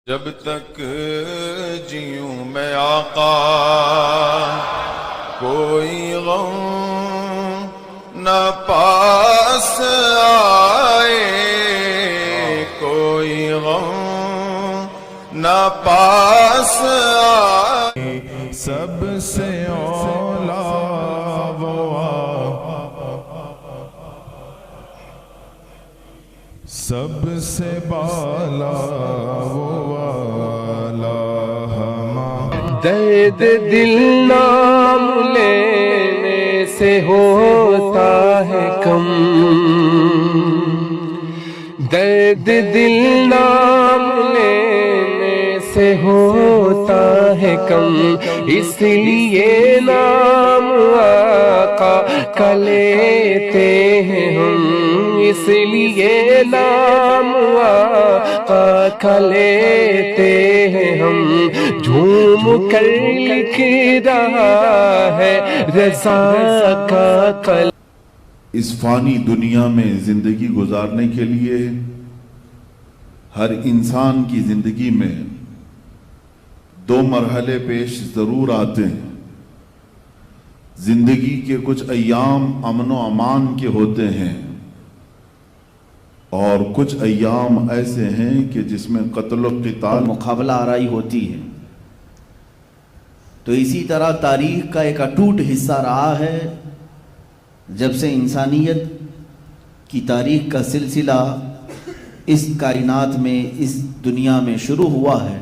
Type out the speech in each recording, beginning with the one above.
جب تک جیوں میں آقا کوئی غم نہ پاس آئے، کوئی غم نہ پاس آئے، سب سے اولا سب سے بالا وہ والا ہمارا۔ درد دل نام لینے سے ہوتا ہے کم، درد دل نام لینے سے ہوتا ہے کم، اس لیے نام آقا کا لیتے ہیں ہم، اس لیے نام آقا کا لیتے ہیں ہم، جھوم کر لکھ رہا ہے رضا کا قلم۔ اس فانی دنیا میں زندگی گزارنے کے لیے ہر انسان کی زندگی میں دو مرحلے پیش ضرور آتے ہیں۔ زندگی کے کچھ ایام امن و امان کے ہوتے ہیں اور کچھ ایام ایسے ہیں کہ جس میں قتل و قتال مقابلہ آرائی ہوتی ہے۔ تو اسی طرح تاریخ کا ایک اٹوٹ حصہ رہا ہے، جب سے انسانیت کی تاریخ کا سلسلہ اس کائنات میں، اس دنیا میں شروع ہوا ہے،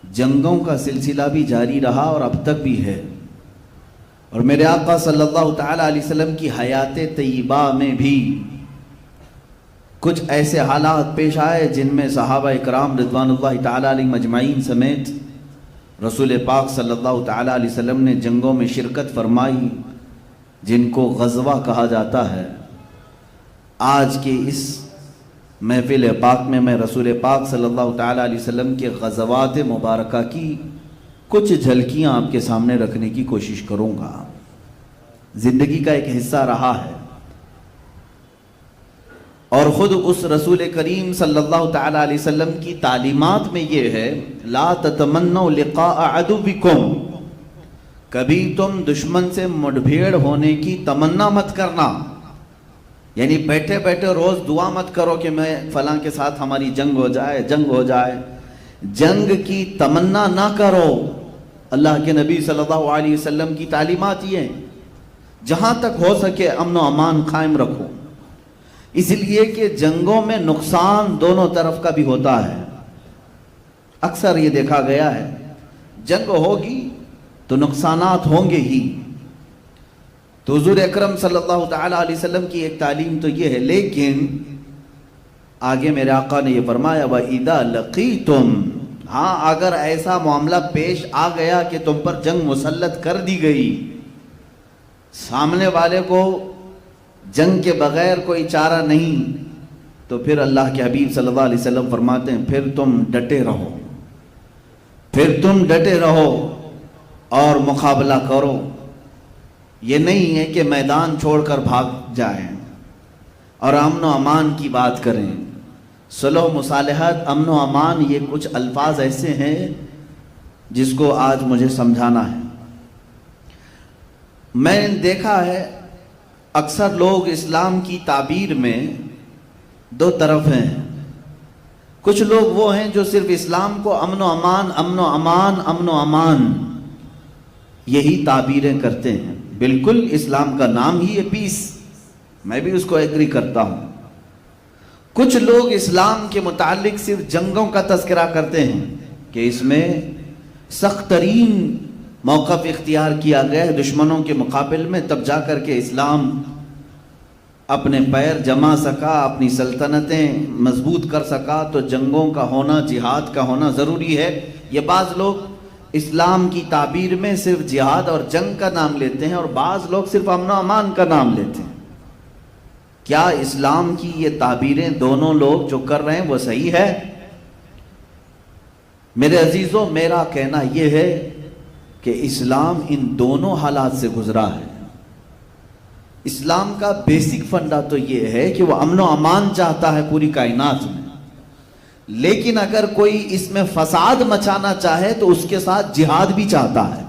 جنگوں کا سلسلہ بھی جاری رہا اور اب تک بھی ہے۔ اور میرے آقا صلی اللہ تعالیٰ علیہ وسلم کی حیات طیبہ میں بھی کچھ ایسے حالات پیش آئے جن میں صحابہ اکرام رضوان اللہ تعالیٰ علیہ مجمعین سمیت رسول پاک صلی اللہ تعالیٰ علیہ وسلم نے جنگوں میں شرکت فرمائی، جن کو غزوہ کہا جاتا ہے۔ آج کے اس محفل پاک میں رسول پاک صلی اللہ تعالیٰ علیہ وسلم کے غزوات مبارکہ کی کچھ جھلکیاں آپ کے سامنے رکھنے کی کوشش کروں گا۔ زندگی کا ایک حصہ رہا ہے، اور خود اس رسول کریم صلی اللہ تعالیٰ علیہ وسلم کی تعلیمات میں یہ ہے، لا تتمنوا لقاء عدوکم، کبھی تم دشمن سے مٹبھیڑ ہونے کی تمنا مت کرنا، یعنی بیٹھے بیٹھے روز دعا مت کرو کہ میں فلاں کے ساتھ ہماری جنگ ہو جائے، جنگ ہو جائے، جنگ کی تمنا نہ کرو۔ اللہ کے نبی صلی اللہ علیہ وسلم کی تعلیمات یہ ہیں، جہاں تک ہو سکے امن و امان قائم رکھو، اس لیے کہ جنگوں میں نقصان دونوں طرف کا بھی ہوتا ہے۔ اکثر یہ دیکھا گیا ہے، جنگ ہوگی تو نقصانات ہوں گے ہی۔ تو حضور اکرم صلی اللہ تعالیٰ علیہ وسلم کی ایک تعلیم تو یہ ہے، لیکن آگے میرے آقا نے یہ فرمایا وَإِذَا لَقِيتُمْ، ہاں اگر ایسا معاملہ پیش آ گیا کہ تم پر جنگ مسلط کر دی گئی، سامنے والے کو جنگ کے بغیر کوئی چارہ نہیں، تو پھر اللہ کے حبیب صلی اللہ علیہ وسلم فرماتے ہیں پھر تم ڈٹے رہو، پھر تم ڈٹے رہو اور مقابلہ کرو۔ یہ نہیں ہے کہ میدان چھوڑ کر بھاگ جائیں اور امن و امان کی بات کریں۔ صلح و مصالحت، امن و امان، یہ کچھ الفاظ ایسے ہیں جس کو آج مجھے سمجھانا ہے۔ میں نے دیکھا ہے اکثر لوگ اسلام کی تعبیر میں دو طرف ہیں۔ کچھ لوگ وہ ہیں جو صرف اسلام کو امن و امان، امن و امان، امن و امان، یہی تعبیریں کرتے ہیں۔ بالکل اسلام کا نام ہی ہے پیس، میں بھی اس کو ایگری کرتا ہوں۔ کچھ لوگ اسلام کے متعلق صرف جنگوں کا تذکرہ کرتے ہیں کہ اس میں سخت ترین موقف اختیار کیا گیا ہے دشمنوں کے مقابل میں، تب جا کر کے اسلام اپنے پیر جما سکا، اپنی سلطنتیں مضبوط کر سکا، تو جنگوں کا ہونا، جہاد کا ہونا ضروری ہے۔ یہ بعض لوگ اسلام کی تعبیر میں صرف جہاد اور جنگ کا نام لیتے ہیں، اور بعض لوگ صرف امن و امان کا نام لیتے ہیں۔ کیا اسلام کی یہ تعبیریں دونوں لوگ جو کر رہے ہیں وہ صحیح ہے؟ میرے عزیزوں، میرا کہنا یہ ہے کہ اسلام ان دونوں حالات سے گزرا ہے۔ اسلام کا بیسک فنڈا تو یہ ہے کہ وہ امن و امان چاہتا ہے پوری کائنات میں، لیکن اگر کوئی اس میں فساد مچانا چاہے تو اس کے ساتھ جہاد بھی چاہتا ہے.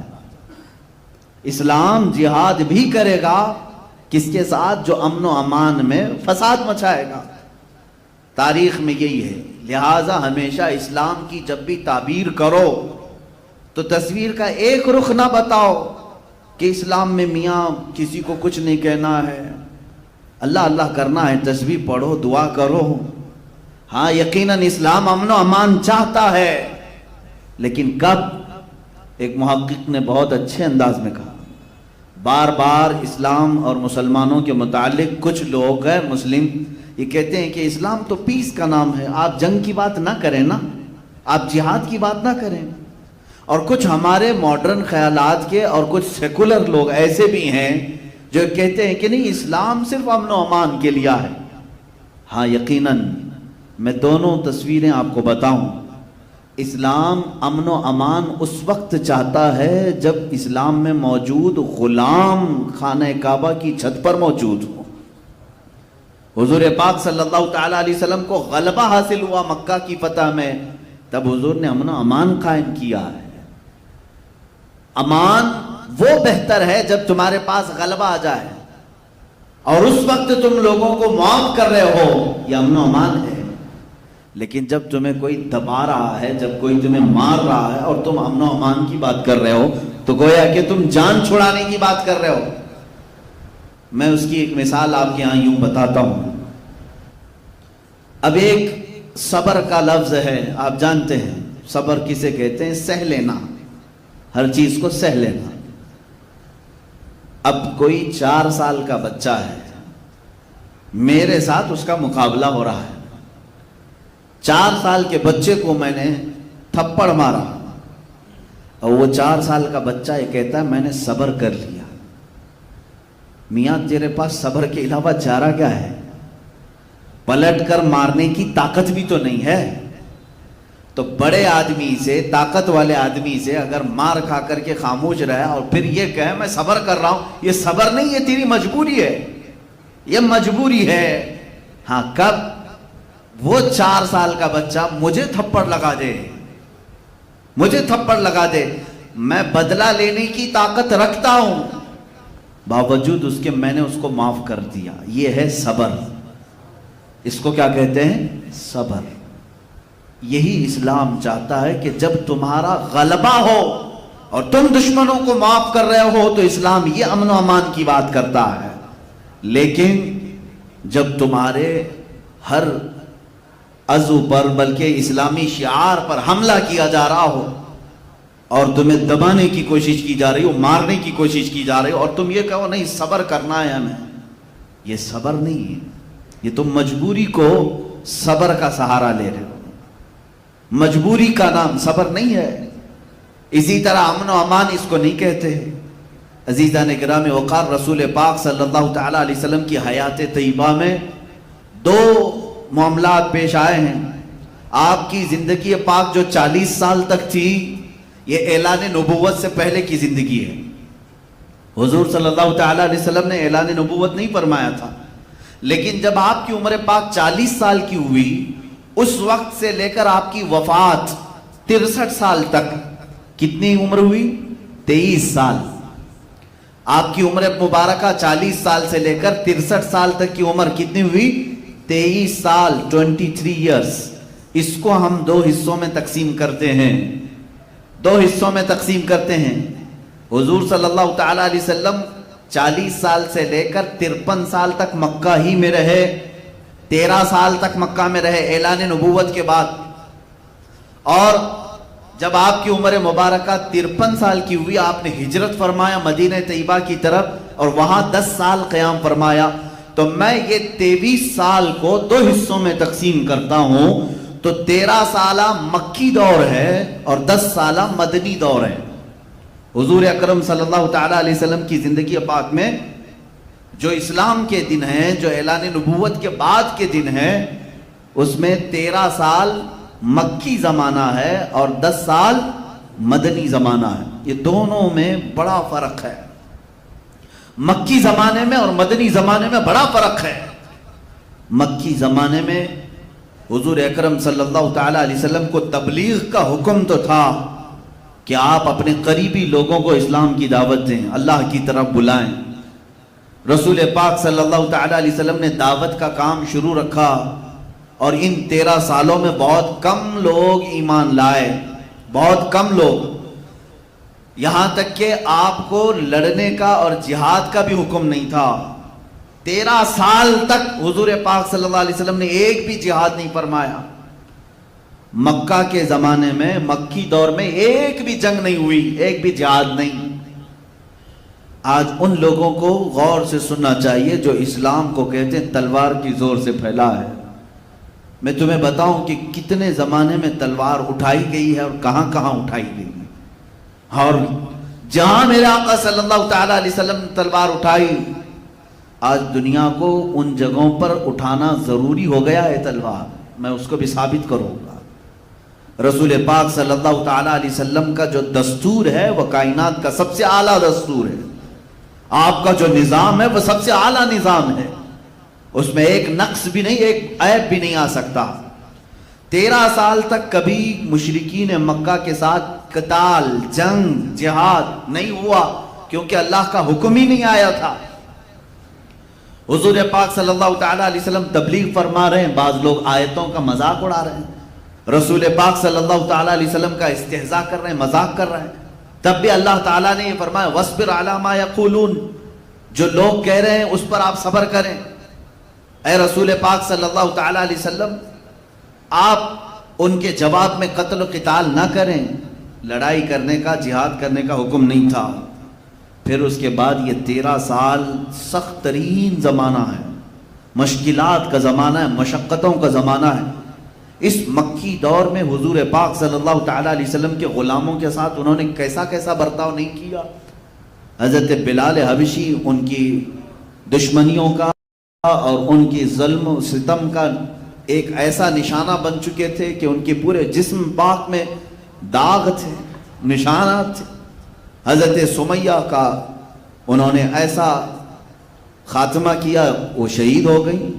اسلام جہاد بھی کرے گا کس کے ساتھ؟ جو امن و امان میں فساد مچائے گا. تاریخ میں یہی ہے. لہٰذا ہمیشہ اسلام کی جب بھی تعبیر کرو تو تصویر کا ایک رخ نہ بتاؤ کہ اسلام میں میاں کسی کو کچھ نہیں کہنا ہے, اللہ اللہ کرنا ہے, تسبیح پڑھو, دعا کرو. ہاں یقیناً اسلام امن و امان چاہتا ہے, لیکن کب؟ ایک محقق نے بہت اچھے انداز میں کہا, بار بار اسلام اور مسلمانوں کے متعلق کچھ لوگ غیر مسلم یہ کہتے ہیں کہ اسلام تو پیس کا نام ہے, آپ جنگ کی بات نہ کریں نا, آپ جہاد کی بات نہ کریں. اور کچھ ہمارے ماڈرن خیالات کے اور کچھ سیکولر لوگ ایسے بھی ہیں جو کہتے ہیں کہ نہیں اسلام صرف امن و امان کے لیے ہے. ہاں یقیناً میں دونوں تصویریں آپ کو بتاؤں. اسلام امن و امان اس وقت چاہتا ہے جب اسلام میں موجود غلام خانہ کعبہ کی چھت پر موجود ہو. حضور پاک صلی اللہ تعالیٰ علیہ وسلم کو غلبہ حاصل ہوا مکہ کی فتح میں, تب حضور نے امن و امان قائم کیا ہے. امان وہ بہتر ہے جب تمہارے پاس غلبہ آ جائے, اور اس وقت تم لوگوں کو معاف کر رہے ہو, یہ امن و امان ہے. لیکن جب تمہیں کوئی دبا رہا ہے, جب کوئی تمہیں مار رہا ہے اور تم امن و امان کی بات کر رہے ہو تو گویا کہ تم جان چھڑانے کی بات کر رہے ہو. میں اس کی ایک مثال آپ کے یہاں یوں بتاتا ہوں. اب ایک صبر کا لفظ ہے, آپ جانتے ہیں صبر کسے کہتے ہیں؟ سہ لینا, ہر چیز کو سہ لینا. اب کوئی 4 سال کا بچہ ہے, میرے ساتھ اس کا مقابلہ ہو رہا ہے. 4 سال کے بچے کو میں نے تھپڑ مارا اور وہ 4 سال کا بچہ یہ کہتا ہے میں نے صبر کر لیا. میاں تیرے پاس صبر کے علاوہ چارہ کیا ہے؟ پلٹ کر مارنے کی طاقت بھی تو نہیں ہے. تو بڑے آدمی سے, طاقت والے آدمی سے اگر مار کھا کر کے خاموش رہا اور پھر یہ کہے میں صبر کر رہا ہوں, یہ صبر نہیں, یہ تیری مجبوری ہے, یہ مجبوری ہے. ہاں کب؟ وہ 4 سال کا بچہ مجھے تھپڑ لگا دے, مجھے تھپڑ لگا دے, میں بدلہ لینے کی طاقت رکھتا ہوں, باوجود اس کے میں نے اس کو معاف کر دیا. یہ ہے صبر. اس کو کیا کہتے ہیں؟ صبر. یہی اسلام چاہتا ہے کہ جب تمہارا غلبہ ہو اور تم دشمنوں کو معاف کر رہے ہو تو اسلام یہ امن و امان کی بات کرتا ہے. لیکن جب تمہارے ہر عضو پر بلکہ اسلامی شعار پر حملہ کیا جا رہا ہو اور تمہیں دبانے کی کوشش کی جا رہی ہو, مارنے کی کوشش کی جا رہی ہو, اور تم یہ کہو نہیں صبر کرنا ہے ہمیں, یہ صبر نہیں ہے, یہ تم مجبوری کو صبر کا سہارا لے رہے ہو. مجبوری کا نام صبر نہیں ہے. اسی طرح امن و امان اس کو نہیں کہتے. عزیزان گرامی وقار, رسول پاک صلی اللہ تعالیٰ علیہ وسلم کی حیات طیبہ میں 2 معاملات پیش آئے ہیں. آپ کی زندگی پاک جو 40 سال تک تھی, یہ اعلان نبوت سے پہلے کی زندگی ہے. حضور صلی اللہ تعالیٰ علیہ وسلم نے اعلان نبوت نہیں فرمایا تھا, لیکن جب آپ کی عمر پاک 40 سال کی ہوئی, اس وقت سے لے کر آپ کی وفات 63 سال تک کتنی عمر ہوئی؟ 23 سال. آپ کی عمر مبارکہ 40 سال سے لے کر 63 سال تک کی عمر کتنی ہوئی؟ 23 سال, 23 years. اس کو ہم 2 حصوں میں تقسیم کرتے ہیں, 2 حصوں میں تقسیم کرتے ہیں. حضور صلی اللہ تعالیٰ علیہ وسلم 40 سال سے لے کر 53 سال تک مکہ ہی میں رہے, 13 سال تک مکہ میں رہے اعلان نبوت کے بعد. اور جب آپ کی عمر مبارکہ 53 سال کی ہوئی, آپ نے ہجرت فرمایا مدینہ طیبہ کی طرف اور وہاں 10 سال قیام فرمایا. تو میں یہ 23 سال کو 2 حصوں میں تقسیم کرتا ہوں. تو 13 سالہ مکی دور ہے اور 10 سالہ مدنی دور ہے. حضور اکرم صلی اللہ تعالیٰ علیہ وسلم کی زندگی پاک میں جو اسلام کے دن ہیں, جو اعلان نبوت کے بعد کے دن ہیں, اس میں 13 سال مکی زمانہ ہے اور 10 سال مدنی زمانہ ہے. یہ دونوں میں بڑا فرق ہے. مکی زمانے میں اور مدنی زمانے میں بڑا فرق ہے. مکی زمانے میں حضور اکرم صلی اللہ تعالی علیہ وسلم کو تبلیغ کا حکم تو تھا کہ آپ اپنے قریبی لوگوں کو اسلام کی دعوت دیں، اللہ کی طرف بلائیں۔ رسول پاک صلی اللہ تعالی علیہ وسلم نے دعوت کا کام شروع رکھا اور ان 13 سالوں میں بہت کم لوگ ایمان لائے، بہت کم لوگ، یہاں تک کہ آپ کو لڑنے کا اور جہاد کا بھی حکم نہیں تھا۔ 13 سال تک حضور پاک صلی اللہ علیہ وسلم نے ایک بھی جہاد نہیں فرمایا۔ مکہ کے زمانے میں، مکی دور میں ایک بھی جنگ نہیں ہوئی، ایک بھی جہاد نہیں۔ آج ان لوگوں کو غور سے سننا چاہیے جو اسلام کو کہتے ہیں تلوار کی زور سے پھیلا ہے۔ میں تمہیں بتاؤں کہ کتنے زمانے میں تلوار اٹھائی گئی ہے اور کہاں کہاں اٹھائی گئی ہے، اور جہاں میرے آقا صلی اللہ تعالی علیہ وسلم نے تلوار اٹھائی، آج دنیا کو ان جگہوں پر اٹھانا ضروری ہو گیا ہے تلوار۔ میں اس کو بھی ثابت کروں گا۔ رسول پاک صلی اللہ تعالی علیہ وسلم کا جو دستور ہے وہ کائنات کا سب سے اعلیٰ دستور ہے۔ آپ کا جو نظام ہے وہ سب سے اعلیٰ نظام ہے، اس میں ایک نقص بھی نہیں، ایک عیب بھی نہیں آ سکتا۔ 13 سال تک کبھی مشرکین مکہ کے ساتھ قتال، جنگ، جہاد نہیں ہوا، کیونکہ اللہ کا حکم ہی نہیں آیا تھا۔ حضور پاک صلی اللہ تعالی علیہ وسلم تبلیغ فرما رہے ہیں، بعض لوگ آیتوں کا مذاق اڑا رہے ہیں، رسول پاک صلی اللہ تعالی علیہ وسلم کا استہزاء کر رہے ہیں، مذاق کر رہے ہیں، تب بھی اللہ تعالیٰ نے یہ فرمایا وَاصْبِرْ عَلَىٰ مَا يَقُولُونَ، جو لوگ کہہ رہے ہیں اس پر آپ صبر کریں۔ اے رسول پاک صلی اللہ تعالی علیہ وسلم، آپ ان کے جواب میں قتل و قتال نہ کریں، لڑائی کرنے کا، جہاد کرنے کا حکم نہیں تھا۔ پھر اس کے بعد یہ 13 سال سخت ترین زمانہ ہے، مشکلات کا زمانہ ہے، مشقتوں کا زمانہ ہے۔ اس مکی دور میں حضور پاک صلی اللہ تعالی علیہ وسلم کے غلاموں کے ساتھ انہوں نے کیسا کیسا برتاؤ نہیں کیا۔ حضرت بلال حبشی ان کی دشمنیوں کا اور ان کی ظلم و ستم کا ایک ایسا نشانہ بن چکے تھے کہ ان کے پورے جسم پاک میں داغ تھے، نشانات تھے۔ حضرت سمیہ کا انہوں نے ایسا خاتمہ کیا، وہ شہید ہو گئی۔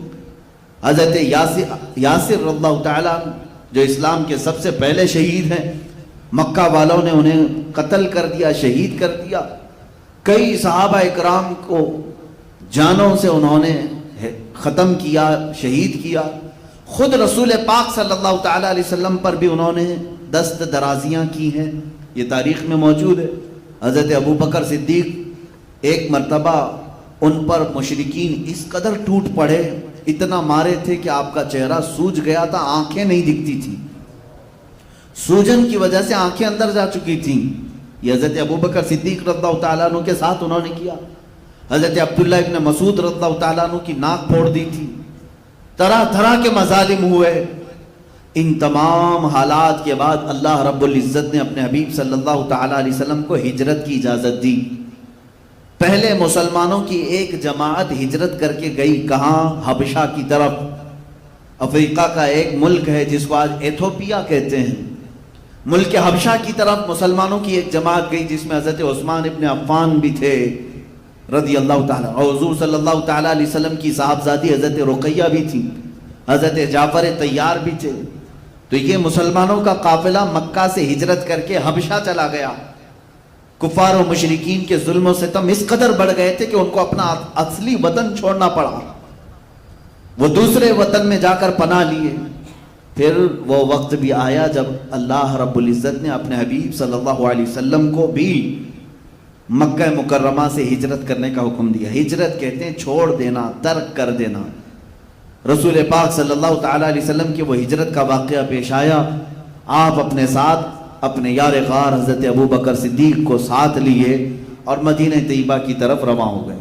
حضرت یاسر رضی اللہ تعالیٰ جو اسلام کے سب سے پہلے شہید ہیں، مکہ والوں نے انہیں قتل کر دیا، شہید کر دیا۔ کئی صحابہ اکرام کو جانوں سے انہوں نے ختم کیا، شہید کیا۔ خود رسول پاک صلی اللہ تعالی علیہ وسلم پر بھی انہوں نے دست درازیاں کی ہیں، یہ تاریخ میں موجود ہے۔ حضرت ابو بکر صدیق ایک مرتبہ ان پر مشرکین اس قدر ٹوٹ پڑے، اتنا مارے تھے کہ آپ کا چہرہ سوج گیا تھا، آنکھیں نہیں دکھتی تھی، سوجن کی وجہ سے آنکھیں اندر جا چکی تھیں۔ یہ حضرت ابو بکر صدیق رضی اللہ تعالیٰ عنہ کے ساتھ انہوں نے کیا۔ حضرت عبداللہ ابن مسعود رضی اللہ تعالیٰ عنہ کی ناک پھوڑ دی تھی، طرح طرح کے مظالم ہوئے۔ ان تمام حالات کے بعد اللہ رب العزت نے اپنے حبیب صلی اللہ تعالیٰ علیہ وسلم کو ہجرت کی اجازت دی۔ پہلے مسلمانوں کی ایک جماعت ہجرت کر کے گئی، کہاں؟ حبشہ کی طرف۔ افریقہ کا ایک ملک ہے جس کو آج ایتھوپیا کہتے ہیں، ملک حبشہ کی طرف مسلمانوں کی ایک جماعت گئی، جس میں حضرت عثمان ابن عفان بھی تھے رضی اللہ تعالیٰ، اور حضور صلی اللہ تعالیٰ علیہ وسلم کی صاحبزادی حضرت رقیہ بھی تھی، حضرت جعفر طیار بھی تھے۔ تو یہ مسلمانوں کا قافلہ مکہ سے ہجرت کر کے حبشہ چلا گیا۔ کفار و مشرکین کے ظلم و ستم اس قدر بڑھ گئے تھے کہ ان کو اپنا اصلی وطن چھوڑنا پڑا، وہ دوسرے وطن میں جا کر پناہ لیے۔ پھر وہ وقت بھی آیا جب اللہ رب العزت نے اپنے حبیب صلی اللہ علیہ وسلم کو بھی مکہ مکرمہ سے ہجرت کرنے کا حکم دیا۔ ہجرت کہتے ہیں چھوڑ دینا، ترک کر دینا۔ رسول پاک صلی اللہ تعالیٰ علیہ وسلم کی وہ ہجرت کا واقعہ پیش آیا۔ آپ اپنے ساتھ اپنے یار غار حضرت ابو بکر صدیق کو ساتھ لیے اور مدینہ طیبہ کی طرف رواں ہو گئے۔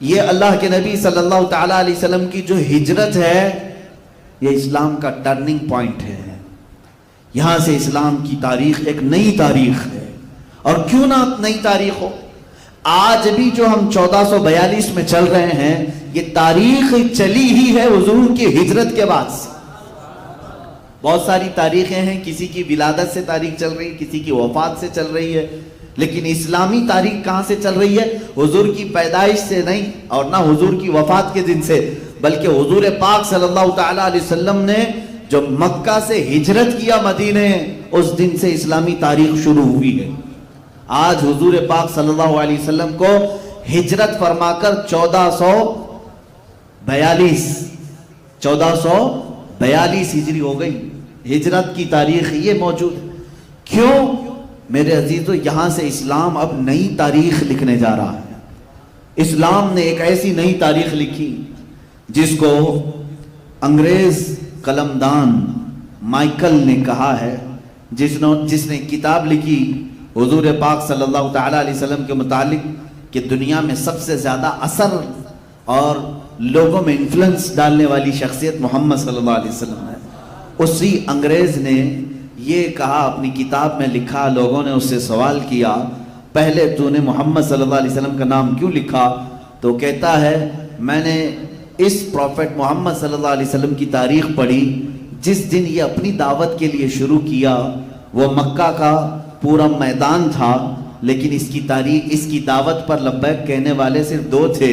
یہ اللہ کے نبی صلی اللہ تعالیٰ علیہ وسلم کی جو ہجرت ہے، یہ اسلام کا ٹرننگ پوائنٹ ہے۔ یہاں سے اسلام کی تاریخ ایک نئی تاریخ ہے، اور کیوں نہ نئی تاریخ ہو؟ آج بھی جو ہم 1442 میں چل رہے ہیں، یہ تاریخ چلی ہی ہے حضور کی ہجرت کے بعد سے۔ بہت ساری تاریخیں ہیں، کسی کی ولادت سے تاریخ چل رہی ہے، کسی کی وفات سے چل رہی ہے، لیکن اسلامی تاریخ کہاں سے چل رہی ہے؟ حضور کی پیدائش سے نہیں، اور نہ حضور کی وفات کے دن سے، بلکہ حضور پاک صلی اللہ تعالی علیہ وسلم نے جو مکہ سے ہجرت کیا مدینے، اس دن سے اسلامی تاریخ شروع ہوئی ہے۔ آج حضور پاک صلی اللہ علیہ وسلم کو ہجرت فرما کر 1442 ہجری ہو گئی، ہجرت کی تاریخ یہ موجود ہے۔ کیوں میرے عزیزو؟ یہاں سے اسلام اب نئی تاریخ لکھنے جا رہا ہے۔ اسلام نے ایک ایسی نئی تاریخ لکھی جس کو انگریز قلمدان مائیکل نے کہا ہے، جس نے کتاب لکھی حضور پاک صلی اللہ تعالی علیہ وسلم کے متعلق کہ دنیا میں سب سے زیادہ اثر اور لوگوں میں انفلوئنس ڈالنے والی شخصیت محمد صلی اللہ علیہ وسلم ہے۔ اسی انگریز نے یہ کہا، اپنی کتاب میں لکھا، لوگوں نے اس سے سوال کیا پہلے تو نے محمد صلی اللہ علیہ وسلم کا نام کیوں لکھا؟ تو کہتا ہے میں نے اس پروفٹ محمد صلی اللہ علیہ وسلم کی تاریخ پڑھی، جس دن یہ اپنی دعوت کے لیے شروع کیا وہ مکہ کا پورا میدان تھا، لیکن اس کی تاریخ، اس کی دعوت پر لبیک کہنے والے صرف 2 تھے،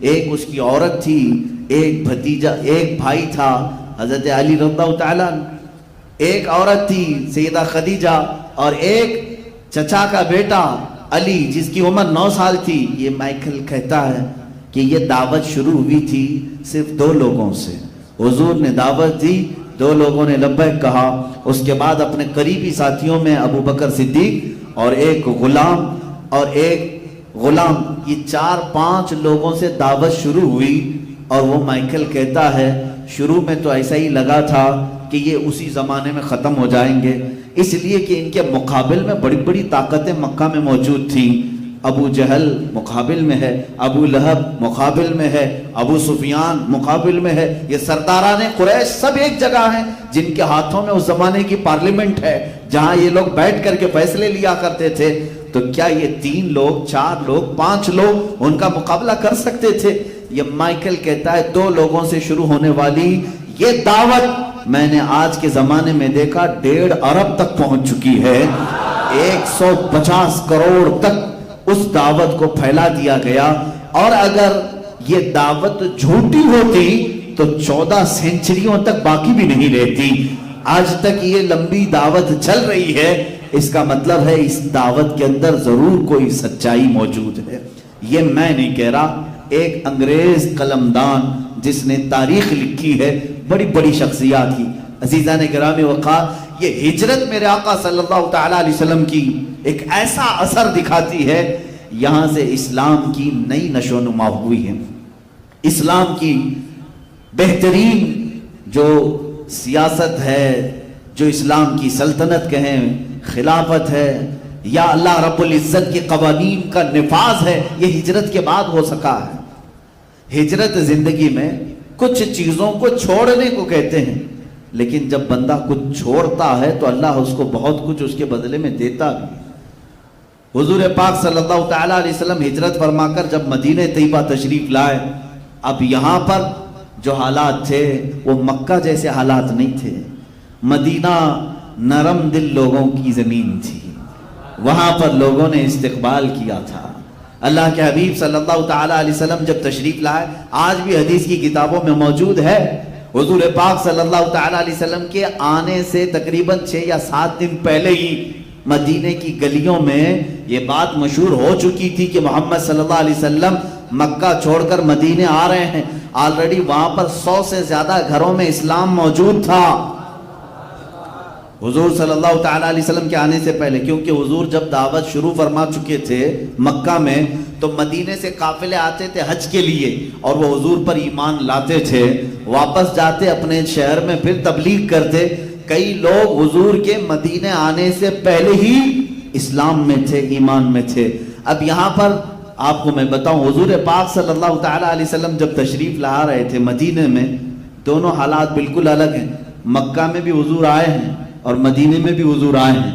ایک اس کی عورت تھی، ایک بھتیجا، ایک بھائی تھا حضرت علی رضی اللہ تعالیٰ، ایک عورت تھی سیدہ خدیجہ، اور ایک چچا کا بیٹا علی جس کی عمر 9 سال تھی۔ یہ مائیکل کہتا ہے کہ یہ دعوت شروع ہوئی تھی صرف 2 لوگوں سے، حضور نے دعوت دی، 2 لوگوں نے لبیک کہا، اس کے بعد اپنے قریبی ساتھیوں میں ابو بکر صدیق اور ایک غلام، یہ 4-5 لوگوں سے دعوت شروع ہوئی۔ اور وہ مائیکل کہتا ہے شروع میں تو ایسا ہی لگا تھا کہ یہ اسی زمانے میں ختم ہو جائیں گے، اس لیے کہ ان کے مقابل میں بڑی بڑی طاقتیں مکہ میں موجود تھیں۔ ابو جہل مقابل میں ہے، ابو لہب مقابل میں ہے، ابو سفیان مقابل میں ہے، یہ سرداران قریش سب ایک جگہ ہیں جن کے ہاتھوں میں اس زمانے کی پارلیمنٹ ہے جہاں یہ لوگ بیٹھ کر کے فیصلے لیا کرتے تھے۔ تو کیا یہ 3 لوگ، 4 لوگ، 5 لوگ ان کا مقابلہ کر سکتے تھے؟ یہ مائیکل کہتا ہے 2 لوگوں سے شروع ہونے والی یہ دعوت میں نے آج کے زمانے میں دیکھا 1.5 ارب تک پہنچ چکی ہے، 150 کروڑ تک اس دعوت کو پھیلا دیا گیا۔ اور اگر یہ دعوت جھوٹی ہوتی تو 14 سینچریوں تک باقی بھی نہیں رہتی۔ آج تک یہ لمبی دعوت چل رہی ہے، اس کا مطلب ہے اس دعوت کے اندر ضرور کوئی سچائی موجود ہے۔ یہ میں نہیں کہہ رہا، ایک انگریز قلمدان جس نے تاریخ لکھی ہے، بڑی بڑی شخصیات کی۔ عزیزان گرامی وقار، یہ ہجرت میرے آقا صلی اللہ تعالی علیہ وسلم کی ایک ایسا اثر دکھاتی ہے، یہاں سے اسلام کی نئی نشو و نما ہوئی ہے۔ اسلام کی بہترین جو سیاست ہے، جو اسلام کی سلطنت کہیں، خلافت ہے، یا اللہ رب العزت کے قوانین کا نفاذ ہے، یہ ہجرت کے بعد ہو سکا ہے۔ ہجرت زندگی میں کچھ چیزوں کو چھوڑنے کو کہتے ہیں، لیکن جب بندہ کچھ چھوڑتا ہے تو اللہ اس کو بہت کچھ اس کے بدلے میں دیتا بھی۔ حضور پاک صلی اللہ تعالی علیہ وسلم ہجرت فرما کر جب مدینہ طیبہ تشریف لائے، اب یہاں پر جو حالات تھے وہ مکہ جیسے حالات نہیں تھے۔ مدینہ نرم دل لوگوں کی زمین تھی، وہاں پر لوگوں نے استقبال کیا تھا۔ اللہ کے حبیب صلی اللہ تعالی علیہ وسلم جب تشریف لائے، آج بھی حدیث کی کتابوں میں موجود ہے، حضور پاک صلی اللہ تعالی علیہ وسلم کے آنے سے تقریباً 6 یا 7 دن پہلے ہی مدینے کی گلیوں میں یہ بات مشہور ہو چکی تھی کہ محمد صلی اللہ علیہ وسلم مکہ چھوڑ کر مدینے آ رہے ہیں۔ آلریڈی وہاں پر 100 سے زیادہ گھروں میں اسلام موجود تھا حضور صلی اللہ تعالی علیہ وسلم کے آنے سے پہلے، کیونکہ حضور جب دعوت شروع فرما چکے تھے مکہ میں تو مدینے سے قافلے آتے تھے حج کے لیے، اور وہ حضور پر ایمان لاتے تھے، واپس جاتے اپنے شہر میں پھر تبلیغ کرتے۔ کئی لوگ حضور کے مدینے آنے سے پہلے ہی اسلام میں تھے، ایمان میں تھے۔ اب یہاں پر آپ کو میں بتاؤں، حضور پاک صلی اللہ تعالی علیہ وسلم جب تشریف لا رہے تھے مدینے میں، دونوں حالات بالکل الگ ہیں۔ مکہ میں بھی حضور آئے ہیں اور مدینے میں بھی حضور آئے ہیں،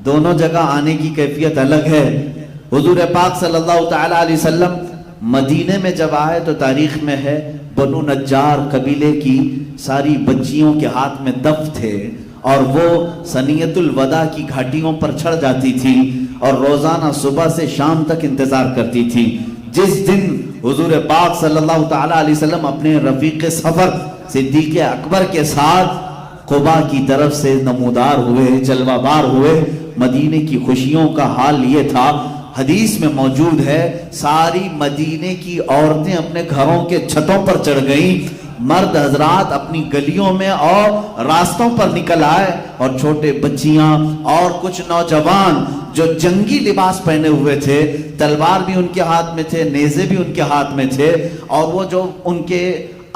دونوں جگہ آنے کی کیفیت الگ ہے۔ حضور پاک صلی اللہ تعالی علیہ وسلم مدینے میں جب آئے تو تاریخ میں ہے بنو نجار قبیلے کی ساری بچیوں کے ہاتھ میں دف تھے، اور وہ سنیت الوداع کی گھاٹیوں پر چڑھ جاتی تھی اور روزانہ صبح سے شام تک انتظار کرتی تھی۔ جس دن حضور پاک صلی اللہ تعالی علیہ وسلم اپنے رفیق سفر صدیق اکبر کے ساتھ قبا کی طرف سے نمودار ہوئے، جلوہ بار ہوئے۔ مدینے کی خوشیوں کا حال یہ تھا، حدیث میں موجود ہے، ساری مدینے کی عورتیں اپنے گھروں کے چھتوں پر چڑھ گئیں، مرد حضرات اپنی گلیوں میں اور راستوں پر نکل آئے، اور چھوٹے بچیاں اور کچھ نوجوان جو جنگی لباس پہنے ہوئے تھے، تلوار بھی ان کے ہاتھ میں تھے، نیزے بھی ان کے ہاتھ میں تھے، اور وہ جو ان کے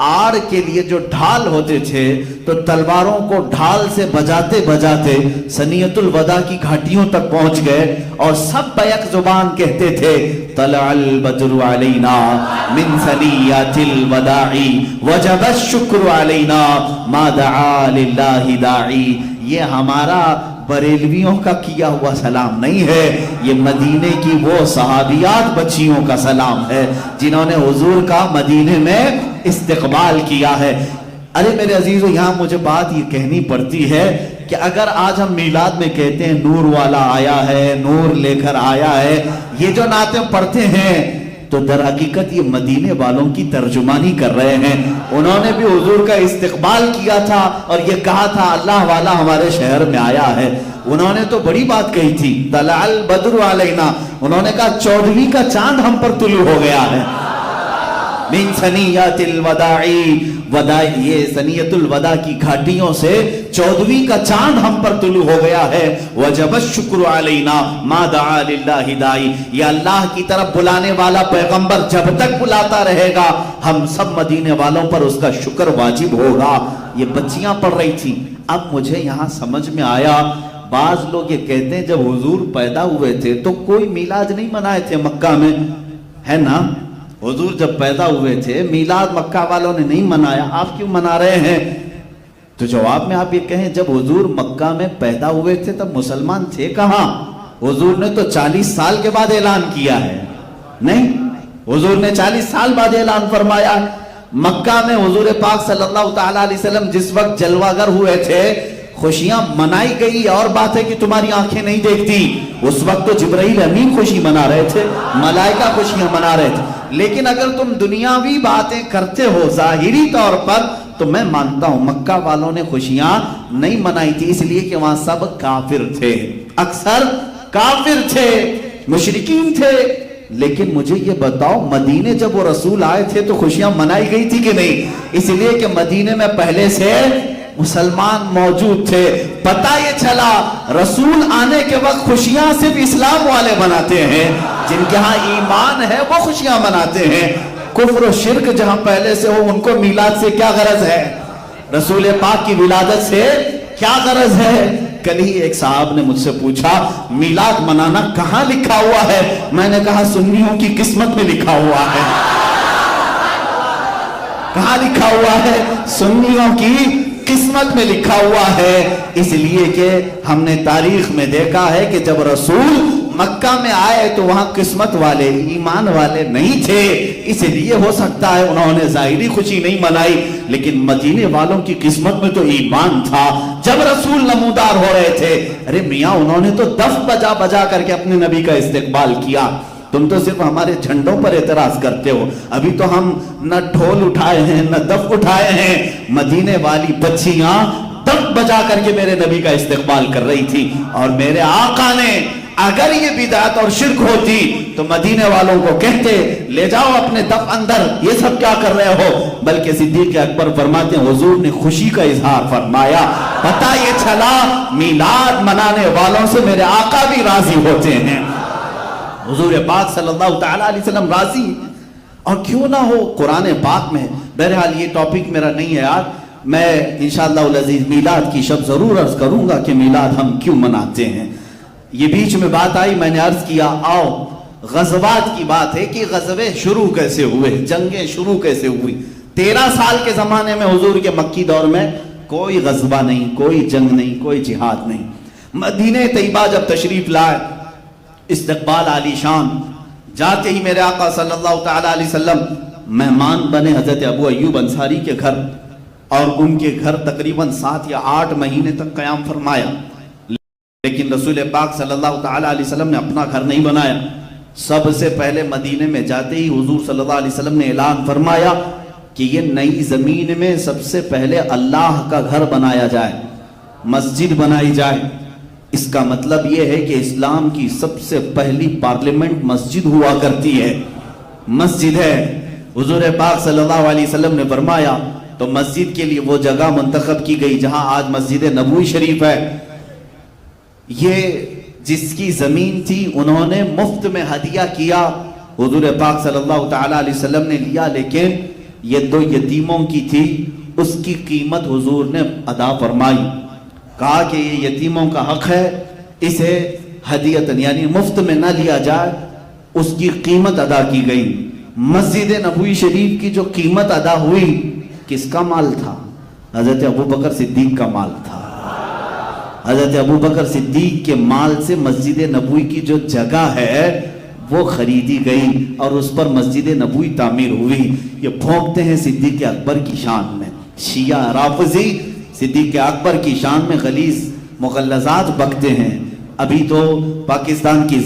آڑ کے لیے جو ڈھال ہوتے تھے، تو تلواروں کو ڈھال سے بجاتے بجاتے ثنیۃ الوداع کی گھاٹیوں تک پہنچ گئے، اور سب بیک زبان کہتے تھے طلع البدر علینا من ثنیۃ الوداع وجب الشکر علینا ما دعا للہ داعی۔ یہ ہمارا بریلویوں کا کیا ہوا سلام نہیں ہے، یہ مدینے کی وہ صحابیات بچیوں کا سلام ہے جنہوں نے حضور کا مدینے میں استقبال کیا ہے۔ ارے میرے عزیزو، یہاں مجھے بات یہ کہنی پڑتی ہے کہ اگر آج ہم میلاد میں کہتے ہیں نور والا آیا ہے، نور لے کر آیا ہے، یہ جو نعتیں پڑھتے ہیں، تو در حقیقت یہ مدینے والوں کی ترجمانی کر رہے ہیں۔ انہوں نے بھی حضور کا استقبال کیا تھا اور یہ کہا تھا اللہ والا ہمارے شہر میں آیا ہے۔ انہوں نے تو بڑی بات کہی تھی، طلع البدر علینا، انہوں نے کہا 14ویں کا چاند ہم پر طلوع ہو گیا ہے۔ من ثنیۃ الوداع، یہ ثنیۃ الوداع کی گھاٹیوں سے 14ویں کا چاند ہم پر طلوع ہو گیا ہے۔ وجب الشکر علینا ما دعا للہ داعی، یہ اللہ کی طرف بلانے والا پیغمبر جب تک بلاتا رہے گا، ہم سب مدینے والوں پر اس کا شکر واجب ہوگا۔ یہ بچیاں پڑھ رہی تھیں۔ اب مجھے یہاں سمجھ میں آیا، بعض لوگ یہ کہتے ہیں جب حضور پیدا ہوئے تھے تو کوئی میلاد نہیں منائے تھے مکہ میں، ہے نا؟ حضور جب پیدا ہوئے تھے میلاد مکہ والوں نے نہیں منایا، آپ کیوں منا رہے ہیں؟ تو جواب میں آپ یہ کہیں جب حضور مکہ میں پیدا ہوئے تھے تب مسلمان تھے کہاں؟ حضور نے تو 40 سال کے بعد اعلان کیا ہے، نہیں، حضور نے 40 سال بعد اعلان فرمایا۔ مکہ میں حضور پاک صلی اللہ تعالی علیہ وسلم جس وقت جلوہ گر ہوئے تھے، خوشیاں منائی گئی، اور بات ہے کہ تمہاری آنکھیں نہیں دیکھتی، اس وقت تو جبرائیل امین خوشی منا رہے تھے، ملائکہ خوشیاں منا رہے تھے۔ لیکن اگر تم دنیاوی باتیں کرتے ہو ظاہری طور پر، تو میں مانتا ہوں مکہ والوں نے خوشیاں نہیں منائی تھی، اس لیے کہ وہاں سب کافر تھے، اکثر کافر تھے، مشرکین تھے۔ لیکن مجھے یہ بتاؤ مدینے جب وہ رسول آئے تھے تو خوشیاں منائی گئی تھی کہ نہیں؟ اس لیے کہ مدینے میں پہلے سے مسلمان موجود تھے۔ پتہ یہ چلا رسول آنے کے وقت خوشیاں صرف اسلام والے مناتے ہیں، جن کے ہاں ایمان ہے وہ خوشیاں مناتے ہیں۔ کفر و شرک جہاں پہلے سے ہو ان کو میلاد سے کیا غرض ہے؟ رسول پاک کی ولادت سے کیا غرض ہے؟ کل ہی ایک صاحب نے مجھ سے پوچھا میلاد منانا کہاں لکھا ہوا ہے؟ میں نے کہا سنیوں کی قسمت میں لکھا ہوا ہے۔ کہاں لکھا ہوا ہے؟ سنیوں کی قسمت میں لکھا ہوا ہے۔ اس لیے کہ ہم نے تاریخ میں دیکھا ہے کہ جب رسول مکہ میں آئے تو وہاں قسمت والے ایمان والے نہیں تھے، اس لیے ہو سکتا ہے انہوں نے ظاہری خوشی نہیں منائی، لیکن مدینے والوں کی قسمت میں تو ایمان تھا۔ جب رسول نمودار ہو رہے تھے، ارے میاں انہوں نے تو دف بجا بجا کر کے اپنے نبی کا استقبال کیا، تم تو صرف ہمارے جھنڈوں پر اعتراض کرتے ہو۔ ابھی تو ہم نہ ڈھول اٹھائے ہیں نہ دف اٹھائے ہیں، مدینے والی بچیاں دف بجا کر کے میرے نبی کا استقبال کر رہی تھی، اور میرے آقا نے اگر یہ بدعت اور شرک ہوتی تو مدینے والوں کو کہتے لے جاؤ اپنے دف اندر، یہ سب کیا کر رہے ہو؟ بلکہ صدیق اکبر فرماتے ہیں حضور نے خوشی کا اظہار فرمایا۔ پتہ یہ چلا میلاد منانے والوں سے میرے آقا بھی راضی ہوتے ہیں، حضور پاک صلی اللہ تعالی علیہ وسلم راضی، اور کیوں نہ ہو قرآن پاک میں۔ بہرحال یہ ٹاپک میرا نہیں ہے آج، میں انشاءاللہ العزیز میلاد کی شب ضرور عرض کروں گا کہ میلاد ہم کیوں مناتے ہیں۔ یہ بیچ میں بات آئی، میں نے عرض کیا آؤ غزوات کی بات ہے کہ غزوے شروع کیسے ہوئے، جنگیں شروع کیسے ہوئی۔ 13 سال کے زمانے میں حضور کے مکی دور میں کوئی غزوہ نہیں، کوئی جنگ نہیں، کوئی جہاد نہیں۔ مدینہ طیبہ جب تشریف لائے، استقبال عالی شان، جاتے ہی میرے آقا صلی اللہ تعالی علیہ وسلم مہمان بنے حضرت ابو ایوب انصاری کے گھر، اور ان کے گھر تقریباً 7 یا 8 مہینے تک قیام فرمایا۔ لیکن رسول پاک صلی اللہ تعالی علیہ وسلم نے اپنا گھر نہیں بنایا، سب سے پہلے مدینے میں جاتے ہی حضور صلی اللہ علیہ وسلم نے اعلان فرمایا کہ یہ نئی زمین میں سب سے پہلے اللہ کا گھر بنایا جائے، مسجد بنائی جائے۔ اس کا مطلب یہ ہے کہ اسلام کی سب سے پہلی پارلیمنٹ مسجد ہوا کرتی ہے، مسجد ہے۔ حضور پاک صلی اللہ علیہ وسلم نے فرمایا تو مسجد کے لیے وہ جگہ منتخب کی گئی جہاں آج مسجد نبوی شریف ہے۔ یہ جس کی زمین تھی انہوں نے مفت میں ہدیہ کیا، حضور پاک صلی اللہ تعالی علیہ وسلم نے لیا، لیکن یہ 2 یتیموں کی تھی، اس کی قیمت حضور نے ادا فرمائی، کہا کہ یہ یتیموں کا حق ہے، اسے ہدیتاً یعنی مفت میں نہ لیا جائے، اس کی قیمت ادا کی گئی۔ مسجد نبوی شریف کی جو قیمت ادا ہوئی کس کا مال تھا؟ حضرت ابوبکر صدیق کا مال تھا۔ حضرت ابوبکر صدیق کے مال سے مسجد نبوی کی جو جگہ ہے وہ خریدی گئی اور اس پر مسجد نبوی تعمیر ہوئی۔ یہ بھونکتے ہیں صدیق اکبر کی شان میں، شیعہ رافضی صدیق اکبر کی شان میں غلیظ مغلظات بکتے ہیں۔ ابھی تو پاکستان کی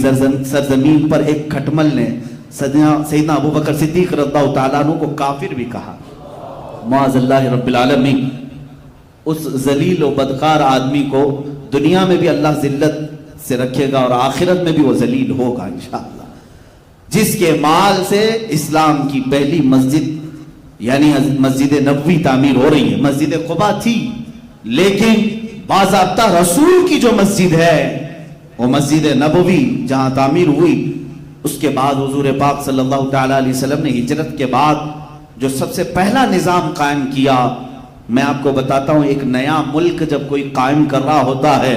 سرزمین پر ایک کھٹمل نے سیدنا ابوبکر صدیق رضی اللہ تعالیٰ عنہ کو کافر بھی کہا، معاذ اللہ رب العالمین۔ اس ذلیل و بدکار آدمی کو دنیا میں بھی اللہ ذلت سے رکھے گا اور آخرت میں بھی وہ ذلیل ہوگا انشاءاللہ۔ جس کے مال سے اسلام کی پہلی مسجد یعنی مسجد نبوی تعمیر ہو رہی ہے۔ مسجد قباء تھی لیکن باضابطہ رسول کی جو مسجد ہے وہ مسجد نبوی جہاں تعمیر ہوئی۔ اس کے بعد حضور پاک صلی اللہ تعالی علیہ وسلم نے ہجرت کے بعد جو سب سے پہلا نظام قائم کیا، میں آپ کو بتاتا ہوں، ایک نیا ملک جب کوئی قائم کر رہا ہوتا ہے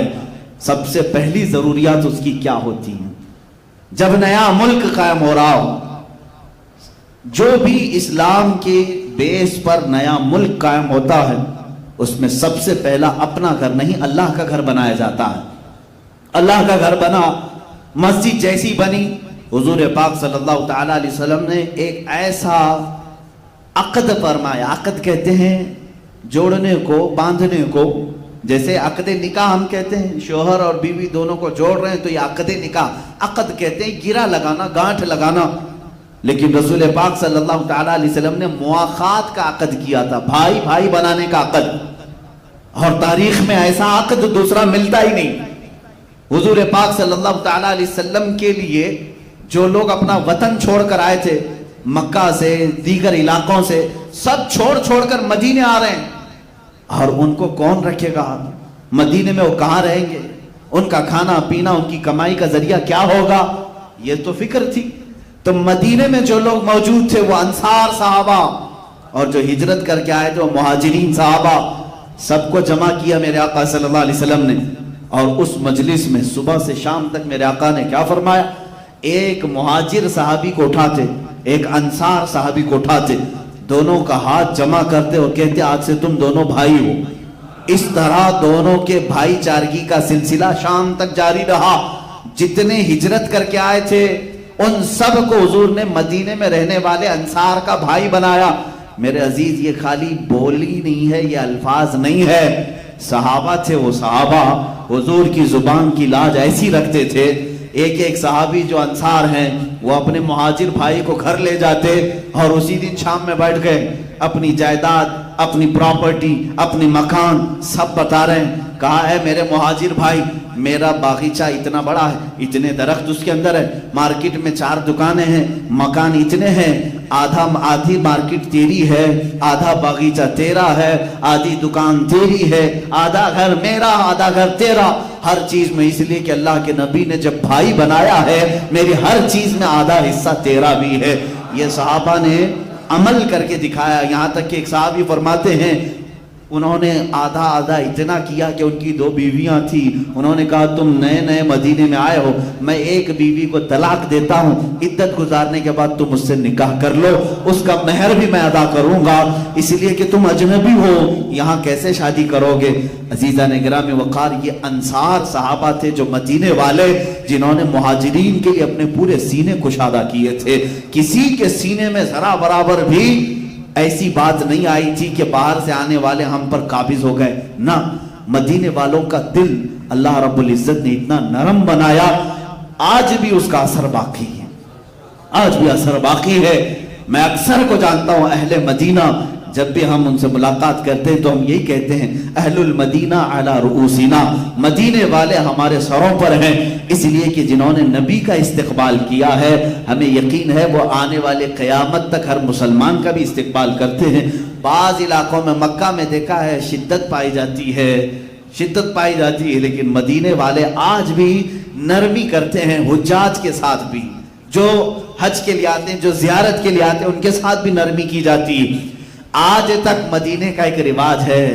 سب سے پہلی ضروریات اس کی کیا ہوتی ہیں؟ جب نیا ملک قائم ہو رہا ہو، جو بھی اسلام کے بیس پر نیا ملک قائم ہوتا ہے اس میں سب سے پہلا اپنا گھر نہیں اللہ کا گھر بنایا جاتا ہے۔ اللہ کا گھر بنا، مسجد جیسی بنی، حضور پاک صلی اللہ تعالی علیہ وسلم نے ایک ایسا عقد فرمایا۔ عقد کہتے ہیں جوڑنے کو، باندھنے کو، جیسے عقد نکاح ہم کہتے ہیں شوہر اور بیوی دونوں کو جوڑ رہے ہیں تو یہ عقد نکاح، عقد کہتے ہیں گرہ لگانا، گانٹھ لگانا۔ لیکن رسول پاک صلی اللہ تعالی علیہ وسلم نے مواخات کا عقد کیا تھا، بھائی بھائی بنانے کا عقد، اور تاریخ میں ایسا عقد دوسرا ملتا ہی نہیں۔ حضور پاک صلی اللہ تعالی علیہ وسلم کے لیے جو لوگ اپنا وطن چھوڑ کر آئے تھے، مکہ سے دیگر علاقوں سے، سب چھوڑ کر مدینے آ رہے ہیں، اور ان کو کون رکھے گا؟ مدینے میں وہ کہاں رہیں گے؟ ان کا کھانا پینا، ان کی کمائی کا ذریعہ کیا ہوگا؟ یہ تو فکر تھی۔ تو مدینے میں جو لوگ موجود تھے وہ انصار صحابہ، اور جو ہجرت کر کے آئے تھے وہ مہاجرین صحابہ، سب کو جمع کیا میرے آقا صلی اللہ علیہ وسلم نے۔ اور اس مجلس میں صبح سے شام تک میرے آقا نے کیا فرمایا؟ ایک مہاجر صحابی کو اٹھاتے، ایک انصار صحابی کو اٹھاتے، دونوں کا ہاتھ جمع کرتے اور کہتے آج سے تم دونوں بھائی ہو۔ اس طرح دونوں کے بھائی چارگی کا سلسلہ شام تک جاری رہا۔ جتنے ہجرت کر کے آئے تھے ان سب کو حضور نے مدینے میں رہنے والے انصار کا بھائی بنایا۔ میرے عزیز، یہ خالی بولی نہیں ہے، یہ الفاظ نہیں ہے، صحابہ تھے وہ صحابہ، حضور کی زبان کی لاج ایسی رکھتے تھے۔ ایک صحابی جو انصار ہیں وہ اپنے مہاجر بھائی کو گھر لے جاتے اور اسی دن شام میں بیٹھ گئے، اپنی جائیداد، اپنی پراپرٹی، اپنی مکان سب بتا رہے ہیں۔ کہا ہے میرے مہاجر بھائی، میرا باغیچہ اتنا بڑا ہے، اتنے درخت اس کے اندر ہے، مارکیٹ میں 4 دکانیں ہیں، مکان اتنے ہیں، آدھی مارکیٹ تیری ہے، آدھا باغیچہ تیرا ہے، آدھی دکان تیری ہے، آدھا گھر میرا، آدھا گھر تیرا، ہر چیز میں، اس لیے کہ اللہ کے نبی نے جب بھائی بنایا ہے میری ہر چیز میں آدھا حصہ تیرا بھی ہے۔ یہ صحابہ نے عمل کر کے دکھایا، یہاں تک کہ ایک صحابی فرماتے ہیں انہوں نے آدھا اتنا کیا کہ ان کی 2 بیویاں تھیں، انہوں نے کہا تم نئے مدینے میں آئے ہو، میں ایک بیوی کو طلاق دیتا ہوں، عدت گزارنے کے بعد تم اس سے نکاح کر لو، اس کا مہر بھی میں ادا کروں گا، اس لیے کہ تم اجنبی ہو، یہاں کیسے شادی کرو گے؟ عزیزان گرامی وقار، یہ انصار صحابہ تھے جو مدینے والے، جنہوں نے مہاجرین کے لیے اپنے پورے سینے کشادہ کیے تھے۔ کسی کے سینے میں ذرا برابر بھی ایسی بات نہیں آئی تھی کہ باہر سے آنے والے ہم پر قابض ہو گئے، نہ، مدینے والوں کا دل اللہ رب العزت نے اتنا نرم بنایا، آج بھی اس کا اثر باقی ہے۔ آج بھی اثر باقی ہے. میں اکثر کو جانتا ہوں اہل مدینہ جب بھی ہم ان سے ملاقات کرتے ہیں تو ہم یہی کہتے ہیں اہل المدینہ علی رؤوسنا، مدینے والے ہمارے سروں پر ہیں، اس لیے کہ جنہوں نے نبی کا استقبال کیا ہے ہمیں یقین ہے وہ آنے والے قیامت تک ہر مسلمان کا بھی استقبال کرتے ہیں. بعض علاقوں میں مکہ میں دیکھا ہے شدت پائی جاتی ہے لیکن مدینے والے آج بھی نرمی کرتے ہیں حجاج کے ساتھ بھی، جو حج کے لیے آتے ہیں، جو زیارت کے لیے آتے ہیں، ان کے ساتھ بھی نرمی کی جاتی ہے. آج تک مدینے کا ایک رواج ہے،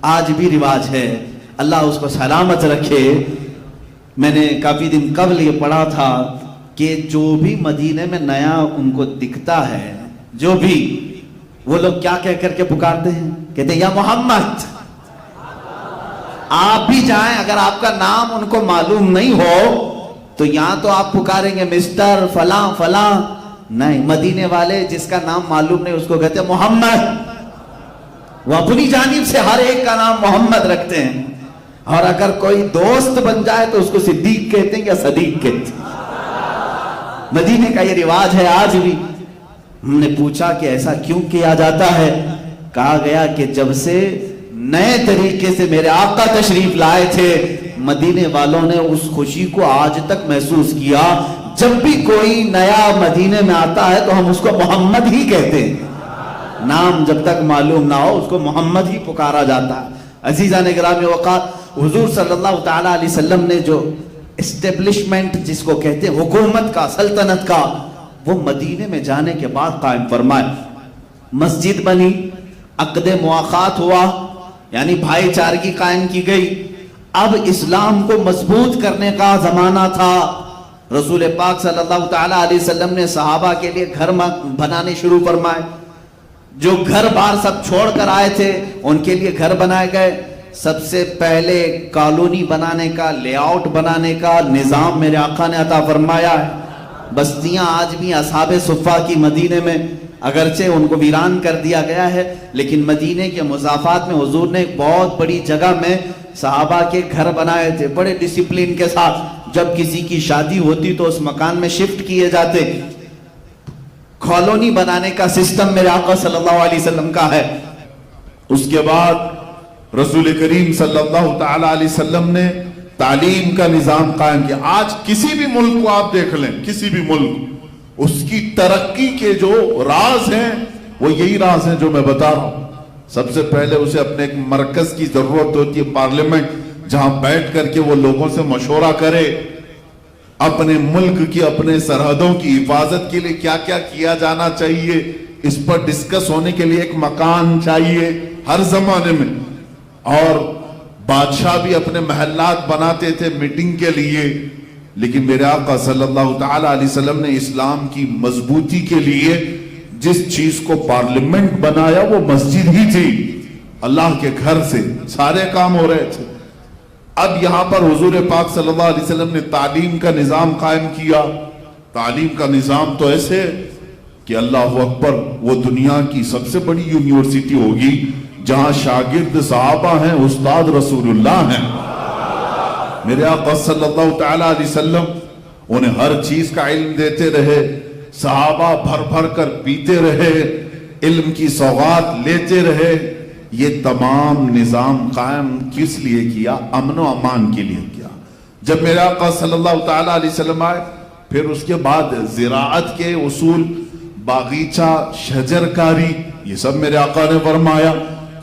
آج بھی رواج ہے، اللہ اس کو سلامت رکھے. میں نے کافی دن قبل یہ پڑھا تھا کہ جو بھی مدینے میں نیا ان کو دکھتا ہے، جو بھی، وہ لوگ کیا کہہ کر کے پکارتے ہیں؟ کہتے ہیں یا محمد. آپ بھی جائیں، اگر آپ کا نام ان کو معلوم نہیں ہو تو یہاں تو آپ پکاریں گے مسٹر فلاں فلاں، نہیں، مدینے والے جس کا نام معلوم نہیں اس کو کہتے ہیں محمد. وہ اپنی جانب سے ہر ایک کا نام محمد رکھتے ہیں، اور اگر کوئی دوست بن جائے تو اس کو صدیق کہتے ہیں یا صدیق کہتے ہیں. مدینے کا یہ رواج ہے آج بھی. ہم نے پوچھا کہ ایسا کیوں کیا جاتا ہے؟ کہا گیا کہ جب سے نئے طریقے سے میرے آقا تشریف لائے تھے مدینے والوں نے اس خوشی کو آج تک محسوس کیا. جب بھی کوئی نیا مدینے میں آتا ہے تو ہم اس کو محمد ہی کہتے ہیں، نام جب تک معلوم نہ ہو اس کو محمد ہی پکارا جاتا ہے. عزیزان گرامی وقار، حضور صلی اللہ تعالی علیہ وسلم نے جو اسٹیبلشمنٹ جس کو کہتے ہیں حکومت کا، سلطنت کا، وہ مدینے میں جانے کے بعد قائم فرمائے. مسجد بنی، عقد مواخات ہوا، یعنی بھائی چارگی قائم کی گئی. اب اسلام کو مضبوط کرنے کا زمانہ تھا. رسول پاک صلی اللہ تعالی علیہ وسلم نے صحابہ کے لیے گھر بنانے شروع فرمائے. جو گھر بار سب چھوڑ کر آئے تھے ان کے لیے گھر بنائے گئے. سب سے پہلے کالونی بنانے کا، لے آؤٹ بنانے کا نظام میرے آقا نے عطا فرمایا ہے. بستیاں آج بھی اصحاب صفہ کی مدینے میں، اگرچہ ان کو ویران کر دیا گیا ہے، لیکن مدینے کے مضافات میں حضور نے ایک بہت بڑی جگہ میں صحابہ کے گھر بنائے تھے بڑے ڈسپلین کے ساتھ. جب کسی کی شادی ہوتی تو اس مکان میں شفٹ کیے جاتے. کالونی بنانے کا سسٹم میرے آقا صلی اللہ علیہ وسلم کا ہے. اس کے بعد رسول کریم صلی اللہ تعالی علیہ وسلم نے تعلیم کا نظام قائم کیا. آج کسی بھی ملک کو آپ دیکھ لیں، کسی بھی ملک، اس کی ترقی کے جو راز ہیں وہ یہی راز ہیں جو میں بتا رہا ہوں. سب سے پہلے اسے اپنے ایک مرکز کی ضرورت ہوتی ہے، پارلیمنٹ، جہاں بیٹھ کر کے وہ لوگوں سے مشورہ کرے. اپنے ملک کی، اپنے سرحدوں کی حفاظت کے لیے کیا کیا کیا جانا چاہیے، اس پر ڈسکس ہونے کے لیے ایک مکان چاہیے ہر زمانے میں. اور بادشاہ بھی اپنے محلات بناتے تھے میٹنگ کے لیے. لیکن میرے آقا صلی اللہ تعالی علیہ وسلم نے اسلام کی مضبوطی کے لیے جس چیز کو پارلیمنٹ بنایا وہ مسجد ہی تھی. اللہ کے گھر سے سارے کام ہو رہے تھے. اب یہاں پر حضور پاک صلی اللہ علیہ وسلم نے تعلیم کا نظام قائم کیا. تعلیم کا نظام تو ایسے کہ اللہ اکبر، وہ دنیا کی سب سے بڑی یونیورسٹی ہوگی جہاں شاگرد صحابہ ہیں، استاد رسول اللہ ہیں. میرے آقا صلی اللہ تعالی علیہ وسلم انہیں ہر چیز کا علم دیتے رہے. صحابہ بھر بھر کر پیتے رہے، علم کی سوغات لیتے رہے. یہ تمام نظام قائم کس لیے کیا؟ امن و امان کے لیے کیا. جب میرے آقا صلی اللہ تعالی علیہ وسلم آئے، پھر اس کے بعد زراعت کے اصول، باغیچہ، شجرکاری، یہ سب میرے آقا نے فرمایا.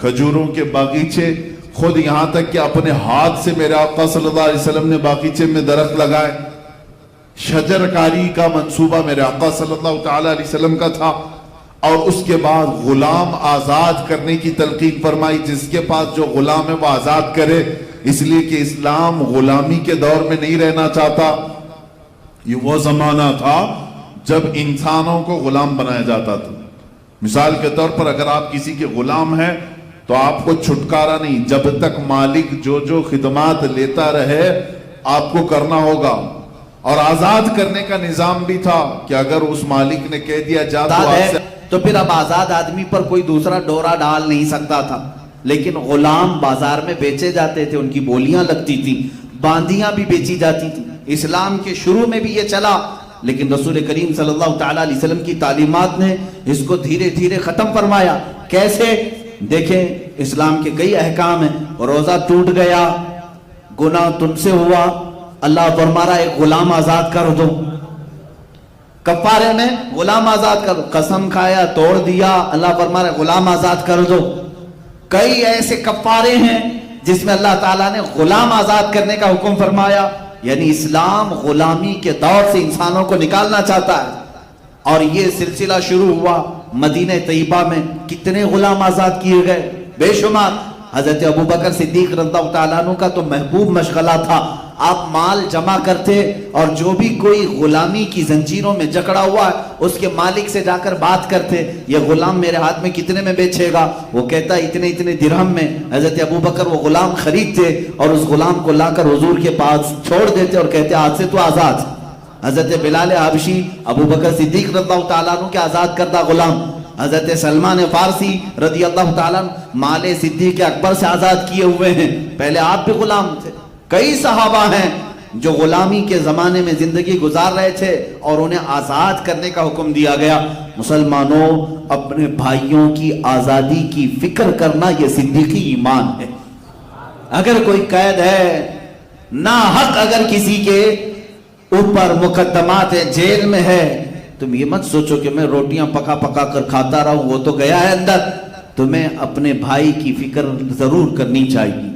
کھجوروں کے باغیچے، خود یہاں تک کہ اپنے ہاتھ سے میرے آقا صلی اللہ علیہ وسلم نے باغیچے میں درخت لگائے. شجرکاری کا منصوبہ میرے آقا صلی اللہ تعالی علیہ وسلم کا تھا. اور اس کے بعد غلام آزاد کرنے کی تلقین فرمائی. جس کے پاس جو غلام ہے وہ آزاد کرے، اس لیے کہ اسلام غلامی کے دور میں نہیں رہنا چاہتا. یہ وہ زمانہ تھا جب انسانوں کو غلام بنایا جاتا تھا. مثال کے طور پر اگر آپ کسی کے غلام ہیں تو آپ کو چھٹکارا نہیں، جب تک مالک جو خدمات لیتا رہے آپ کو کرنا ہوگا. اور آزاد کرنے کا نظام بھی تھا کہ اگر اس مالک نے کہہ دیا جا تو پھر اب آزاد آدمی پر کوئی دوسرا ڈورا ڈال نہیں سکتا تھا. لیکن غلام بازار میں بیچے جاتے تھے، ان کی بولیاں لگتی تھیں، باندیاں بھی بیچی جاتی تھیں. اسلام کے شروع میں بھی یہ چلا، لیکن رسول کریم صلی اللہ تعالیٰ علیہ وسلم کی تعلیمات نے اس کو دھیرے دھیرے ختم فرمایا. کیسے؟ دیکھیں اسلام کے کئی احکام ہیں. روزہ ٹوٹ گیا، گناہ تم سے ہوا، اللہ فرما رہا ہے ایک غلام آزاد کر دو. کفارے میں غلام آزاد کر دو. قسم کھایا توڑ دیا، اللہ فرما رہا ہے غلام آزاد کر دو. کئی ایسے کفارے ہیں جس میں اللہ تعالیٰ نے غلام آزاد کرنے کا حکم فرمایا. یعنی اسلام غلامی کے دور سے انسانوں کو نکالنا چاہتا ہے. اور یہ سلسلہ شروع ہوا مدینہ طیبہ میں. کتنے غلام آزاد کیے گئے؟ بے شمار. حضرت ابوبکر صدیق رضی اللہ تعالیٰ عنہ کا تو محبوب مشغلہ تھا. آپ مال جمع کرتے اور جو بھی کوئی غلامی کی زنجیروں میں جکڑا ہوا ہے اس کے مالک سے جا کر بات کرتے، یہ غلام میرے ہاتھ میں کتنے میں بیچے گا؟ وہ کہتا اتنے اتنے درہم میں. حضرت ابوبکر وہ غلام خریدتے اور اس غلام کو لا کر حضور کے پاس چھوڑ دیتے اور کہتے آج سے تو آزاد. حضرت بلال حبشی ابوبکر صدیق رضی اللہ تعالیٰ عنہ کے آزاد کردہ غلام. حضرت سلمان فارسی رضی اللہ تعالیٰ عنہ مال صدیق اکبر سے آزاد کیے ہوئے ہیں. پہلے آپ بھی غلام تھے. کئی صحابہ ہیں جو غلامی کے زمانے میں زندگی گزار رہے تھے اور انہیں آزاد کرنے کا حکم دیا گیا. مسلمانوں، اپنے بھائیوں کی آزادی کی فکر کرنا یہ صدیقی ایمان ہے. اگر کوئی قید ہے، ناحق اگر کسی کے اوپر مقدمات ہے، جیل میں ہے، تم یہ مت سوچو کہ میں روٹیاں پکا پکا کر کھاتا رہوں، وہ تو گیا ہے اندر. تمہیں اپنے بھائی کی فکر ضرور کرنی چاہیے.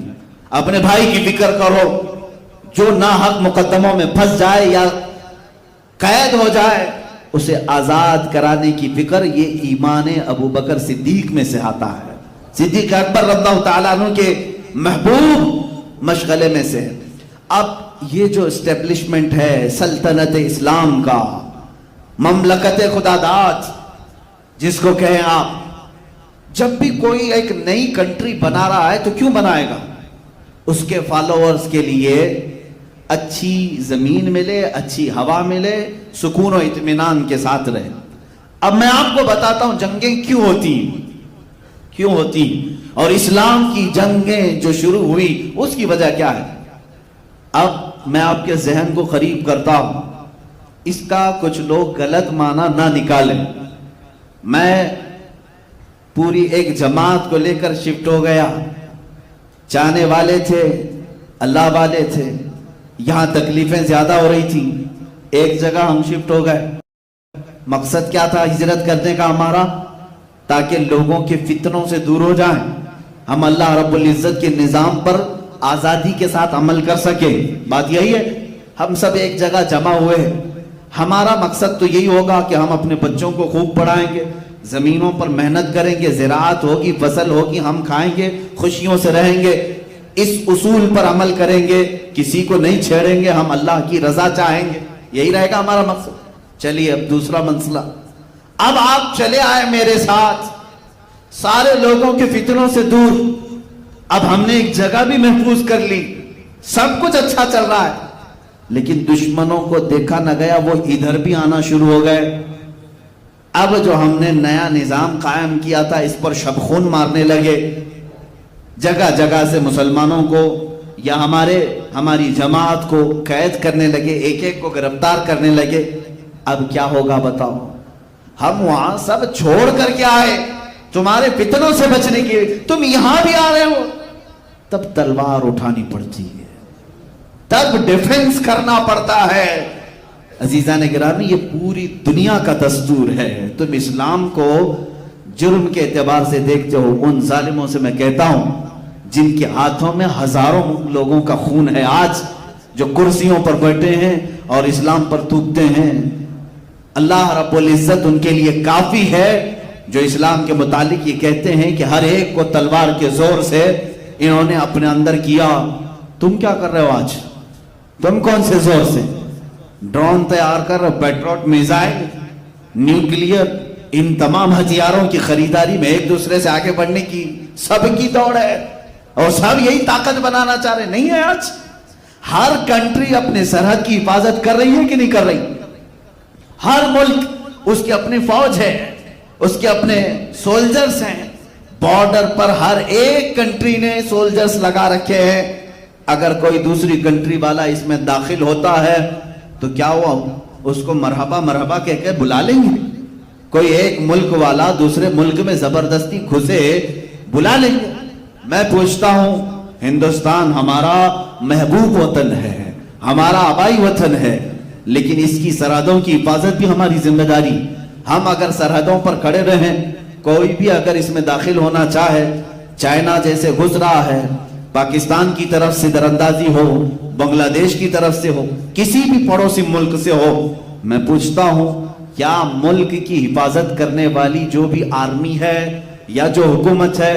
اپنے بھائی کی فکر کرو. جو ناحق مقدموں میں پھنس جائے یا قید ہو جائے اسے آزاد کرانے کی فکر یہ ایمان ابوبکر صدیق میں سے آتا ہے. صدیق اکبر رضی اللہ تعالیٰ عنہ کے محبوب مشغلے میں سے. اب یہ جو اسٹیبلشمنٹ ہے سلطنت اسلام کا، مملکت خدا داد جس کو کہیں آپ، جب بھی کوئی ایک نئی کنٹری بنا رہا ہے تو کیوں بنائے گا؟ اس کے فالوورز کے لیے اچھی زمین ملے، اچھی ہوا ملے، سکون و اطمینان کے ساتھ رہے. اب میں آپ کو بتاتا ہوں جنگیں کیوں ہوتی اور اسلام کی جنگیں جو شروع ہوئی اس کی وجہ کیا ہے. اب میں آپ کے ذہن کو قریب کرتا ہوں، اس کا کچھ لوگ غلط معنی نہ نکالیں. میں پوری ایک جماعت کو لے کر شفٹ ہو گیا. چاہنے والے تھے، اللہ والے تھے. یہاں تکلیفیں زیادہ ہو رہی تھی، ایک جگہ ہم شفٹ ہو گئے. مقصد کیا تھا ہجرت کرنے کا ہمارا؟ تاکہ لوگوں کے فتنوں سے دور ہو جائیں، ہم اللہ رب العزت کے نظام پر آزادی کے ساتھ عمل کر سکے. بات یہی ہے. ہم سب ایک جگہ جمع ہوئے ہیں. ہمارا مقصد تو یہی ہوگا کہ ہم اپنے بچوں کو خوب پڑھائیں گے، زمینوں پر محنت کریں گے، زراعت ہوگی، فصل ہوگی، ہم کھائیں گے، خوشیوں سے رہیں گے. اس اصول پر عمل کریں گے، کسی کو نہیں چھیڑیں گے، ہم اللہ کی رضا چاہیں گے. یہی رہے گا ہمارا مقصد. چلیے اب دوسرا مسئلہ. اب آپ چلے آئے میرے ساتھ سارے لوگوں کے فتنوں سے دور. اب ہم نے ایک جگہ بھی محفوظ کر لی، سب کچھ اچھا چل رہا ہے، لیکن دشمنوں کو دیکھا نہ گیا، وہ ادھر بھی آنا شروع ہو گئے. اب جو ہم نے نیا نظام قائم کیا تھا اس پر شب خون مارنے لگے. جگہ جگہ سے مسلمانوں کو یا ہماری جماعت کو قید کرنے لگے، ایک ایک کو گرفتار کرنے لگے. اب کیا ہوگا بتاؤ؟ ہم وہاں سب چھوڑ کر کے آئے تمہارے فتنوں سے بچنے کے لیے، تم یہاں بھی آ رہے ہو. تب تلوار اٹھانی پڑتی ہے، تب ڈیفنس کرنا پڑتا ہے. عزیزان گرامی، یہ پوری دنیا کا دستور ہے. تم اسلام کو جرم کے اعتبار سے دیکھتے ہو. ان ظالموں سے میں کہتا ہوں جن کے ہاتھوں میں ہزاروں لوگوں کا خون ہے آج، جو کرسیوں پر بیٹھے ہیں اور اسلام پر تھوکتے ہیں، اللہ رب العزت ان کے لیے کافی ہے، جو اسلام کے متعلق یہ کہتے ہیں کہ ہر ایک کو تلوار کے زور سے انہوں نے اپنے اندر کیا. تم کیا کر رہے ہو آج؟ تم کون سے زور سے؟ ڈرون تیار کر رہے ہو، پیٹروٹ، میزائل، نیوکلیئر، ان تمام ہتھیاروں کی خریداری میں ایک دوسرے سے آگے بڑھنے کی سب کی دوڑ ہے اور سب یہی طاقت بنانا چاہ رہے. نہیں ہے آج ہر کنٹری اپنے سرحد کی حفاظت کر رہی ہے کہ نہیں کر رہی؟ ہر ملک اس کی اپنی فوج ہے، اس کے اپنے سولجرز ہیں. بارڈر پر ہر ایک کنٹری نے سولجرز لگا رکھے ہیں. اگر کوئی دوسری کنٹری والا اس میں داخل ہوتا ہے تو کیا ہوا؟ اس کو مرحبا مرحبا کہہ کے بلا لیں گے؟ کوئی ایک ملک والا دوسرے ملک میں زبردستی گھسے بلا لیں گے؟ میں پوچھتا ہوں، ہندوستان ہمارا محبوب وطن ہے، ہمارا آبائی وطن ہے، لیکن اس کی سرحدوں کی حفاظت بھی ہماری ذمہ داری۔ ہم اگر سرحدوں پر کھڑے رہیں، کوئی بھی اگر اس میں داخل ہونا چاہے، چائنا جیسے گھس رہا ہے، پاکستان کی طرف سے دراندازی ہو، بنگلہ دیش کی طرف سے ہو، کسی بھی پڑوسی ملک سے ہو، میں پوچھتا ہوں کیا ملک کی حفاظت کرنے والی جو بھی آرمی ہے یا جو حکومت ہے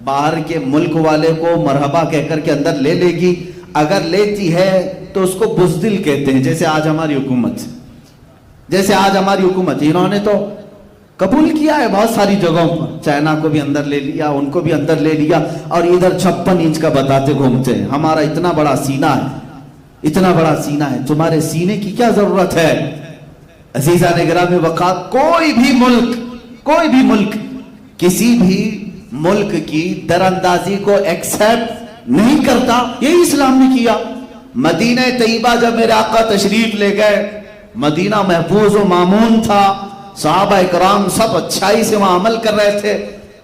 باہر کے ملک والے کو مرحبا کہہ کر کے اندر لے لے گی؟ اگر لیتی ہے تو اس کو بزدل کہتے ہیں، جیسے آج ہماری حکومت انہوں نے تو قبول کیا ہے بہت ساری جگہوں پر، چائنا کو بھی اندر لے لیا، ان کو بھی اندر لے لیا، اور ادھر 56 انچ کا بتاتے گھومتے ہیں ہمارا اتنا بڑا سینہ ہے، اتنا بڑا سینہ ہے۔ تمہارے سینے کی کیا ضرورت ہے؟ عزیزان گرامی وقار، کوئی بھی ملک کسی بھی ملک کی دراندازی کو ایکسپٹ نہیں کرتا۔ یہی اسلام نے کیا۔ مدینہ طیبہ جب میرے آقا تشریف لے گئے، مدینہ محفوظ و مامون تھا، صحابہ اکرام سب اچھائی سے وہاں عمل کر رہے تھے،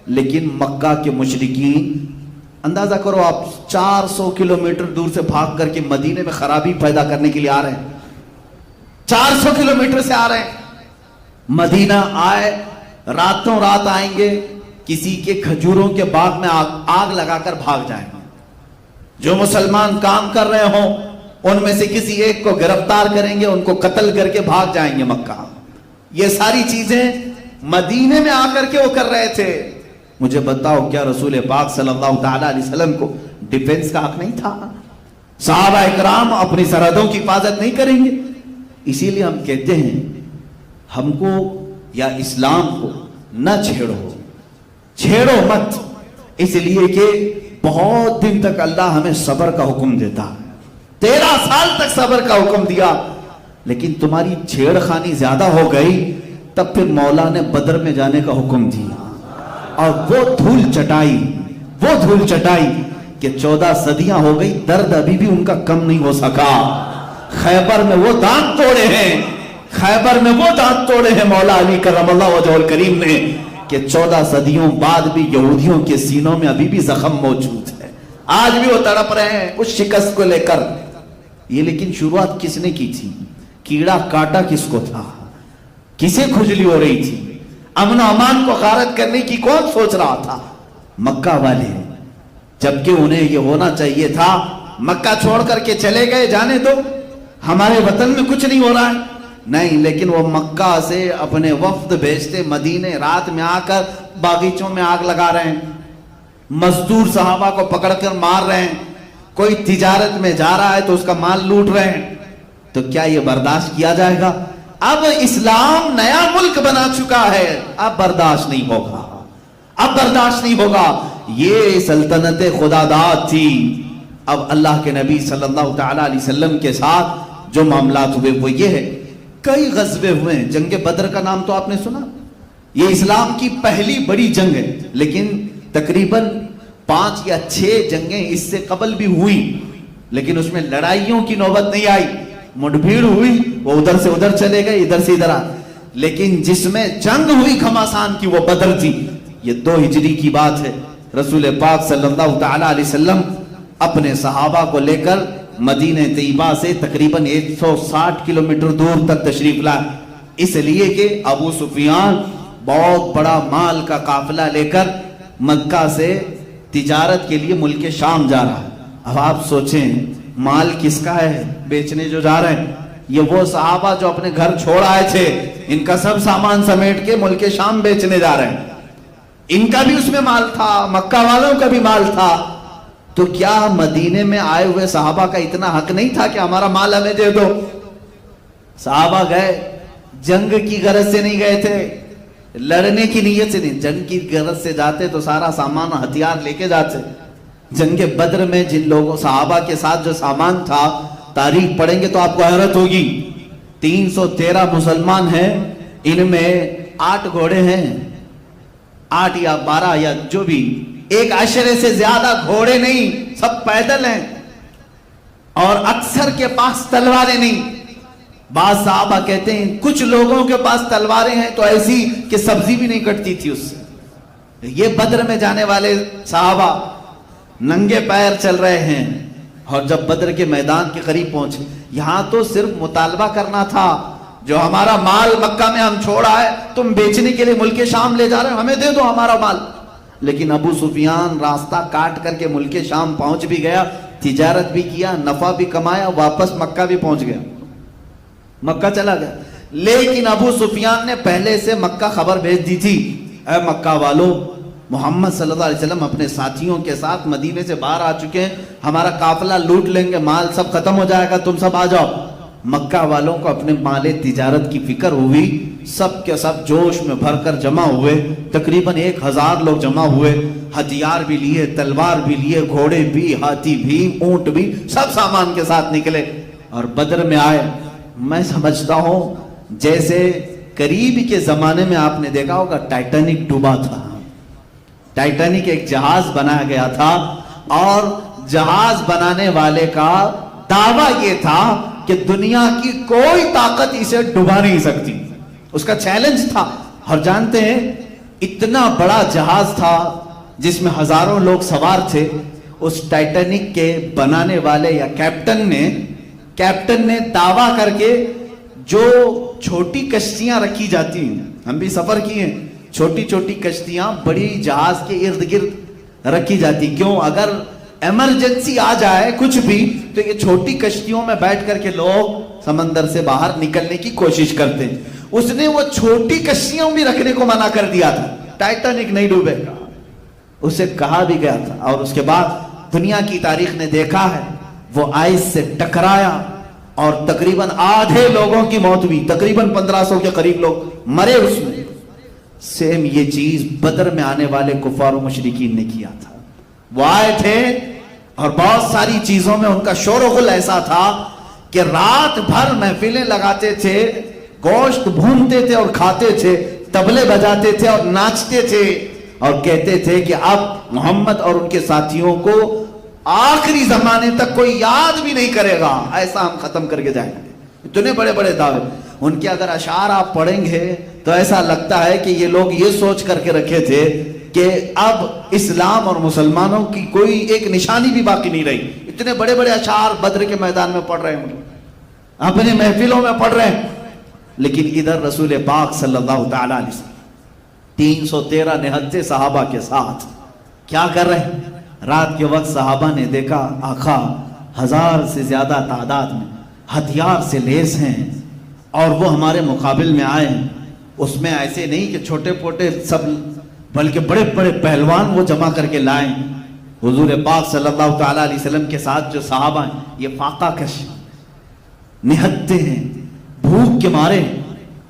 لیکن مکہ کے مشرکین، اندازہ کرو آپ 400 کلومیٹر دور سے بھاگ کر کے مدینے میں خرابی پیدا کرنے کے لیے آ رہے ہیں، 400 کلومیٹر سے آ رہے ہیں۔ مدینہ آئے، راتوں رات آئیں گے، کسی کے کھجوروں کے باغ میں آگ لگا کر بھاگ جائیں گے، جو مسلمان کام کر رہے ہوں ان میں سے کسی ایک کو گرفتار کریں گے، ان کو قتل کر کے بھاگ جائیں گے مکہ۔ یہ ساری چیزیں مدینے میں آ کر کے وہ کر رہے تھے۔ مجھے بتاؤ کیا رسول پاک صلی اللہ تعالی علیہ وسلم کو ڈیفنس کا حق نہیں تھا؟ صحابہ اکرام اپنی سرحدوں کی حفاظت نہیں کریں گے؟ اسی لیے ہم کہتے ہیں ہم کو یا اسلام کو نہ چھیڑو مت، اس لیے کہ بہت دن تک اللہ ہمیں صبر کا حکم دیتا ہے، 13 سال تک صبر کا حکم دیا، لیکن تمہاری چھیڑ خانی زیادہ ہو گئی، تب پھر مولا نے بدر میں جانے کا حکم دیا، اور وہ دھول چٹائی کہ 14 صدیاں ہو گئی، درد ابھی بھی ان کا کم نہیں ہو سکا۔ خیبر میں وہ دانت توڑے ہیں مولا علی کرم اللہ وجہہ الکریم نے، کہ 14 صدیوں بعد بھی یہودیوں کے سینوں میں ابھی بھی زخم موجود ہے، آج بھی وہ تڑپ رہے ہیں اس شکست کو لے کر۔ یہ لیکن شروعات کس نے کی تھی؟ کیڑا کاٹا کس کو تھا؟ کسے کھجلی ہو رہی تھی؟ امن و امان کو غارت کرنے کی کون سوچ رہا تھا؟ مکہ والے، جبکہ انہیں یہ ہونا چاہیے تھا مکہ چھوڑ کر کے چلے گئے، جانے دو، ہمارے وطن میں کچھ نہیں ہو رہا ہے، نہیں، لیکن وہ مکہ سے اپنے وفد بھیجتے، مدینے رات میں آ کر باغیچوں میں آگ لگا رہے ہیں، مزدور صحابہ کو پکڑ کر مار رہے ہیں، کوئی تجارت میں جا رہا ہے تو اس کا مال لوٹ رہے ہیں، تو کیا یہ برداشت کیا جائے گا؟ اب اسلام نیا ملک بنا چکا ہے، اب برداشت نہیں ہوگا۔ یہ سلطنت خدا داد تھی۔ اب اللہ کے نبی صلی اللہ تعالی علیہ وسلم کے ساتھ جو معاملات ہوئے وہ یہ ہے، کئی غزوے ہوئے ہیں، جنگ بدر کا نام تو آپ نے سنا، یہ اسلام کی پہلی بڑی جنگ ہے، لیکن تقریباً 5 یا 6 جنگیں اس سے قبل بھی ہوئی، لیکن اس میں لڑائیوں کی نوبت نہیں آئی، مڈبھیڑ ہوئی، وہ ادھر سے ادھر چلے گئے، ادھر سے ادھر آ، لیکن جس میں جنگ ہوئی گھماسان کی وہ بدر تھی۔ یہ 2 ہجری کی بات ہے، رسول پاک صلی اللہ تعالی علیہ وسلم اپنے صحابہ کو لے کر مدینہ طیبہ سے تقریباً 160 کلومیٹر دور تک تشریف لائے، اس لیے کہ ابو سفیان بہت بڑا مال کا قافلہ لے کر مکہ سے تجارت کے لیے ملک شام جا رہا ہے۔ اب آپ سوچیں مال کس کا ہے بیچنے جو جا رہے ہیں؟ یہ وہ صحابہ جو اپنے گھر چھوڑ آئے تھے، ان کا سب سامان سمیٹ کے ملک شام بیچنے جا رہے ہیں، ان کا بھی اس میں مال تھا، مکہ والوں کا بھی مال تھا، تو کیا مدینے میں آئے ہوئے صحابہ کا اتنا حق نہیں تھا کہ ہمارا مال ہمیں دے دو؟ صحابہ گئے، جنگ کی غرض سے نہیں گئے تھے، لڑنے کی نیت سے نہیں، جنگ کی غرض سے جاتے تو سارا سامان ہتھیار لے کے جاتے۔ جنگ بدر میں جن لوگوں صحابہ کے ساتھ جو سامان تھا، تاریخ پڑھیں گے تو آپ کو حیرت ہوگی، 313 مسلمان ہیں، ان میں 8 گھوڑے ہیں، 8 یا 12 یا جو بھی، 1 عشرے سے زیادہ گھوڑے نہیں، سب پیدل ہیں، اور اکثر کے پاس تلواریں نہیں، بعض صحابہ کہتے ہیں کچھ لوگوں کے پاس تلواریں ہیں تو ایسی کہ سبزی بھی نہیں کٹتی تھی اس سے۔ یہ بدر میں جانے والے صحابہ ننگے پیر چل رہے ہیں، اور جب بدر کے میدان کے قریب پہنچے، یہاں تو صرف مطالبہ کرنا تھا، جو ہمارا مال مکہ میں ہم چھوڑا ہے تم بیچنے کے لیے ملک شام لے جا رہے ہو، ہمیں دے دو ہمارا مال۔ لیکن ابو سفیان راستہ کاٹ کر کے ملک شام پہنچ بھی گیا، تجارت بھی کیا، نفع بھی کمایا، واپس مکہ بھی پہنچ گیا، مکہ چلا گیا۔ لیکن ابو سفیان نے پہلے سے مکہ خبر بھیج دی تھی، اے مکہ والو، محمد صلی اللہ علیہ وسلم اپنے ساتھیوں کے ساتھ مدینے سے باہر آ چکے ہیں، ہمارا قافلہ لوٹ لیں گے، مال سب ختم ہو جائے گا، تم سب آ جاؤ۔ مکہ والوں کو اپنے مال تجارت کی فکر ہوئی، سب کے سب جوش میں بھر کر جمع ہوئے، تقریباً 1000 لوگ جمع ہوئے، ہتھیار بھی لیے، تلوار بھی لیے، گھوڑے بھی، ہاتھی بھی، اونٹ بھی، سب سامان کے ساتھ نکلے اور بدر میں آئے۔ میں سمجھتا ہوں جیسے قریب کے زمانے میں آپ نے دیکھا ہوگا ٹائٹینک ڈوبا تھا، ٹائٹینک ایک جہاز بنایا گیا تھا، اور جہاز بنانے والے کا دعویٰ یہ تھا کہ دنیا کی کوئی طاقت اسے ڈبا نہیں سکتی، اس کا چیلنج تھا۔ اور جانتے ہیں اتنا بڑا جہاز تھا جس میں ہزاروں لوگ سوار تھے، اس ٹائٹینک کے بنانے والے یا کیپٹن نے دعویٰ کر کے جو چھوٹی کشتیاں رکھی جاتی ہیں، ہم بھی سفر کیے ہیں، چھوٹی چھوٹی کشتیاں بڑی جہاز کے ارد گرد رکھی جاتی، کیوں؟ اگر ایمرجنسی آ جائے کچھ بھی تو یہ چھوٹی کشتیوں میں بیٹھ کر کے لوگ سمندر سے باہر نکلنے کی کوشش کرتے ہیں۔ اس نے وہ چھوٹی کشتیاں بھی رکھنے کو منع کر دیا تھا، ٹائٹینک نہیں ڈوبے گا، اسے کہا بھی گیا تھا۔ اور اس کے بعد دنیا کی تاریخ نے دیکھا ہے وہ آئس سے ٹکرایا اور تقریباً آدھے لوگوں کی موت ہوئی، تقریباً 1500 کے قریب لوگ مرے اس میں۔ سیم یہ چیز بدر میں آنے والے کفار و مشرکین نے کیا تھا، وہ آئے تھے اور بہت ساری چیزوں میں ان کا شور و غل ایسا تھا کہ رات بھر محفلیں لگاتے تھے، گوشت بھونتے تھے اور کھاتے تھے، طبلے بجاتے تھے اور ناچتے تھے، اور کہتے تھے کہ اب محمد اور ان کے ساتھیوں کو آخری زمانے تک کوئی یاد بھی نہیں کرے گا، ایسا ہم ختم کر کے جائیں گے۔ اتنے بڑے بڑے دعوے، ان کے اگر اشعار آپ پڑھیں گے تو ایسا لگتا ہے کہ یہ لوگ یہ سوچ کر کے رکھے تھے کہ اب اسلام اور مسلمانوں کی کوئی ایک نشانی بھی باقی نہیں رہی۔ اتنے بڑے بڑے اشعار بدر کے میدان میں پڑھ رہے ہیں، اپنے محفلوں میں پڑھ رہے ہیں، لیکن ادھر رسول پاک صلی اللہ تعالی علیہ وسلم 313 نہتے صحابہ کے ساتھ کیا کر رہے ہیں؟ رات کے وقت صحابہ نے دیکھا آقا 1000 سے زیادہ تعداد میں ہتھیار سے لیس ہیں اور وہ ہمارے مقابل میں آئے ہیں، اس میں ایسے نہیں کہ چھوٹے پوٹے سب، بلکہ بڑے بڑے پہلوان وہ جمع کر کے لائیں۔ حضور پاک صلی اللہ تعالی علیہ وسلم کے ساتھ جو صحابہ ہیں یہ فاقہ کش نہتے ہیں، بھوک کے مارے۔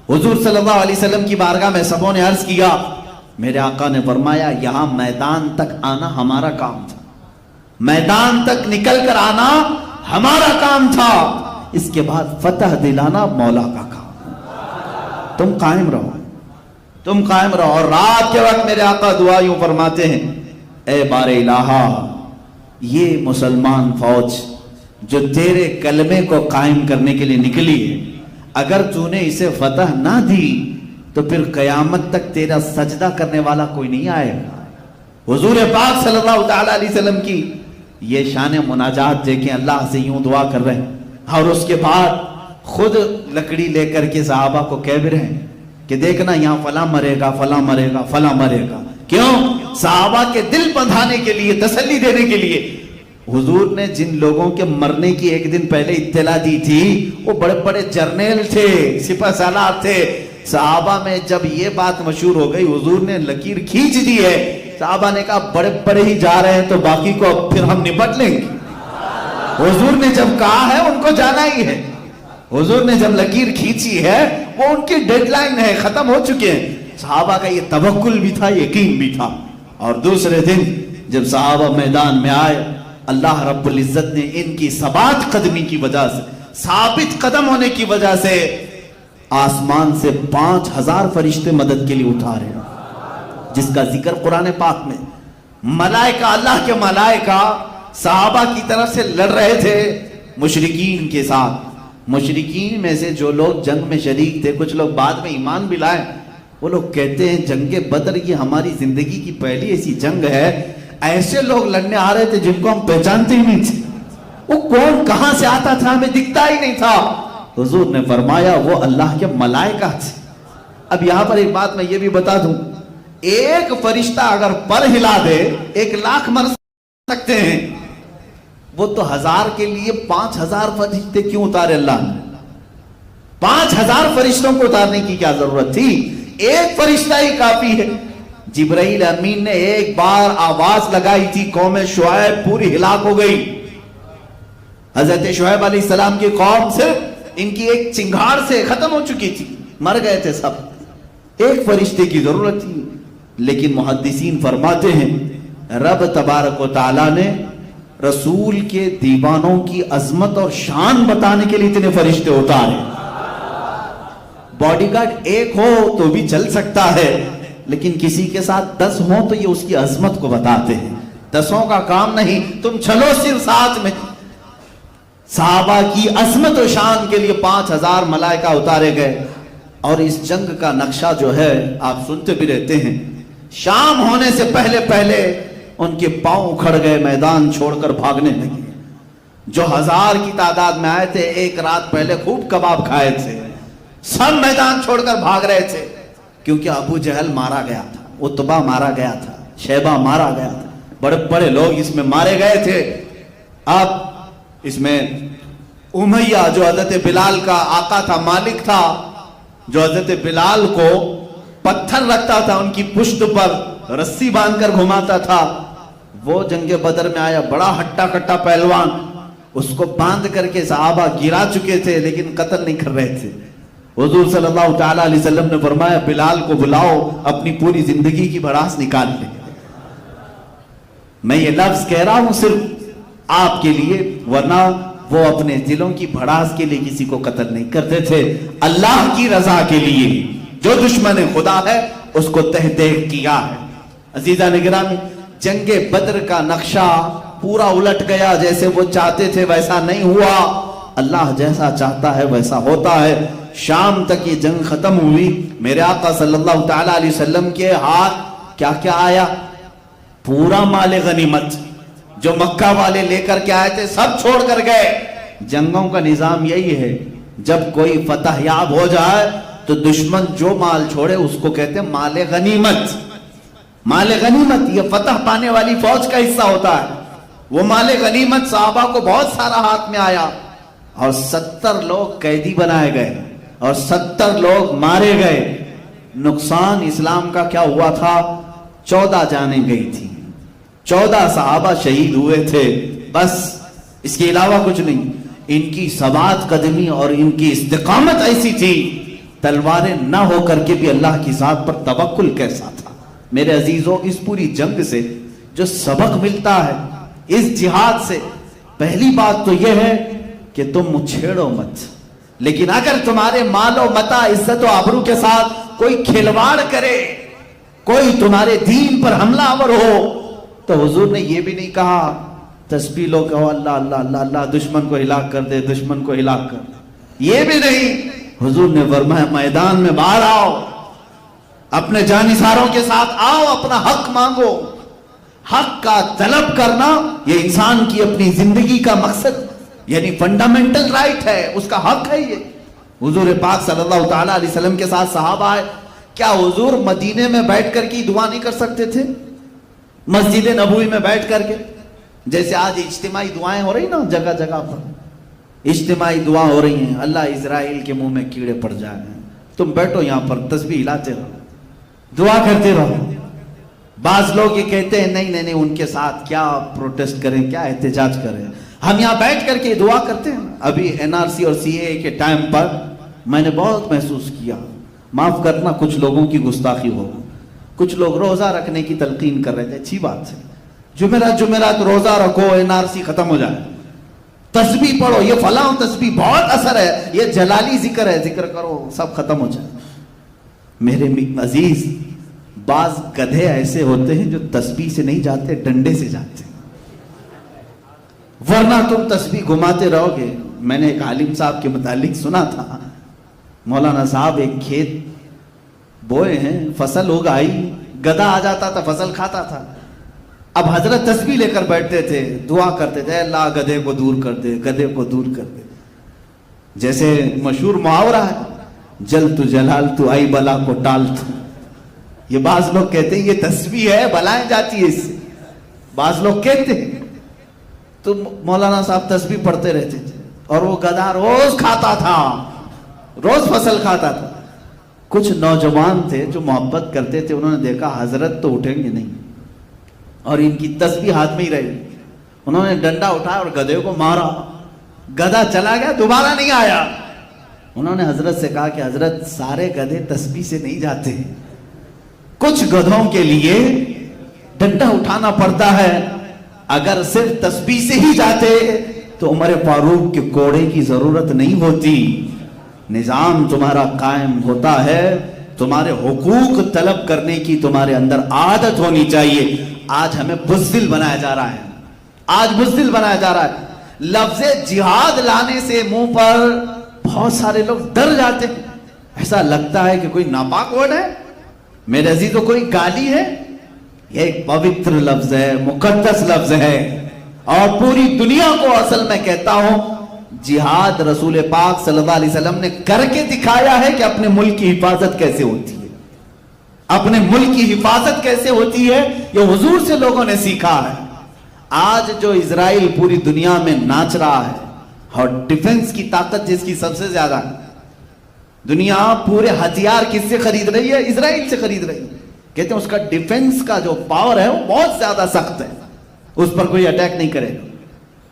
حضور صلی اللہ علیہ وسلم کی بارگاہ میں سبوں نے عرض کیا، میرے آقا نے فرمایا یہاں میدان تک آنا ہمارا کام تھا، میدان تک نکل کر آنا ہمارا کام تھا، اس کے بعد فتح دلانا مولا کا کام، تم قائم رہو، تم قائم رہو۔ اور رات کے وقت میرے آقا دعا یوں فرماتے ہیں، اے بار الہا، یہ مسلمان فوج جو تیرے کلمے کو قائم کرنے کے لیے نکلی ہے، اگر تو نے اسے فتح نہ دی تو پھر قیامت تک تیرا سجدہ کرنے والا کوئی نہیں آئے گا۔ حضور پاک صلی اللہ تعالی علیہ وسلم کی یہ شان مناجات دیکھیں، اللہ سے یوں دعا کر رہے ہیں، اور اس کے بعد خود لکڑی لے کر کے صحابہ کو کہہ بھی رہے ہیں کہ دیکھنا یہاں فلاں مرے گا، فلاں مرے گا، فلاں مرے گا۔ کیوں؟ صحابہ کے دل بندھانے کے لیے، تسلی دینے کے لیے۔ حضور نے جن لوگوں کے مرنے کی ایک دن پہلے اطلاع دی تھی وہ بڑے بڑے جرنیل تھے، سپہ سالار تھے۔ صحابہ میں جب یہ بات مشہور ہو گئی، حضور نے لکیر کھینچ دی ہے، صحابہ نے کہا بڑے بڑے ہی جا رہے ہیں تو باقی کو اب پھر ہم نپٹ لیں گے۔ حضور نے جب کہا ہے ان کو جانا ہی ہے، حضور نے جب لکیر کھینچی ہے وہ ان کی ڈیڈ لائن ہے، ختم ہو چکے ہیں۔ صحابہ کا یہ توکل بھی تھا، یقین بھی تھا۔ اور دوسرے دن جب صحابہ میدان میں آئے، اللہ رب العزت نے ان کی ثبات قدمی کی وجہ سے، ثابت قدم ہونے کی وجہ سے آسمان سے 5000 فرشتے مدد کے لیے اتارے، جس کا ذکر قرآن پاک میں۔ ملائکہ، اللہ کے ملائکہ صحابہ کی طرف سے لڑ رہے تھے مشرکین کے ساتھ، مشرکین میں سے جو لوگ جنگ میں شریک تھے، کچھ لوگ بعد میں ایمان بھی لائے، وہ لوگ کہتے ہیں جنگ بدر یہ ہماری زندگی کی پہلی ایسی جنگ ہے، ایسے لوگ لڑنے آ رہے تھے جن کو ہم پہچانتے ہی نہیں تھے، وہ کون کہاں سے آتا تھا ہمیں دکھتا ہی نہیں تھا۔ حضور نے فرمایا وہ اللہ کے ملائکہ تھے۔ اب یہاں پر ایک بات میں یہ بھی بتا دوں، ایک فرشتہ اگر پر ہلا دے 1,00,000 مر سکتے ہیں، وہ تو 1000 کے لیے 5000 فرشتے کیوں اتارے اللہ نے؟ 5000 فرشتوں کو اتارنے کی کیا ضرورت تھی؟ ایک فرشتہ ہی کافی ہے۔ جبرائیل امین نے ایک بار آواز لگائی تھی، قوم شعیب پوری ہلاک ہو گئی۔ حضرت شعیب علیہ السلام کی قوم صرف ان کی ایک چنگھاڑ سے ختم ہو چکی تھی، مر گئے تھے سب، ایک فرشتے کی ضرورت تھی۔ لیکن محدثین فرماتے ہیں رب تبارک و تعالی نے رسول کے دیوانوں کی عظمت اور شان بتانے کے لیے اتنے فرشتے اتارے۔ باڈی گارڈ ایک ہو تو بھی چل سکتا ہے، لیکن کسی کے ساتھ 10 ہوں تو یہ اس کی عظمت کو بتاتے ہیں۔ 10 کا کام نہیں، تم چلو صرف ساتھ میں۔ صحابہ کی عظمت و شان کے لیے 5000 ملائکہ اتارے گئے، اور اس جنگ کا نقشہ جو ہے آپ سنتے بھی رہتے ہیں، شام ہونے سے پہلے پہلے ان کے پاؤں اکھڑ گئے، میدان چھوڑ کر بھاگنے لگے۔ جو 1000 کی تعداد میں آئے تھے، ایک رات پہلے خوب کباب کھائے تھے، سب میدان چھوڑ کر بھاگ رہے تھے، کیونکہ ابو جہل مارا گیا تھا، عتبہ مارا گیا تھا، شیبہ مارا گیا تھا، بڑے بڑے لوگ اس میں مارے گئے تھے۔ اب اس میں امیہ جو حضرت بلال کا آقا تھا، مالک تھا، جو حضرت بلال کو پتھر رکھتا تھا، ان کی پشت پر رسی باندھ کر گھماتا تھا، وہ جنگ بدر میں آیا، بڑا ہٹا کٹا پہلوان، اس کو باندھ کر کے صحابہ گرا چکے تھے لیکن قتل نہیں کر رہے تھے۔ حضور صلی اللہ تعالی علیہ وسلم نے فرمایا بلال کو بلاؤ، اپنی پوری زندگی کی بھڑاس نکال لے۔ میں یہ لفظ کہہ رہا ہوں صرف آپ کے لیے، ورنہ وہ اپنے دلوں کی بھڑاس کے لیے کسی کو قتل نہیں کرتے تھے، اللہ کی رضا کے لیے۔ جو دشمن خدا ہے اس کو تہ دیکھ کیا ہے۔ عزیزان گرامی، جنگ بدر کا نقشہ پورا الٹ گیا، جیسے وہ چاہتے تھے ویسا نہیں ہوا، اللہ جیسا چاہتا ہے ویسا ہوتا ہے۔ شام تک یہ جنگ ختم ہوئی، میرے آقا صلی اللہ تعالی علیہ وسلم کے ہاتھ کیا کیا آیا؟ پورا مال غنیمت جو مکہ والے لے کر کے آئے تھے سب چھوڑ کر گئے۔ جنگوں کا نظام یہی ہے، جب کوئی فتح یاب ہو جائے تو دشمن جو مال چھوڑے اس کو کہتے ہیں مال غنیمت۔ مال غنیمت یہ فتح پانے والی فوج کا حصہ ہوتا ہے۔ وہ مال غنیمت صحابہ کو بہت سارا ہاتھ میں آیا، اور 70 لوگ قیدی بنائے گئے اور 70 لوگ مارے گئے۔ نقصان اسلام کا کیا ہوا تھا؟ 14 جانیں گئی تھی، 14 صحابہ شہید ہوئے تھے، بس اس کے علاوہ کچھ نہیں۔ ان کی ثبات قدمی اور ان کی استقامت ایسی تھی، تلواریں نہ ہو کر کے بھی اللہ کی ذات پر توکل کیسا تھا۔ میرے عزیزوں، اس پوری جنگ سے جو سبق ملتا ہے، اس جہاد سے، پہلی بات تو یہ ہے کہ تم چھیڑو مت، لیکن اگر تمہارے مال و متاع، عزت و آبرو کے ساتھ کوئی کھلواڑ کرے، کوئی تمہارے دین پر حملہ آور ہو، تو حضور نے یہ بھی نہیں کہا تسبیح لو کہو اللہ اللہ اللہ اللہ، دشمن کو ہلاک کر دے، دشمن کو ہلاک کر دے، یہ بھی نہیں۔ حضور نے فرمایا میدان میں باہر آؤ، اپنے جانثاروں کے ساتھ آؤ، اپنا حق مانگو۔ حق کا طلب کرنا یہ انسان کی اپنی زندگی کا مقصد، یعنی فنڈامنٹل رائٹ ہے، اس کا حق ہے یہ۔ حضور پاک صلی اللہ تعالی علیہ وسلم کے ساتھ صحابہ آئے، کیا حضور مدینے میں بیٹھ کر کی دعا نہیں کر سکتے تھے؟ مسجد نبوی میں بیٹھ کر کے، جیسے آج اجتماعی دعائیں ہو رہی نا جگہ جگہ پر، اجتماعی دعا ہو رہی ہیں، اللہ اسرائیل کے منہ میں کیڑے پڑ جائیں، تم بیٹھو یہاں پر تسبیح ہلاتے رہو، دعا کرتے رہو۔ بعض لوگ یہ کہتے ہیں نہیں نہیں نہیں، ان کے ساتھ کیا پروٹیسٹ کریں، کیا احتجاج کریں، ہم یہاں بیٹھ کر کے دعا کرتے ہیں۔ ابھی NRC اور CAA کے ٹائم پر میں نے بہت محسوس کیا، معاف کرنا کچھ لوگوں کی گستاخی ہو، کچھ لوگ روزہ رکھنے کی تلقین کر رہے تھے، اچھی بات ہے، جمعرات روزہ رکھو، NRC ختم ہو جائے، تسبیح پڑھو، یہ فلاں تسبیح بہت اثر ہے، یہ جلالی ذکر ہے، ذکر کرو، سب ختم ہو جائے۔ میرے عزیز، بعض گدھے ایسے ہوتے ہیں جو تسبیح سے نہیں جاتے، ڈنڈے سے جاتے ہیں، ورنہ تم تسبیح گھماتے رہو گے۔ میں نے ایک عالم صاحب کے متعلق سنا تھا، مولانا صاحب ایک کھیت بوئے ہیں، فصل اگائی، گدھا آ جاتا تھا فصل کھاتا تھا. اب حضرت تسبیح لے کر بیٹھتے تھے، دعا کرتے تھے اللہ گدھے کو دور کر دے، گدھے کو دور کر دے. جیسے مشہور محاورہ ہے جل تو جلال تو آئی بلا کو ٹال تو. یہ بعض لوگ کہتے ہیں یہ تسبیح ہے بلائیں جاتی ہے اس سے، بعض لوگ کہتے ہیں. تو مولانا صاحب تسبیح پڑھتے رہتے تھے اور وہ گدھا روز کھاتا تھا، روز فصل کھاتا تھا. کچھ نوجوان تھے جو محبت کرتے تھے، انہوں نے دیکھا حضرت تو اٹھیں گے نہیں اور ان کی تسبیح ہاتھ میں ہی رہی. انہوں نے ڈنڈا اٹھایا اور گدھے کو مارا، گدھا چلا گیا، دوبارہ نہیں آیا. انہوں نے حضرت سے کہا کہ حضرت سارے گدھے تسبیح سے نہیں جاتے، کچھ گدھوں کے لیے ڈنڈا اٹھانا پڑتا ہے. اگر صرف تسبیح سے ہی جاتے تو عمر فاروق کے کوڑے کی ضرورت نہیں ہوتی. نظام تمہارا قائم ہوتا ہے، تمہارے حقوق طلب کرنے کی تمہارے اندر عادت ہونی چاہیے. آج ہمیں بزدل بنایا جا رہا ہے، آج بزدل بنایا جا رہا ہے. لفظ جہاد لانے سے منہ پر بہت سارے لوگ ڈر جاتے ہیں، ایسا لگتا ہے کہ کوئی ناپاک ورڈ ہے. میرے عزیزوں کوئی گالی ہے؟ یہ ایک پوتر لفظ ہے، مقدس لفظ ہے. اور پوری دنیا کو اصل میں کہتا ہوں جہاد رسول پاک صلی اللہ علیہ وسلم نے کر کے دکھایا ہے کہ اپنے ملک کی حفاظت کیسے ہوتی ہے، اپنے ملک کی حفاظت کیسے ہوتی ہے. یہ حضور سے لوگوں نے سیکھا ہے. آج جو اسرائیل پوری دنیا میں ناچ رہا ہے اور ڈیفنس کی طاقت جس کی سب سے زیادہ ہے، دنیا پورے ہتھیار کس سے خرید رہی ہے؟ اسرائیل سے خرید رہی ہے. کہتے ہیں اس کا ڈیفنس کا جو پاور ہے وہ بہت زیادہ سخت ہے، اس پر کوئی اٹیک نہیں کرے گا.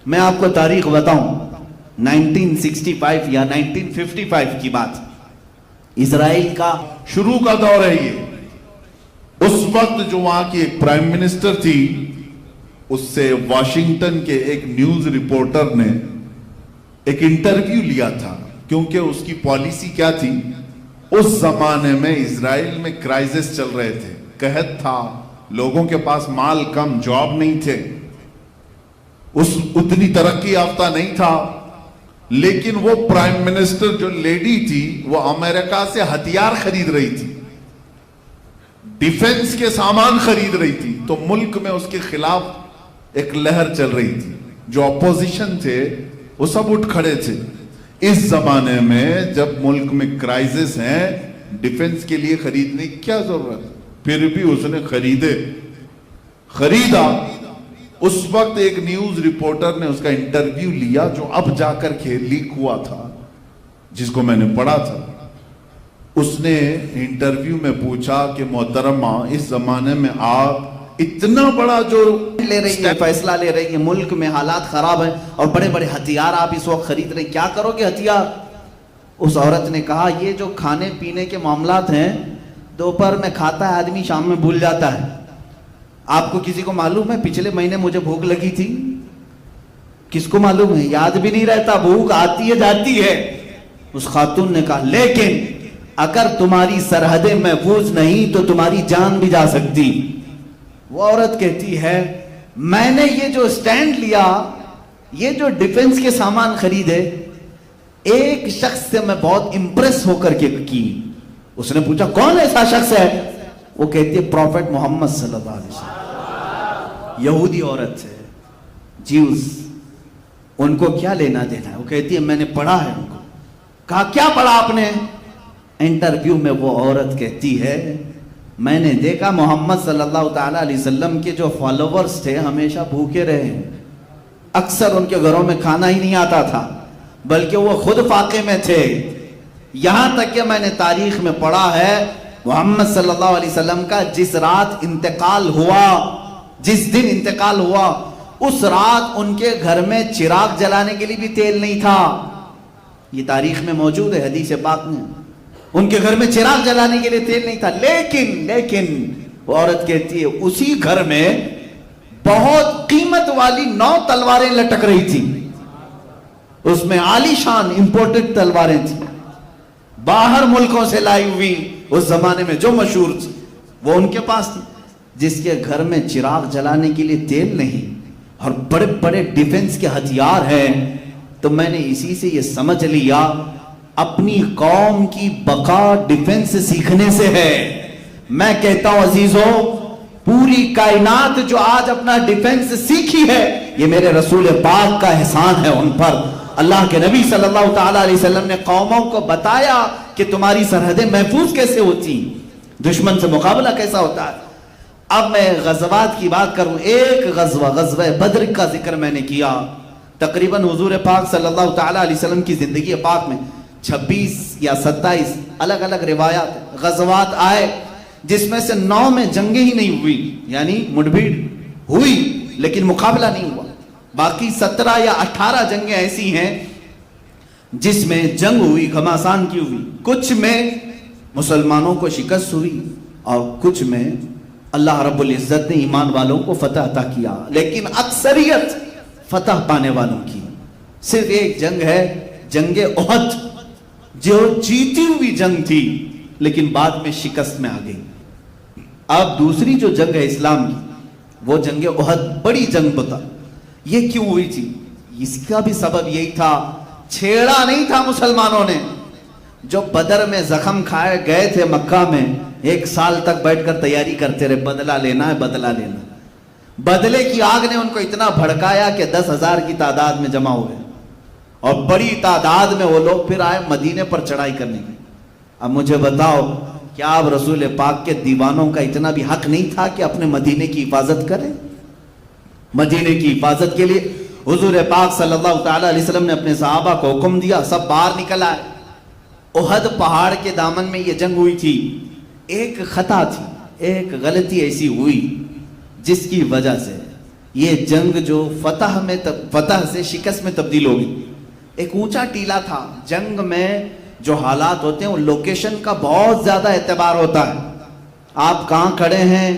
میں آپ کو تاریخ بتاؤں، 1965 یا 1955 کی بات. اسرائیل کا شروع کا دور ہے یہ. اس وقت جو وہاں کی ایک پرائم منسٹر تھی، اس سے واشنگٹن کے ایک نیوز رپورٹر نے ایک انٹرویو لیا تھا، کیونکہ اس کی پالیسی کیا تھی؟ اس زمانے میں اسرائیل میں کرائسس چل رہے تھے، قحط تھا، لوگوں کے پاس مال کم، جاب نہیں تھے، اتنی ترقی یافتہ نہیں تھا. لیکن وہ پرائم منسٹر جو لیڈی تھی وہ امریکہ سے ہتھیار خرید رہی تھی، ڈیفنس کے سامان خرید رہی تھی. تو ملک میں اس کے خلاف ایک لہر چل رہی تھی. جو اپوزیشن تھے وہ سب اٹھ کھڑے تھے. اس زمانے میں جب ملک میں کرائسس ہیں، ڈیفنس کے لیے خریدنے کی کیا ضرورت؟ پھر بھی اس نے خریدا. اس وقت ایک نیوز رپورٹر نے اس کا انٹرویو لیا جو اب جا کر کے لیک ہوا تھا، جس کو میں نے پڑھا تھا. اس نے انٹرویو میں پوچھا کہ محترمہ اس زمانے میں آپ اتنا بڑا جو لے رہی ہے، فیصلہ لے رہی ہے، ملک میں حالات خراب ہیں اور بڑے بڑے ہتھیار آپ اس وقت خرید رہے ہیں، کیا کرو گے ہتھیار؟ اس عورت نے کہا یہ جو کھانے پینے کے معاملات ہیں، دوپہر میں کھاتا ہے آدمی، شام میں بھول جاتا ہے. آپ کو کسی کو معلوم ہے پچھلے مہینے مجھے بھوک لگی تھی؟ کس کو معلوم ہے؟ یاد بھی نہیں رہتا، بھوک آتی ہے جاتی ہے. اس خاتون نے کہا لیکن اگر تمہاری سرحدیں محفوظ نہیں تو تمہاری جان بھی جا سکتی. وہ عورت کہتی ہے میں نے یہ جو سٹینڈ لیا، یہ جو ڈیفنس کے سامان خریدے، ایک شخص سے میں بہت امپریس ہو کر کے کی. اس نے پوچھا کون ایسا شخص ہے؟ وہ کہتی ہے پروفیٹ محمد صلی اللہ علیہ وسلم. یہودی عورت ہے، جیوز، ان کو کیا لینا دینا ہے؟ وہ کہتی ہے میں نے پڑھا ہے ان کو. کہا کیا پڑھا آپ نے؟ انٹرویو میں وہ عورت کہتی ہے میں نے دیکھا محمد صلی اللہ تعالیٰ علیہ وسلم کے جو فالوورز تھے ہمیشہ بھوکے رہے ہیں، اکثر ان کے گھروں میں کھانا ہی نہیں آتا تھا، بلکہ وہ خود فاقے میں تھے. یہاں تک کہ میں نے تاریخ میں پڑھا ہے محمد صلی اللہ علیہ وسلم کا جس رات انتقال ہوا، جس دن انتقال ہوا، اس رات ان کے گھر میں چراغ جلانے کے لیے بھی تیل نہیں تھا. یہ تاریخ میں موجود ہے، حدیث پاک میں. ان کے گھر میں چراغ جلانے کے لیے تیل نہیں تھا. لیکن وہ عورت کہتی ہے اسی گھر میں بہت قیمت والی 9 تلواریں لٹک رہی تھی. اس میں عالی شان امپورٹڈ تلواریں تھیں، باہر ملکوں سے لائی ہوئی، اس زمانے میں جو مشہور تھی وہ ان کے پاس تھی. جس کے گھر میں چراغ جلانے کے لیے تیل نہیں اور بڑے بڑے ڈیفنس کے ہتھیار ہیں، تو میں نے اسی سے یہ سمجھ لیا اپنی قوم کی بقا ڈیفنس سیکھنے سے ہے۔ میں کہتا ہوں عزیزوں، پوری کائنات جو آج اپنا ڈیفنس سیکھی ہے، یہ میرے رسول پاک کا احسان ہے ان پر۔ اللہ کے نبی صلی اللہ تعالیٰ علیہ وسلم نے قوموں کو بتایا کہ تمہاری سرحدیں محفوظ کیسے ہوتی، دشمن سے مقابلہ کیسا ہوتا ہے۔ اب میں غزوات کی بات کروں، ایک غزوہ بدر کا ذکر میں نے کیا۔ تقریباً حضور پاک صلی اللہ تعالیٰ علیہ وسلم کی زندگی پاک میں 26 یا 27 الگ الگ روایات غزوات آئے، جس میں سے 9 میں جنگیں ہی نہیں ہوئی، یعنی مڈبھیڑ ہوئی لیکن مقابلہ نہیں ہوا۔ باقی 17 یا 18 جنگیں ایسی ہیں جس میں جنگ ہوئی، گھماسان کی ہوئی، کچھ میں مسلمانوں کو شکست ہوئی اور کچھ میں اللہ رب العزت نے ایمان والوں کو فتح عطا کیا، لیکن اکثریت فتح پانے والوں کی۔ صرف ایک جنگ ہے، جنگ احد، جو جیتی ہوئی جنگ تھی لیکن بعد میں شکست میں آ گئی۔ اب دوسری جو جنگ ہے اسلام کی، وہ جنگ احد، بڑی جنگ بتا۔ یہ کیوں ہوئی تھی؟ اس کا بھی سبب یہی تھا، چھیڑا نہیں تھا مسلمانوں نے۔ جو بدر میں زخم کھائے گئے تھے مکہ میں، 1 سال تک بیٹھ کر تیاری کرتے رہے، بدلہ لینا ہے، بدلہ لینا۔ بدلے کی آگ نے ان کو اتنا بھڑکایا کہ 10,000 کی تعداد میں جمع ہوئے، اور بڑی تعداد میں وہ لوگ پھر آئے مدینے پر چڑھائی کرنے کی۔ اب مجھے بتاؤ، کیا اب رسول پاک کے دیوانوں کا اتنا بھی حق نہیں تھا کہ اپنے مدینے کی حفاظت کریں؟ مدینے کی حفاظت کے لیے حضور پاک صلی اللہ تعالیٰ علیہ وسلم نے اپنے صحابہ کو حکم دیا، سب باہر نکل آئے۔ احد پہاڑ کے دامن میں یہ جنگ ہوئی تھی۔ ایک خطا تھی، ایک غلطی ایسی ہوئی جس کی وجہ سے یہ جنگ جو فتح سے شکست میں تبدیل ہو گئی۔ ایک اونچا ٹیلا تھا، جنگ میں جو حالات ہوتے ہیں وہ لوکیشن کا بہت زیادہ اعتبار ہوتا ہے۔ آپ کہاں کھڑے ہیں،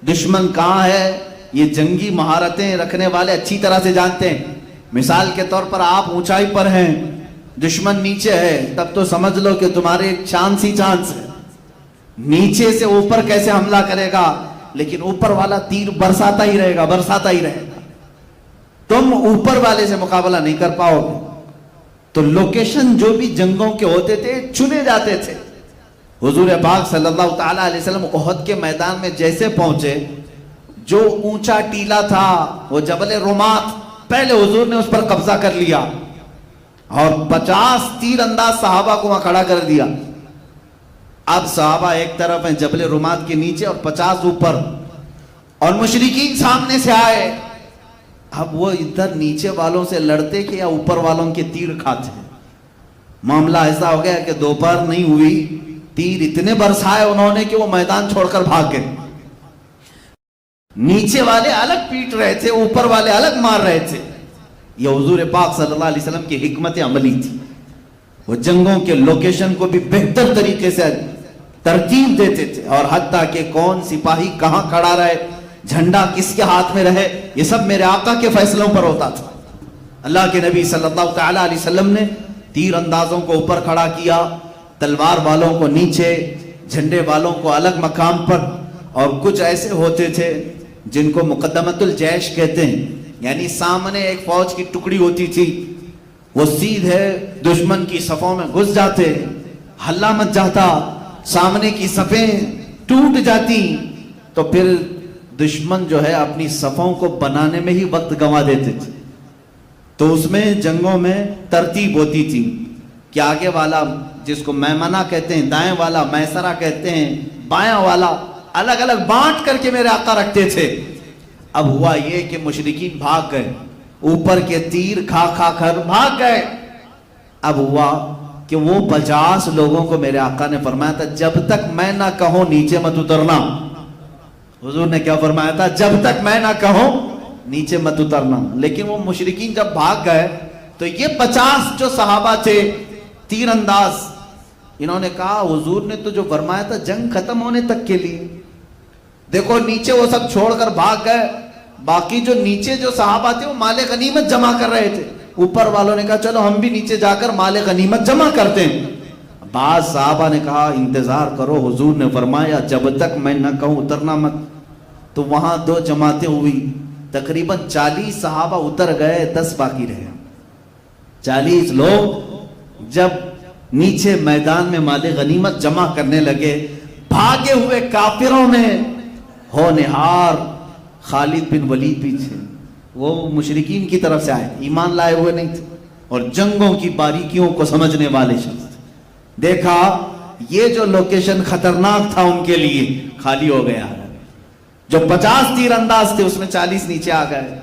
دشمن کہاں ہے، یہ جنگی مہارتیں رکھنے والے اچھی طرح سے جانتے ہیں۔ مثال کے طور پر آپ اونچائی پر ہیں، دشمن نیچے ہے، تب تو سمجھ لو کہ تمہارے چانس ہی چانس ہے، نیچے سے اوپر کیسے حملہ کرے گا، لیکن اوپر والا تیر برساتا ہی رہے گا، تم اوپر والے سے مقابلہ نہیں کر پاؤ گے۔ تو لوکیشن جو بھی جنگوں کے ہوتے تھے چنے جاتے تھے۔ حضور پاک صلی اللہ تعالیٰ علیہ وسلم احد کے میدان میں جیسے پہنچے، جو اونچا ٹیلا تھا وہ جبل رومات، پہلے حضور نے اس پر قبضہ کر لیا اور 50 تیر انداز صحابہ کو وہاں کھڑا کر دیا۔ اب صحابہ ایک طرف ہیں جبل رومات کے نیچے اور 50 اوپر، اور مشرکین سامنے سے آئے۔ اب وہ ادھر نیچے والوں سے لڑتے کہ یا اوپر والوں کے تیر کھاتے ہیں۔ معاملہ ایسا ہو گیا کہ دوپہر نہیں ہوئی، تیر اتنے برسائے انہوں نے کہ وہ میدان چھوڑ کر بھاگ گئے۔ نیچے والے الگ پیٹ رہے تھے، اوپر والے الگ مار رہے تھے۔ یہ حضور پاک صلی اللہ علیہ وسلم کی حکمت عملی تھی۔ وہ جنگوں کے لوکیشن کو بھی بہتر طریقے سے ترتیب دیتے تھے، اور حتیٰ کہ کون سپاہی کہاں کھڑا رہے، جھنڈا کس کے ہاتھ میں رہے، یہ سب میرے آقا کے فیصلوں پر ہوتا تھا۔ اللہ کے نبی صلی اللہ تعالیٰ علیہ وسلم نے تیر اندازوں کو اوپر کھڑا کیا، تلوار والوں کو نیچے، جھنڈے والوں کو الگ مقام پر، اور کچھ ایسے ہوتے تھے جن کو مقدمت الجیش کہتے ہیں، یعنی سامنے ایک فوج کی ٹکڑی ہوتی تھی، وہ سیدھے دشمن کی صفوں میں گھس جاتے، ہلا مچ جاتا، سامنے کی صفیں ٹوٹ جاتی، تو پھر دشمن جو ہے اپنی صفوں کو بنانے میں ہی وقت گنوا دیتے تھے۔ تو اس میں جنگوں میں ترتیب ہوتی تھی کہ آگے والا، جس کو میمنہ کہتے ہیں، دائیں والا میسرہ کہتے ہیں، بایاں والا، الگ الگ بانٹ کر کے میرے آقا رکھتے تھے۔ اب ہوا یہ کہ مشرکین بھاگ گئے، اوپر کے تیر کھا کھا کر بھاگ گئے۔ اب ہوا کہ وہ 50 لوگوں کو میرے آقا نے فرمایا تھا جب تک میں نہ کہوں نیچے مت اترنا۔ حضور نے کیا فرمایا تھا؟ جب تک میں نہ کہوں نیچے مت اترنا۔ لیکن وہ مشرکین جب بھاگ گئے تو یہ 50 جو صحابہ تھے تیر انداز، انہوں نے کہا حضور نے تو جو فرمایا تھا جنگ ختم ہونے تک کے لیے، دیکھو نیچے وہ سب چھوڑ کر بھاگ گئے۔ باقی جو نیچے جو صحابہ تھے وہ مال غنیمت جمع کر رہے تھے، اوپر والوں نے کہا چلو ہم بھی نیچے جا کر مال غنیمت جمع کرتے ہیں۔ بعض صحابہ نے کہا انتظار کرو، حضور نے فرمایا جب تک میں نہ کہوں اترنا مت۔ تو وہاں 2 جماعتیں ہوئی، تقریباً 40 صحابہ اتر گئے، 10 باقی رہے۔ 40 لوگ جب نیچے میدان میں مال غنیمت جمع کرنے لگے، بھاگے ہوئے کافروں میں ہونہار خالد بن ولید پیچھے، وہ مشرکین کی طرف سے آئے، ایمان لائے ہوئے نہیں تھے اور جنگوں کی باریکیوں کو سمجھنے والے شخص تھے۔ دیکھا یہ جو لوکیشن خطرناک تھا ان کے لیے خالی ہو گیا، جو 50 تیر انداز تھے اس میں 40 نیچے آ گئے،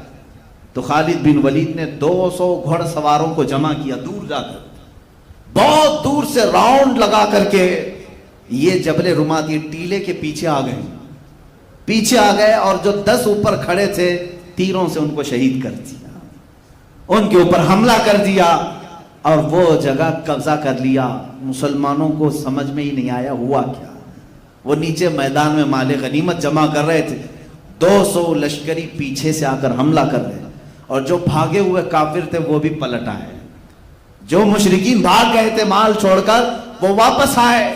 تو خالد بن ولید نے 200 گھڑ سواروں کو جمع کیا، دور جا کر بہت دور سے راؤنڈ لگا کر کے یہ جبل رمات، یہ ٹیلے کے پیچھے آ گئے اور جو 10 اوپر کھڑے تھے تیروں سے ان کو شہید کر دیا، ان کے اوپر حملہ کر دیا اور وہ جگہ قبضہ کر لیا۔ مسلمانوں کو سمجھ میں ہی نہیں آیا ہوا کیا، وہ نیچے میدان میں مال غنیمت جمع کر رہے تھے، 200 لشکری پیچھے سے آ کر حملہ کر رہے، اور جو بھاگے ہوئے کافر تھے وہ بھی پلٹ آئے، جو مشرکین بھاگ گئے تھے مال چھوڑ کر وہ واپس آئے۔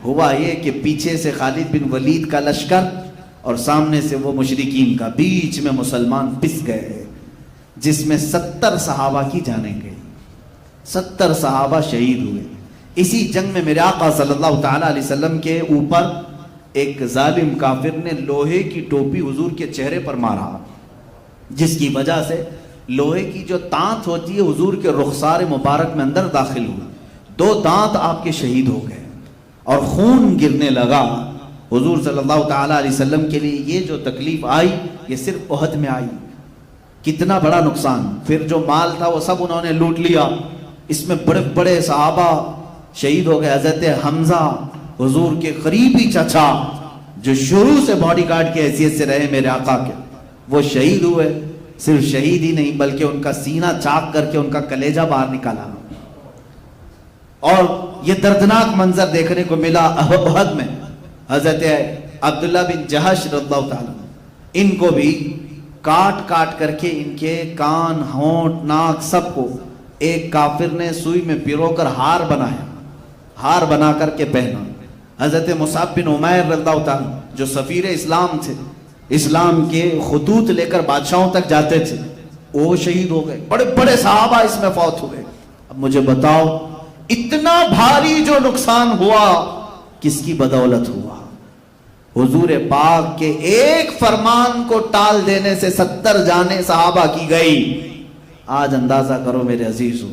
ہوا یہ کہ پیچھے سے خالد بن ولید کا لشکر اور سامنے سے وہ مشرکین کا، بیچ میں مسلمان پس گئے، جس میں 70 صحابہ کی جانیں گئی، 70 صحابہ شہید ہوئے۔ اسی جنگ میں میرے آقا صلی اللہ تعالی علیہ وسلم کے اوپر ایک ظالم کافر نے لوہے کی ٹوپی حضور کے چہرے پر مارا، جس کی وجہ سے لوہے کی جو دانت ہوتی ہے حضور کے رخسار مبارک میں اندر داخل ہوئی، 2 دانت آپ کے شہید ہو گئے اور خون گرنے لگا۔ حضور صلی اللہ تعالی علیہ وسلم کے لیے یہ جو تکلیف آئی یہ صرف احد میں آئی، کتنا بڑا نقصان۔ پھر جو مال تھا وہ سب انہوں نے لوٹ لیا، اس میں بڑے بڑے صحابہ شہید ہو گئے۔ حضرت حمزہ حضور کے قریبی چچا جو شروع سے باڈی گارڈ کی حیثیت سے رہے میرے آقا کے، وہ شہید ہوئے۔ صرف شہید ہی نہیں بلکہ ان کا سینہ چاک کر کے ان کا کلیجہ باہر نکالا، اور یہ دردناک منظر دیکھنے کو ملا احد میں۔ حضرت عبداللہ بن جہش رضی اللہ تعالیٰ ان کو بھی کاٹ کاٹ کر کے ان کے کان، ہونٹ، ناک سب کو ایک کافر نے سوئی میں پیرو کر ہار بنایا، ہار بنا کر کے پہنا۔ حضرت مصعب بن عمیر رضی اللہ تعالیٰ جو سفیر اسلام تھے، اسلام کے خطوط لے کر بادشاہوں تک جاتے تھے، وہ شہید ہو گئے، بڑے بڑے صحابہ اس میں فوت ہوئے۔ اب مجھے بتاؤ اتنا بھاری جو نقصان ہوا کس کی بدولت ہوا؟ حضور پاک کے ایک فرمان کو ٹال دینے سے 70 جانیں صحابہ کی گئی۔ آج اندازہ کرو میرے عزیزو،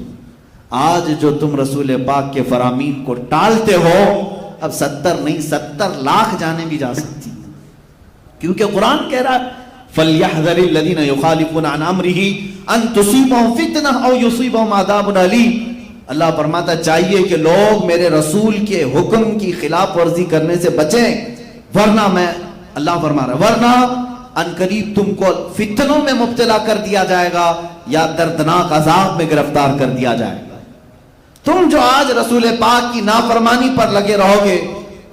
آج جو تم رسول پاک کے فرامین کو ٹالتے ہو، اب 70 نہیں 70 لاکھ جانیں بھی جا سکتی ہیں، کیونکہ قرآن کہہ رہا ہے فَلْيَحْذَرِ الَّذِينَ يُخَالِفُونَ عَنْ أَمْرِهِ أَن تُصِيبَهُمْ فِتْنَةٌ أَوْ يُصِيبَهُمْ عَذَابٌ أَلِيمٌ۔ اللہ فرماتا چاہیے کہ لوگ میرے رسول کے حکم کی خلاف ورزی کرنے سے بچیں، ورنہ میں اللہ فرما رہا ورنہ ان قریب تم کو فتنوں میں مبتلا کر دیا جائے گا یا دردناک عذاب میں گرفتار کر دیا جائے گا۔ تم جو آج رسول پاک کی نافرمانی پر لگے رہو گے،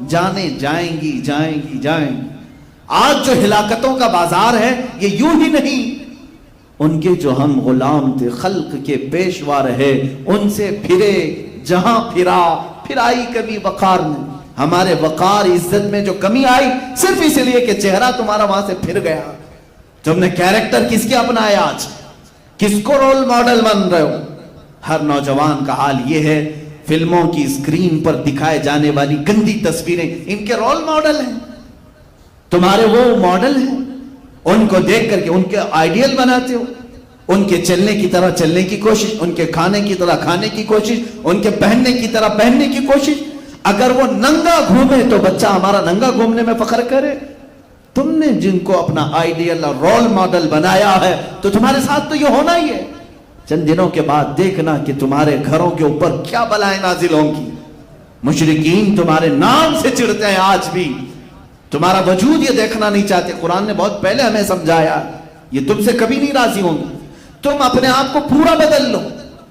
جانیں جائیں گی جائیں گی جائیں گی۔ آج جو ہلاکتوں کا بازار ہے یہ یوں ہی نہیں، ان کے جو ہم غلام تھے، خلق کے پیشوا رہے، ان سے پھرے، جہاں پھرا پھر آئی کمی وقار میں۔ ہمارے وقار عزت میں جو کمی آئی صرف اس لیے کہ چہرہ تمہارا وہاں سے پھر گیا۔ تم نے کیریکٹر کس کے اپنایا؟ آج کس کو رول ماڈل بن رہے ہو؟ ہر نوجوان کا حال یہ ہے، فلموں کی اسکرین پر دکھائے جانے والی گندی تصویریں ان کے رول ماڈل ہیں، تمہارے وہ ماڈل ہیں، ان کو دیکھ کر کے ان کے آئیڈیل بناتے ہو، ان کے چلنے کی طرح چلنے کی کوشش، ان کے کھانے کی طرح کھانے کی کوشش، ان کے پہننے کی طرح پہننے کی کوشش۔ اگر وہ ننگا گھومے تو بچہ ہمارا ننگا گھومنے میں فخر کرے۔ تم نے جن کو اپنا آئیڈیل اور رول ماڈل بنایا ہے تو تمہارے ساتھ تو یہ ہونا ہی ہے۔ چند دنوں کے بعد دیکھنا کہ تمہارے گھروں کے اوپر کیا بلائیں نازل ہوں گی۔ مشرکین تمہارے نام سے چڑھتے ہیں، آج بھی تمہارا وجود یہ دیکھنا نہیں چاہتے۔ قرآن نے بہت پہلے ہمیں سمجھایا یہ تم سے کبھی نہیں راضی ہوں گے۔ تم اپنے آپ کو پورا بدل لو،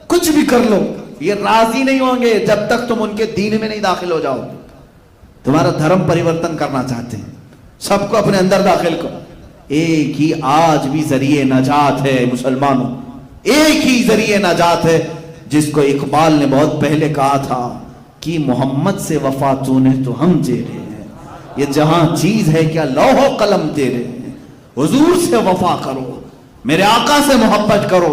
کچھ بھی کر لو، یہ راضی نہیں ہوں گے جب تک تم ان کے دین میں نہیں داخل ہو جاؤ۔ تمہارا دھرم پریورتن کرنا چاہتے ہیں، سب کو اپنے اندر داخل کرو۔ ایک ہی آج بھی ذریعہ نجات ہے مسلمانوں، ایک ہی ذریعہ نجات ہے جس کو اقبال نے بہت پہلے کہا تھا کہ محمد سے وفا تو نے تو ہم تیرے ہیں، یہ جہاں چیز ہے کیا لوح و قلم تیرے ہیں۔ حضور سے وفا کرو، میرے آقا سے محبت کرو،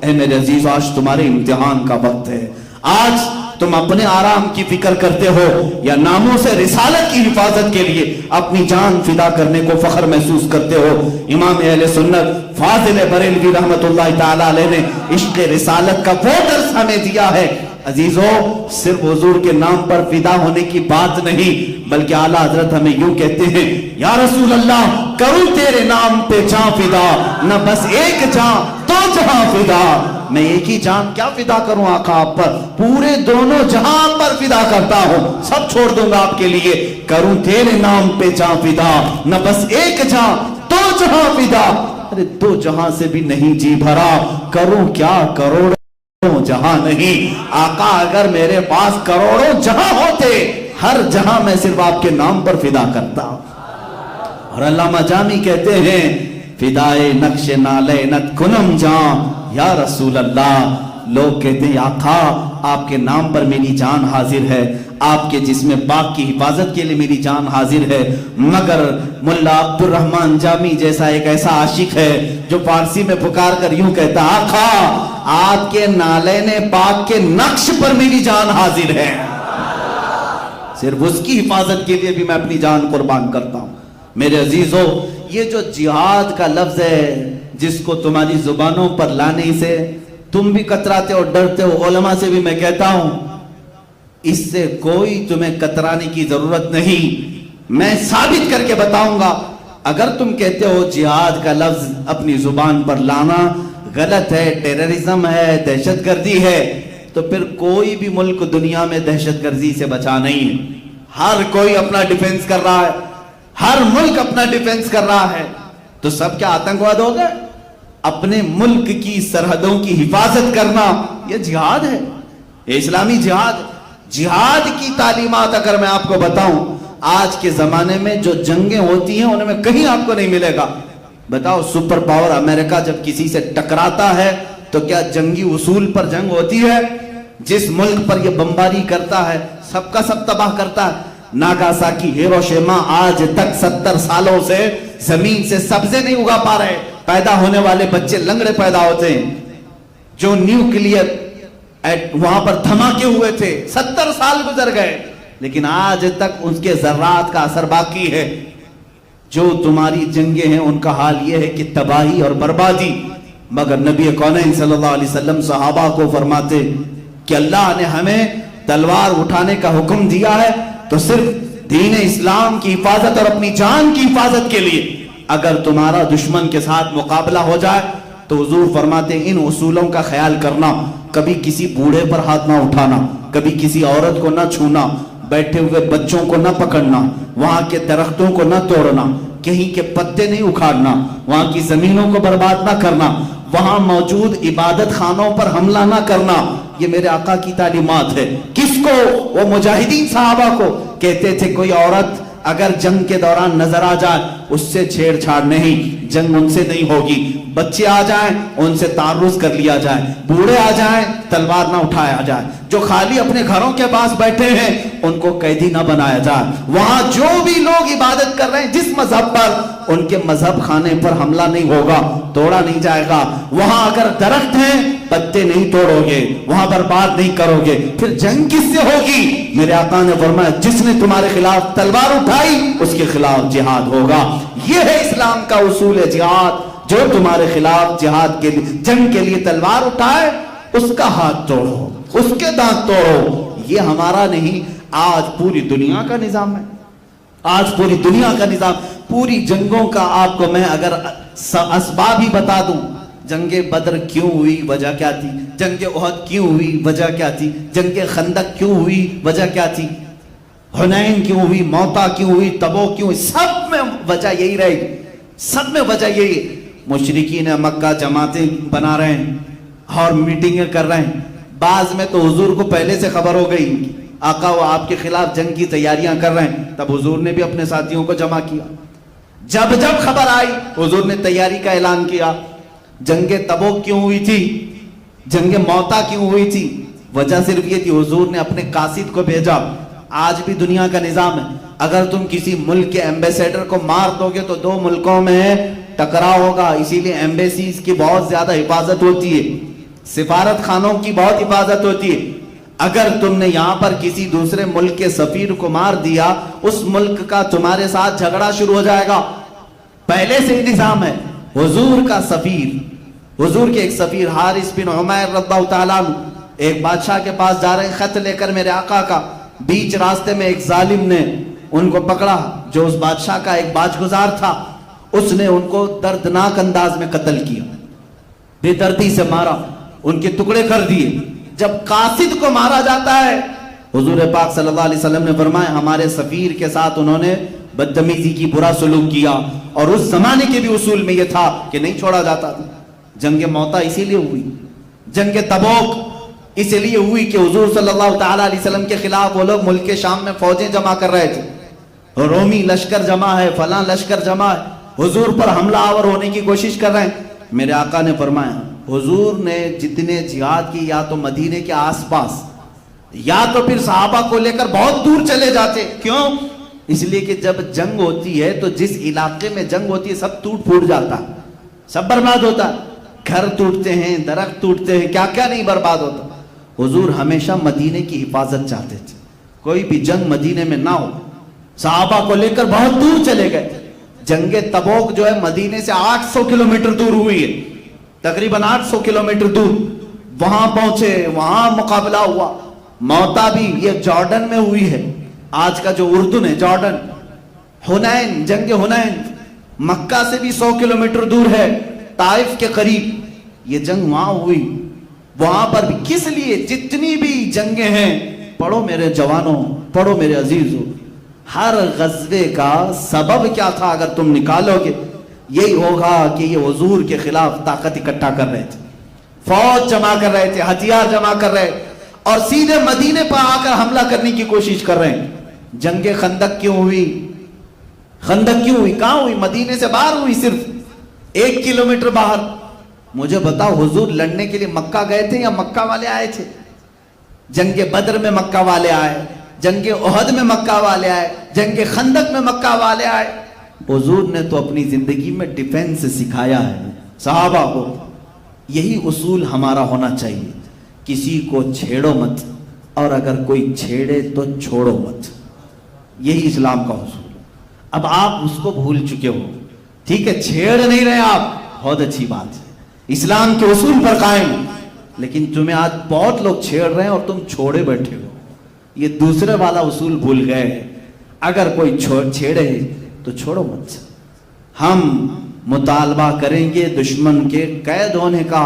اے میرے عزیز آج تمہارے امتحان کا وقت ہے، آج تم اپنے آرام کی فکر کرتے ہو یا ناموں سے رسالت کی حفاظت کے لیے اپنی جان فدا کرنے کو فخر محسوس کرتے ہو؟ امام اہل سنت فاضل بریلوی رحمت اللہ تعالی علیہ نے عشق رسالت کا وہ درس ہمیں دیا ہے۔ عزیزو، صرف حضور کے نام پر فدا ہونے کی بات نہیں، بلکہ اعلیٰ حضرت ہمیں یوں کہتے ہیں، یا رسول اللہ کروں تیرے نام پہ جاں فدا، نہ بس ایک جاں دو جہاں فدا، میں ایک ہی جان کیا فدا کروں آقا آپ پر، پورے دونوں جہاں پر فدا کرتا ہوں، سب چھوڑ دوں گا آپ کے لیے، کروں تیرے نام پہ جاں فدا، نہ بس ایک جاں دو جہاں فدا۔ ارے دو جہاں سے بھی نہیں جی بھرا، کروں کیا کروڑوں جہاں نہیں، آقا اگر میرے پاس کروڑوں جہاں ہوتے، ہر جہاں میں صرف آپ کے نام پر فدا کرتا۔ اور علامہ جامی کہتے ہیں، فدائے نقش نالینت کنم جاں یا رسول اللہ، لوگ کہتے ہیں آقا آپ کے نام پر میری جان حاضر ہے، آپ کے جسم پاک کی حفاظت کے لیے میری جان حاضر ہے، مگر ملا عبد الرحمن جامی جیسا ایک ایسا عاشق ہے جو فارسی میں پکار کر یوں کہتا، آقا آپ کے نالین پاک کے نقش پر میری جان حاضر ہے، صرف اس کی حفاظت کے لیے بھی میں اپنی جان قربان کرتا ہوں۔ میرے عزیزو، یہ جو جہاد کا لفظ ہے جس کو تمہاری زبانوں پر لانے سے تم بھی کتراتے ہو، ڈرتے ہو، علماء سے بھی میں کہتا ہوں اس سے کوئی تمہیں کترانے کی ضرورت نہیں، میں ثابت کر کے بتاؤں گا۔ اگر تم کہتے ہو جہاد کا لفظ اپنی زبان پر لانا غلط ہے، ٹیررزم ہے، دہشت گردی ہے، تو پھر کوئی بھی ملک دنیا میں دہشت گردی سے بچا نہیں ہے، ہر کوئی اپنا ڈیفنس کر رہا ہے، ہر ملک اپنا ڈیفنس کر رہا ہے، تو سب کیا آتنکواد ہو گئے؟ اپنے ملک کی سرحدوں کی حفاظت کرنا یہ جہاد ہے، یہ اسلامی جہاد۔ جہاد کی تعلیمات اگر میں آپ کو بتاؤں، آج کے زمانے میں جو جنگیں ہوتی ہیں ان میں کہیں آپ کو نہیں ملے گا۔ بتاؤ سپر پاور امریکہ جب کسی سے ٹکراتا ہے تو کیا جنگی اصول پر جنگ ہوتی ہے؟ جس ملک پر یہ بمباری کرتا ہے سب کا سب تباہ کرتا ہے۔ ناگاساکی، ہیروشیما آج تک 70 سالوں سے زمین سے سبزے نہیں اگا پا رہے، پیدا ہونے والے بچے لنگڑے پیدا ہوتے ہیں۔ جو نیوکلیئر وہاں پر دھماکے ہوئے تھے 70 سال گزر گئے، لیکن آج تک اس کے ذرات کا اثر باقی ہے۔ جو تمہاری جنگیں ہیں ان کا حال یہ ہے کہ تباہی اور بربادی، مگر نبی کونین صلی اللہ علیہ وسلم صحابہ کو فرماتے کہ اللہ نے ہمیں تلوار اٹھانے کا حکم دیا ہے تو صرف دین اسلام کی حفاظت اور اپنی جان کی حفاظت کے لیے۔ اگر تمہارا دشمن کے ساتھ مقابلہ ہو جائے تو حضور فرماتے ہیں ان اصولوں کا خیال کرنا، کبھی کسی بوڑھے پر ہاتھ نہ اٹھانا، کبھی کسی عورت کو نہ چھونا، بیٹھے ہوئے بچوں کو نہ پکڑنا، وہاں کے درختوں کو نہ توڑنا، کہیں کے پتے نہیں اکھاڑنا، وہاں کی زمینوں کو برباد نہ کرنا، وہاں موجود عبادت خانوں پر حملہ نہ کرنا۔ یہ میرے آقا کی تعلیمات ہے۔ کس کو؟ وہ مجاہدین صحابہ کو کہتے تھے کوئی عورت اگر جنگ کے دوران نظر آ جائے اس سے چھیڑ چھاڑ نہیں، جنگ ان سے نہیں ہوگی، بچے آ جائیں ان سے تعرض کر لیا جائے، بوڑھے آ جائیں تلوار نہ اٹھایا جائے، جو خالی اپنے گھروں کے پاس بیٹھے ہیں ان کو قیدی نہ بنایا جائے، وہاں جو بھی لوگ عبادت کر رہے ہیں جس مذہب پر، ان کے مذہب خانے پر حملہ نہیں ہوگا، توڑا نہیں جائے گا، وہاں اگر درخت ہیں پتے نہیں توڑو گے، وہاں برباد نہیں کرو گے، پھر جنگ کس سے ہوگی؟ میرے آقا نے فرمایا جس نے تمہارے خلاف تلوار اٹھائی اس کے خلاف جہاد ہوگا۔ یہ ہے اسلام کا اصول جہاد۔ جو تمہارے خلاف جہاد کے لیے جنگ کے لیے تلوار اٹھائے اس کا ہاتھ توڑو، اس کے دانت توڑو۔ یہ ہمارا نہیں، آج پوری دنیا کا نظام ہے، آج پوری دنیا کا نظام۔ پوری جنگوں کا آپ کو میں اگر اسباب ہی بتا دوں، جنگ بدر کیوں ہوئی، وجہ کیا تھی؟ جنگ احد کیوں ہوئی، وجہ کیا تھی؟ جنگ خندق کیوں ہوئی، وجہ کیا تھی؟ حنین کیوں ہوئی، موتا کیوں ہوئی، تبوک کیوں ہوئی؟ سب میں وجہ یہی رہی، سب میں وجہ یہی۔ مشرکین مکہ جماعتیں بنا رہے ہیں اور میٹنگیں کر رہے ہیں، بعض میں تو حضور کو پہلے سے خبر ہو گئی آقا وہ آپ کے خلاف جنگ کی تیاریاں کر رہے ہیں، تب حضور نے بھی اپنے ساتھیوں کو جمع کیا۔ جب خبر آئی حضور نے تیاری کا اعلان کیا۔ جنگ تبوک کیوں ہوئی تھی، جنگ موتا کیوں ہوئی تھی؟ وجہ صرف یہ تھی حضور نے اپنے قاصد کو بھیجا۔ آج بھی دنیا کا نظام ہے، اگر تم کسی ملک کے ایمبیسیڈر کو مار دو گے تو 2 ملکوں میں ٹکراؤ ہوگا، اسی لیے ایمبیسیز کی بہت زیادہ حفاظت ہوتی ہے، سفارت خانوں کی بہت حفاظت ہوتی ہے. اگر تم نے یہاں پر کسی دوسرے ملک کے سفیر کو مار دیا، اس ملک کا تمہارے ساتھ جھگڑا شروع ہو جائے گا. پہلے سے ہی نظام ہے. حضور کا سفیر، حضور کے ایک سفیر حارث بن عمیر رضی اللہ تعالیٰ عنہ ایک بادشاہ کے پاس جا رہے ہیں خط لے کر میرے آقا کا. بیچ راستے میں ایک ظالم نے ان کو پکڑا جو اس بادشاہ کا ایک باج گزار تھا. اس نے ان کو دردناک انداز میں قتل کیا، بے دردی سے مارا، ان کے ٹکڑے کر دیے. جب قاصد کو مارا جاتا ہے، حضور پاک صلی اللہ علیہ وسلم نے فرمایا ہمارے سفیر کے ساتھ انہوں نے بدتمیزی کی، برا سلوک کیا. اور اس زمانے کے بھی اصول میں یہ تھا کہ نہیں چھوڑا جاتا تھا. جنگ موتا اسی لیے ہوئی، جنگ تبوک اس لیے ہوئی کہ حضور صلی اللہ تعالیٰ علیہ وسلم کے خلاف وہ لوگ ملک شام میں فوجیں جمع کر رہے تھے. رومی لشکر جمع ہے، فلاں لشکر جمع ہے، حضور پر حملہ آور ہونے کی کوشش کر رہے ہیں. میرے آقا نے فرمایا حضور نے جتنے جہاد کی یا تو مدینے کے آس پاس یا تو پھر صحابہ کو لے کر بہت دور چلے جاتے. کیوں؟ اس لیے کہ جب جنگ ہوتی ہے تو جس علاقے میں جنگ ہوتی ہے سب ٹوٹ پھوٹ جاتا ہے، سب برباد ہوتا ہے، گھر ٹوٹتے ہیں، درخت ٹوٹتے ہیں، کیا کیا نہیں برباد ہوتا. حضور ہمیشہ مدینے کی حفاظت چاہتے تھے، کوئی بھی جنگ مدینے میں نہ ہو. صحابہ کو لے کر بہت دور چلے گئے. جنگ تبوک جو ہے مدینے سے 800 کلومیٹر دور ہوئی ہے، تقریباً 800 کلومیٹر دور. وہاں پہنچے، وہاں مقابلہ ہوا. موتا بھی یہ جارڈن میں ہوئی ہے، آج کا جو اردن ہے جارڈن. حنین، جنگ حنین مکہ سے بھی 100 کلومیٹر دور ہے، طائف کے قریب. یہ جنگ وہاں ہوئی. وہاں پر بھی کس لیے؟ جتنی بھی جنگیں ہیں، پڑھو میرے جوانوں، پڑھو میرے عزیزوں، ہر غزوے کا سبب کیا تھا اگر تم نکالو گے یہی ہوگا کہ یہ حضور کے خلاف طاقت اکٹھا کر رہے تھے، فوج جمع کر رہے تھے، ہتھیار جمع کر رہے اور سیدھے مدینے پر آ کر حملہ کرنے کی کوشش کر رہے ہیں. جنگ خندق کیوں ہوئی؟ خندق کیوں ہوئی؟ کہاں ہوئی؟ مدینے سے باہر ہوئی، صرف 1 کلومیٹر باہر. مجھے بتاؤ حضور لڑنے کے لیے مکہ گئے تھے یا مکہ والے آئے تھے؟ جنگ بدر میں مکہ والے آئے، جنگ احد میں مکہ والے آئے، جنگ خندق میں مکہ والے آئے. حضور نے تو اپنی زندگی میں ڈیفنس سکھایا ہے صحابہ کو. یہی اصول ہمارا ہونا چاہیے، کسی کو چھیڑو مت، اور اگر کوئی چھیڑے تو چھوڑو مت. یہی اسلام کا اصول. اب آپ اس کو بھول چکے ہو، ٹھیک ہے، چھیڑ نہیں رہے آپ، بہت اچھی بات ہے، اسلام کے اصول پر قائم. لیکن تمہیں آج بہت لوگ چھیڑ رہے ہیں اور تم چھوڑے بیٹھے ہو. یہ دوسرے والا اصول بھول گئے. اگر کوئی چھیڑے تو چھوڑو مت. ہم مطالبہ کریں گے دشمن کے قید ہونے کا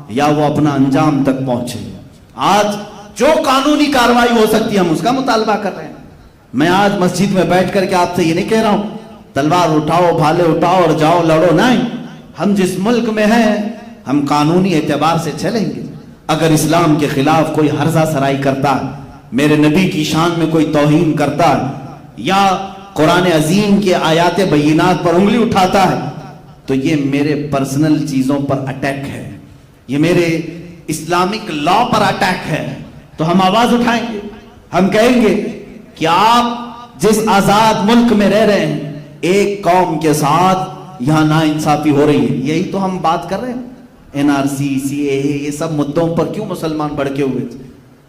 یا وہ اپنا انجام تک پہنچے. آج جو قانونی کارروائی ہو سکتی ہے ہم اس کا مطالبہ کر رہے ہیں. میں آج مسجد میں بیٹھ کر کے آپ سے یہ نہیں کہہ رہا ہوں تلوار اٹھاؤ، بھالے اٹھاؤ اور جاؤ لڑو، نہیں. ہم جس ملک میں ہیں ہم قانونی اعتبار سے چلیں گے. اگر اسلام کے خلاف کوئی ہرزہ سرائی کرتا ہے، میرے نبی کی شان میں کوئی توہین کرتا ہے یا قرآن عظیم کے آیات بینات پر انگلی اٹھاتا ہے تو یہ میرے پرسنل چیزوں پر اٹیک ہے، یہ میرے اسلامک لا پر اٹیک ہے. تو ہم آواز اٹھائیں گے، ہم کہیں گے کہ آپ جس آزاد ملک میں رہ رہے ہیں ایک قوم کے ساتھ یہاں ناانصافی ہو رہی ہے. یہی تو ہم بات کر رہے ہیں. NRC، CAA، یہ سب مدعوں پر کیوں مسلمان بڑھکے ہوئے تھے؟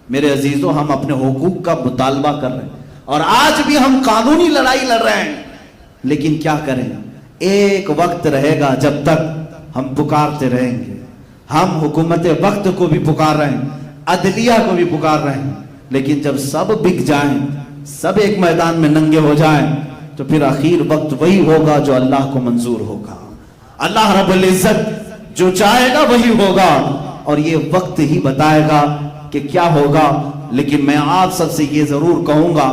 میرے عزیزوں ہم اپنے حقوق کا مطالبہ کر رہے ہیں اور آج بھی ہم قانونی لڑائی لڑ رہے ہیں. لیکن کیا کریں، ایک وقت رہے گا جب تک ہم پکارتے رہیں گے. ہم حکومت وقت کو بھی پکار رہے ہیں، عدلیہ کو بھی پکار رہے ہیں، لیکن جب سب بک جائیں، سب ایک میدان میں ننگے ہو جائیں تو پھر آخر وقت وہی ہوگا جو اللہ کو منظور ہوگا. اللہ رب العزت جو چاہے گا وہی ہوگا اور یہ وقت ہی بتائے گا کہ کیا ہوگا. لیکن میں آپ سب سے یہ ضرور کہوں گا،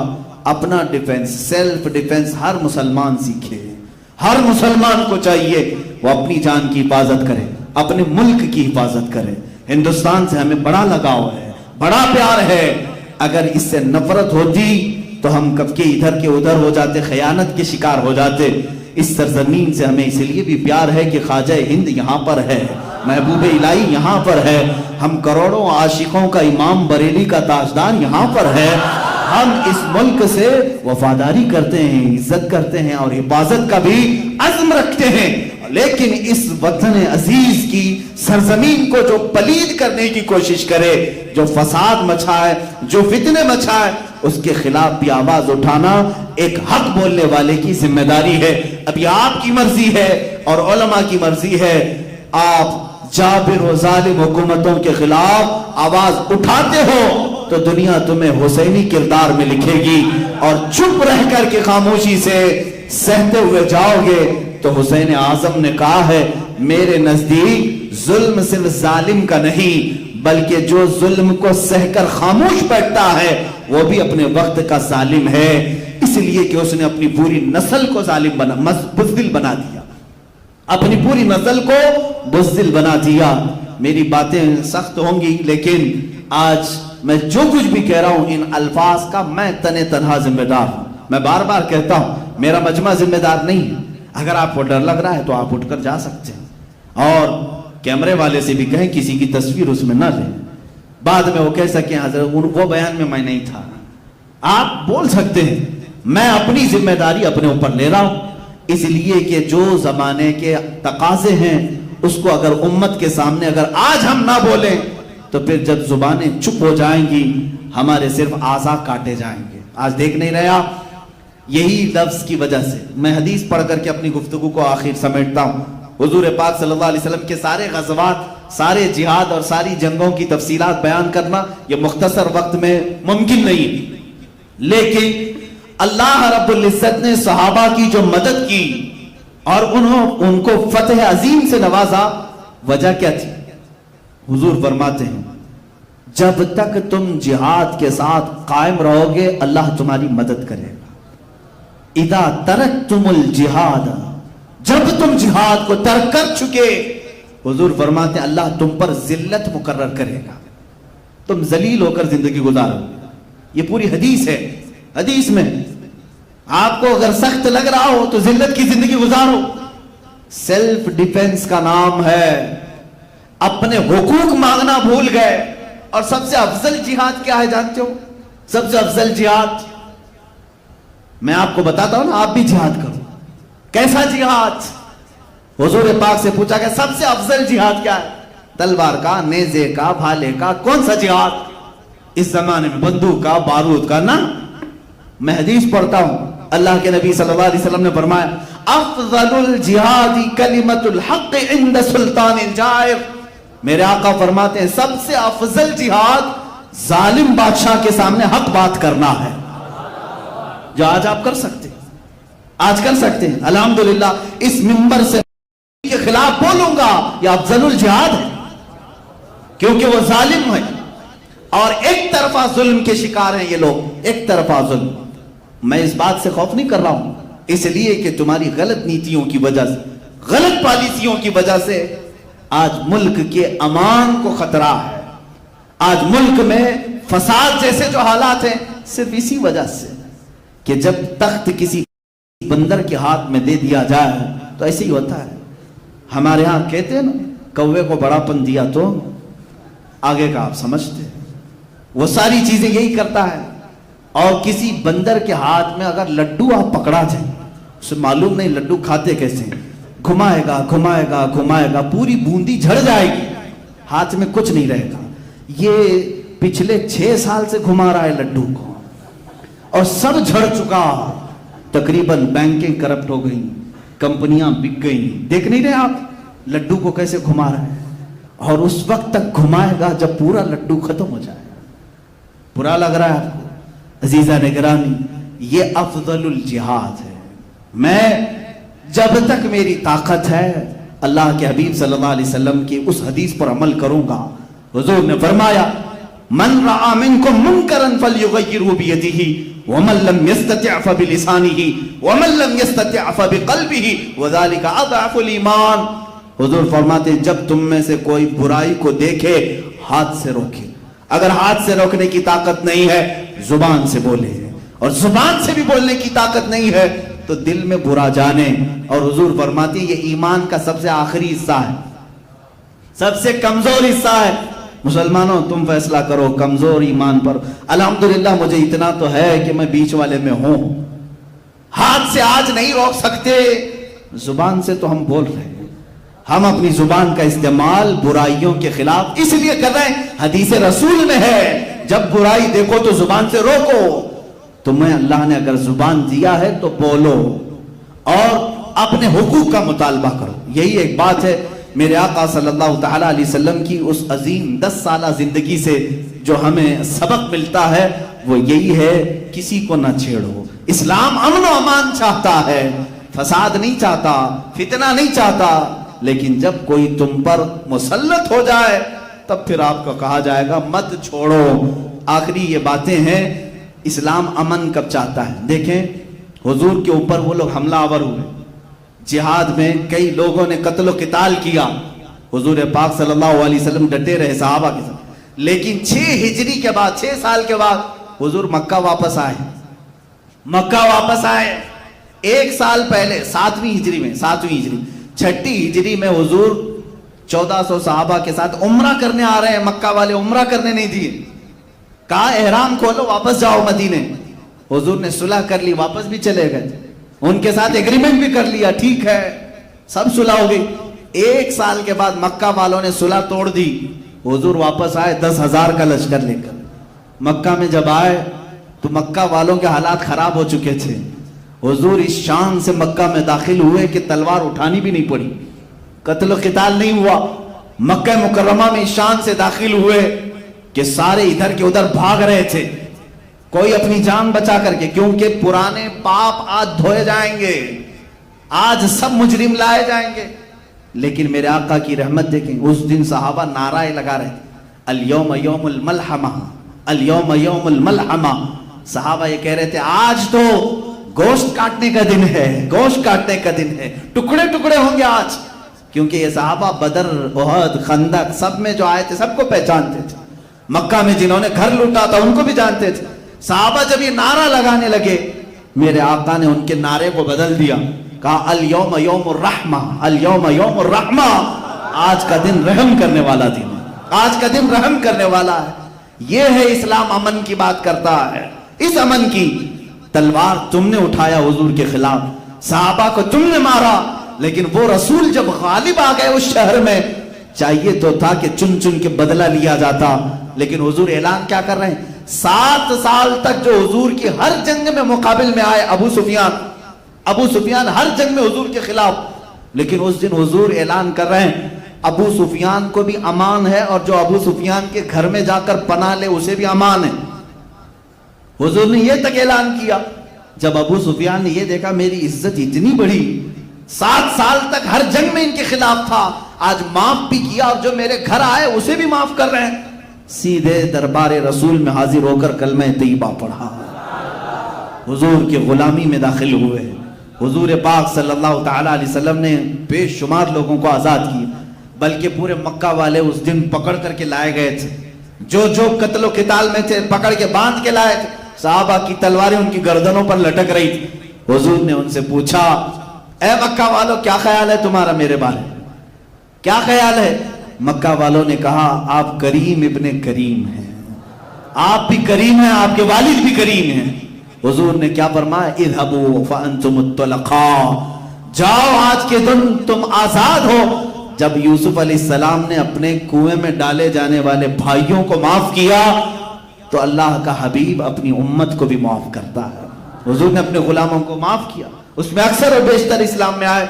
اپنا ڈیفنس، سیلف ڈیفنس ہر مسلمان سیکھے. ہر مسلمان کو چاہیے وہ اپنی جان کی حفاظت کرے، اپنے ملک کی حفاظت کرے. ہندوستان سے ہمیں بڑا لگاؤ ہے، بڑا پیار ہے. اگر اس سے نفرت ہوتی تو ہم کب کے ادھر کے ادھر ہو جاتے، خیانت کے شکار ہو جاتے. اس سرزمین سے ہمیں اس لیے بھی پیار ہے کہ خواجہ ہند یہاں پر ہے، محبوب الہی یہاں پر ہے، ہم کروڑوں عاشقوں کا امام بریلی کا تاجدار یہاں پر ہے. ہم اس ملک سے وفاداری کرتے ہیں، عزت کرتے ہیں اور حفاظت کا بھی عزم رکھتے ہیں. لیکن اس وطن عزیز کی سرزمین کو جو پلید کرنے کی کوشش کرے، جو فساد مچھائے، جو فتنے مچھائے، اس کے خلاف بھی آواز اٹھانا ایک حق بولنے والے کی ذمہ داری ہے۔ ابھی آپ کی مرضی ہے اور علماء کی مرضی ہے، آپ جابر و ظالم حکومتوں کے خلاف آواز اٹھاتے ہو تو دنیا تمہیں حسینی کردار میں لکھے گی، اور چپ رہ کر کے خاموشی سے سہتے ہوئے جاؤ گے تو حسین اعظم نے کہا ہے میرے نزدیک ظلم صرف ظالم کا نہیں بلکہ جو ظلم کو سہ کر خاموش بیٹھتا ہے وہ بھی اپنے وقت کا ظالم ہے، اس لیے کہ اس نے اپنی پوری نسل کو ظالم بزدل بنا دیا، اپنی پوری نسل کو بزدل بنا دیا۔ میری باتیں سخت ہوں گی لیکن آج میں جو کچھ بھی کہہ رہا ہوں ان الفاظ کا میں تنہا ذمہ دار ہوں۔ میں بار بار کہتا ہوں میرا مجمع ذمہ دار نہیں ہے، اگر آپ کو ڈر لگ رہا ہے تو آپ اٹھ کر جا سکتے ہیں اور کیمرے والے سے بھی کہیں کسی کی تصویر اس میں نہ لیں، بعد میں وہ کہہ سکیں حضرت وہ بیان میں نہیں تھا، آپ بول سکتے ہیں۔ میں اپنی ذمہ داری اپنے اوپر لے رہا ہوں، اس لیے کہ جو زمانے کے تقاضے ہیں اس کو اگر امت کے سامنے اگر آج ہم نہ بولیں تو پھر جب زبانیں چپ ہو جائیں گی ہمارے صرف اعضاء کاٹے جائیں گے۔ آج دیکھ نہیں رہا، یہی لفظ کی وجہ سے میں حدیث پڑھ کر کے اپنی گفتگو کو آخر سمیٹتا ہوں۔ حضور پاک صلی اللہ علیہ وسلم کے سارے غزوات، سارے جہاد اور ساری جنگوں کی تفصیلات بیان کرنا یہ مختصر وقت میں ممکن نہیں، لیکن اللہ رب العزت نے صحابہ کی جو مدد کی اور ان کو فتح عظیم سے نوازا، وجہ کیا تھی؟ حضور فرماتے ہیں جب تک تم جہاد کے ساتھ قائم رہو گے اللہ تمہاری مدد کرے گا۔ اذا ترکتم الجہاد، جب تم جہاد کو ترک کر چکے، حضور فرماتے ہیں اللہ تم پر ذلت مقرر کرے گا، تم ذلیل ہو کر زندگی گزارو۔ یہ پوری حدیث ہے، حدیث میں آپ کو اگر سخت لگ رہا ہو تو ذلت کی زندگی گزارو۔ سیلف ڈیفنس کا نام ہے، اپنے حقوق مانگنا بھول گئے۔ اور سب سے افضل جہاد کیا ہے جانتے ہو؟ سب سے افضل جہاد میں آپ کو بتاتا ہوں نا، آپ بھی جہاد کرو۔ کیسا جہاد؟ حضور پاک سے پوچھا کہ سب سے افضل جہاد کیا ہے؟ تلوار کا، نیزے کا، بھالے کا، کون سا جہاد؟ اس زمانے میں بندوق کا، بارود کا نا۔ میں حدیث پڑھتا ہوں، اللہ کے نبی صلی اللہ علیہ وسلم نے فرمایا افضل الجہاد کلمۃ الحق عند سلطان جائر۔ میرے آقا فرماتے ہیں سب سے افضل جہاد ظالم بادشاہ کے سامنے حق بات کرنا ہے، جو آج آپ کر سکتے ہیں، آج کر سکتے ہیں۔ الحمدللہ اس منبر سے کے خلاف بولوں گا، یہ افضل الجہاد ہے، کیونکہ وہ ظالم ہے اور ایک طرفہ ظلم کے شکار ہیں یہ لوگ، ایک طرفہ ظلم۔ میں اس بات سے خوف نہیں کر رہا ہوں، اس لیے کہ تمہاری غلط نیتیوں کی وجہ سے، غلط پالیسیوں کی وجہ سے آج ملک کے امان کو خطرہ ہے۔ آج ملک میں فساد جیسے جو حالات ہیں صرف اسی وجہ سے کہ جب تخت کسی بندر کے ہاتھ میں دے دیا جائے تو ایسے ہی ہوتا ہے۔ ہمارے ہاں کہتے ہیں نا کوے کو بڑا پن دیا تو آگے کا آپ سمجھتے ہیں، وہ ساری چیزیں یہی کرتا ہے۔ اور کسی بندر کے ہاتھ میں اگر لڈو آپ پکڑا جائیں، اسے معلوم نہیں لڈو کھاتے کیسے ہیں، گھمائے گا گھمائے گا گھمائے گا، پوری بوندی جھڑ جائے گی، ہاتھ میں کچھ نہیں رہے گا۔ یہ پچھلے 6 سال سے گھما رہا ہے لڈو کو اور سب جھڑ چکا، تقریباً بینکیں کرپٹ ہو گئی، کمپنیاں بک گئی۔ دیکھ نہیں رہے آپ لڈو کو کیسے گھما رہے ہیں؟ اور اس وقت تک گھمائے گا جب پورا لڈو ختم ہو جائے گا۔ برا لگ رہا ہے آپ کو؟ عزیزہ نگرانی، یہ افضل الجہاد ہے۔ میں جب تک میری طاقت ہے اللہ کے حبیب صلی اللہ علیہ وسلم کی اس حدیث پر عمل کروں گا۔ حضور نے فرمایا من رأى منکم منکرا فلیغیرہ بیدہ ومن لم یستطع فبلسانہ ومن لم یستطع فبقلبہ وذلک اضعف الایمان۔ حضور فرماتے ہیں جب تم میں سے کوئی برائی کو دیکھے ہاتھ سے روکے، اگر ہاتھ سے روکنے کی طاقت نہیں ہے زبان سے بولے، اور زبان سے بھی بولنے کی طاقت نہیں ہے تو دل میں برا جانے۔ اور حضور فرماتی ہے یہ ایمان کا سب سے آخری حصہ ہے، سب سے کمزور حصہ ہے۔ مسلمانوں تم فیصلہ کرو کمزور ایمان پر۔ الحمدللہ مجھے اتنا تو ہے کہ میں بیچ والے میں ہوں، ہاتھ سے آج نہیں روک سکتے، زبان سے تو ہم بول رہے ہیں۔ ہم اپنی زبان کا استعمال برائیوں کے خلاف اس لیے کر رہے ہیں، حدیث رسول میں ہے جب برائی دیکھو تو زبان سے روکو. تمہیں اللہ نے اگر زبان دیا ہے تو بولو اور اپنے حقوق کا مطالبہ کرو. یہی ایک بات ہے میرے آقا صلی اللہ تعالی علیہ وسلم کی اس عظیم 10 سالہ زندگی سے جو ہمیں سبق ملتا ہے وہ یہی ہے، کسی کو نہ چھیڑو. اسلام امن و امان چاہتا ہے، فساد نہیں چاہتا، فتنہ نہیں چاہتا. لیکن جب کوئی تم پر مسلط ہو جائے تب پھر آپ کو کہا جائے گا مت چھوڑو. آخری یہ باتیں ہیں. اسلام امن کب چاہتا ہے؟ دیکھیں حضور کے اوپر وہ لوگ حملہ آور ہوئے، جہاد میں کئی لوگوں نے قتل و قتال کیا، حضور پاک صلی اللہ علیہ وسلم ڈٹے رہے صحابہ کے ساتھ. لیکن 6 ہجری کے بعد، 6 سال کے بعد حضور مکہ واپس آئے. مکہ واپس آئے 1 سال پہلے 7ویں ہجری میں، 7ویں ہجری 6ٹھی ہجری میں حضور 1400 صحابہ کے ساتھ عمرہ کرنے آ رہے ہیں. مکہ والے عمرہ کرنے نہیں دیے، کہا احرام کھولو واپس جاؤ مدینے. حضور نے صلح کر لی، واپس بھی چلے گئے، ان کے ساتھ ایگریمنٹ بھی کر لیا، ٹھیک ہے سب صلح ہو گئی. 1 سال کے بعد مکہ والوں نے صلح توڑ دی. حضور واپس آئے 10,000 کا لشکر لے کر. مکہ میں جب آئے تو مکہ والوں کے حالات خراب ہو چکے تھے. حضور اس شان سے مکہ میں داخل ہوئے کہ تلوار اٹھانی بھی نہیں پڑی، قتل و قتال نہیں ہوا. مکہ مکرمہ میں اس شان سے داخل ہوئے کہ سارے ادھر کے ادھر بھاگ رہے تھے، کوئی اپنی جان بچا کر کے، کیونکہ پرانے پاپ آج دھوئے جائیں گے، آج سب مجرم لائے جائیں گے. لیکن میرے آقا کی رحمت دیکھیں، اس دن صحابہ نعرہ لگا رہے تھے الیوم یوم الملحمہ، الیوم یوم الملحمہ. صحابہ یہ کہہ رہے تھے آج تو گوشت کاٹنے کا دن ہے، گوشت کاٹنے کا دن ہے، ٹکڑے ٹکڑے ہوں گے آج. کیونکہ یہ صحابہ بدر، احد، خندق سب میں جو آئے تھے سب کو پہچانتے تھے. مکہ میں جنہوں نے گھر لوٹا تھا ان کو بھی جانتے تھے. صحابہ جب یہ نعرہ لگانے لگے میرے آقا نے ان کے نعرے کو بدل دیا، کہا الیوم یوم الرحمہ، الیوم یوم الرحمہ. آج کا دن رحم کرنے والا دن ہے، آج کا دن رحم کرنے والا ہے. یہ ہے اسلام امن کی بات کرتا ہے. اس امن کی تلوار تم نے اٹھایا حضور کے خلاف، صحابہ کو تم نے مارا، لیکن وہ رسول جب غالب آ گئے اس شہر میں چاہیے تو تھا کہ چن چن کے بدلہ لیا جاتا. لیکن حضور اعلان کیا کر رہے ہیں؟ 7 سال تک جو حضور کی ہر جنگ میں مقابل میں آئے ابو سفیان ہر جنگ میں حضور کے خلاف، لیکن اس دن حضور اعلان کر رہے ہیں ابو سفیان کو بھی امان ہے اور جو ابو سفیان کے گھر میں جا کر پناہ لے اسے بھی امان ہے. حضور نے یہ تک اعلان کیا. جب ابو سفیان نے یہ دیکھا میری عزت اتنی بڑی، 7 سال تک ہر جنگ میں ان کے خلاف تھا، آج معاف بھی کیا اور جو میرے گھر آئے اسے بھی معاف کر رہے ہیں، سیدھے دربار رسول میں حاضر ہو کر کلمہ طیبہ پڑھا، حضور کی غلامی میں داخل ہوئے. حضور پاک صلی اللہ تعالی علیہ وسلم نے بے شمار لوگوں کو آزاد کیا، بلکہ پورے مکہ والے اس دن پکڑ کر کے لائے گئے تھے، جو جو قتل و قتال میں تھے پکڑ کے باندھ کے لائے تھے. صحابہ کی تلواریں ان کی گردنوں پر لٹک رہی تھی. حضور نے ان سے پوچھا اے مکہ والوں کیا خیال ہے تمہارا میرے بارے میں، کیا خیال ہے؟ مکہ والوں نے کہا آپ کریم ابن کریم ہیں، آپ بھی کریم ہیں، آپ کے والد بھی کریم ہیں. حضور نے کیا فرمایا؟ اذهبوا فانتم الطلقاء، جاؤ آج کے دن تم آزاد ہو. جب یوسف علیہ السلام نے اپنے کنویں میں ڈالے جانے والے بھائیوں کو معاف کیا تو اللہ کا حبیب اپنی امت کو بھی معاف کرتا ہے. حضور نے اپنے غلاموں کو معاف کیا، اس میں اکثر و بیشتر اسلام میں آئے.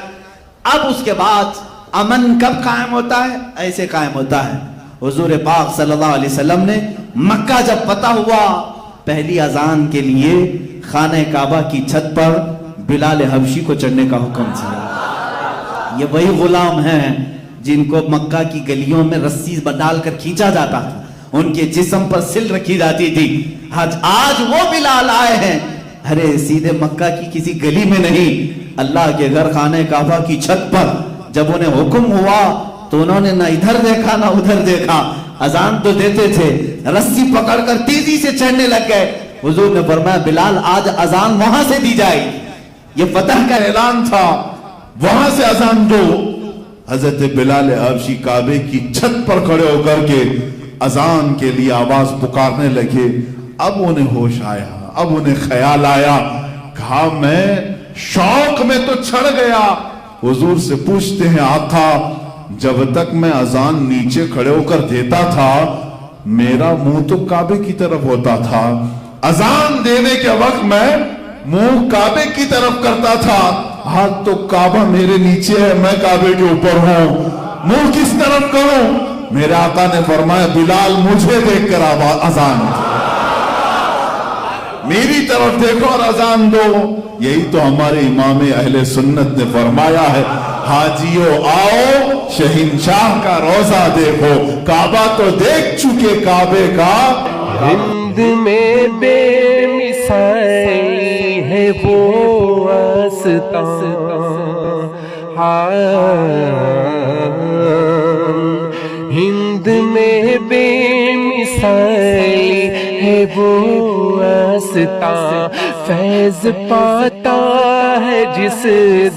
اب اس کے بعد امن کب قائم ہوتا ہے؟ ایسے قائم ہوتا ہے. حضور پاک صلی اللہ علیہ وسلم نے مکہ جب فتح ہوا پہلی اذان کے لیے خانہ کعبہ کی چھت پر بلال حبشی کو چڑھنے کا حکم دیا. یہ وہی غلام ہیں جن کو مکہ کی گلیوں میں رسی ڈال کر کھینچا جاتا تھا، ان کے جسم پر سل رکھی جاتی تھی. آج وہ بلال آئے ہیں، ارے سیدھے مکہ کی کسی گلی میں نہیں، اللہ کے گھر خانہ کعبہ کی چھت پر. جب انہیں حکم ہوا تو انہوں نے نہ ادھر دیکھا نہ ادھر دیکھا، اذان تو دیتے تھے، رسی پکڑ کر تیزی سے چڑھنے لگ گئے. حضور نے فرمایا بلال آج اذان وہاں سے دی جائے گی، یہ فتح کا اعلان تھا، وہاں سے اذان دو. حضرت بلال حبشی کعبے کی چھت پر کھڑے ہو کر کے اذان کے لیے آواز پکارنے لگے. اب انہیں ہوش آیا، اب انہیں خیال آیا، کہا میں شوق میں تو چھڑ گیا. حضور سے پوچھتے ہیں آقا جب تک میں اذان نیچے کھڑے ہو کر دیتا تھا میرا منہ تو کعبے کی طرف ہوتا تھا، اذان دینے کے وقت میں منہ کعبے کی طرف کرتا تھا، ہاتھ تو کعبہ میرے نیچے ہے، میں کعبے کے اوپر ہوں، منہ کس طرف کروں؟ میرے آقا نے فرمایا بلال مجھے دیکھ کر اذان دو، میری طرف دیکھو اور اذان دو۔ یہی تو ہمارے امام اہل سنت نے فرمایا ہے، حاجیو آؤ شہنشاہ کا روزہ دیکھو، کعبہ تو دیکھ چکے کعبے کا، ہند میں بے مثالی ہے وہ آستان، ہند میں بے مثالی ہے وہ آستان، فیض پاتا ہے جس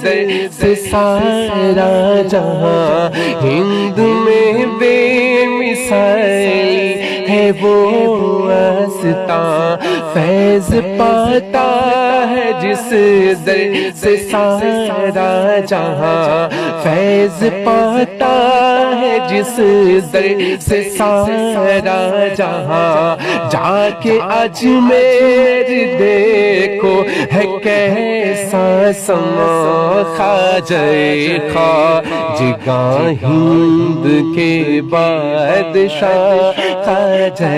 در سے سارا جہاں، ہند میں بے مثالی ہے وہ آستان، فیض پاتا ہے جس در سے سارا جہاں، فیض پاتا ہے جس در سے سارا جہاں، جا کے اجمیر دیکھو ہے کیسا سما، خواجہ خواجگاں ہند کے بادشاہ، خواجہ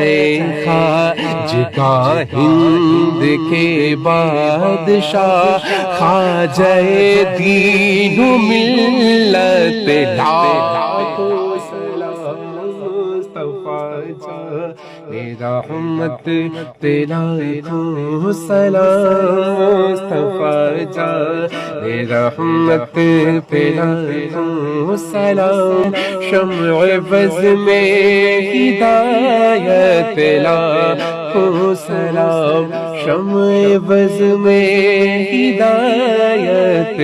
خواجگاں ہند کے بادشاہ، خواجہ دین و ملت، لاکھوں سلام مصطفیٰ جان میرا رحمت تیرا لاکھوں سلام مصطفیٰ جان میرا رحمت تیرا لاکھوں سلام، شمع بز میں ہدایت لاکھوں سلام، شمع بز میں ہدایت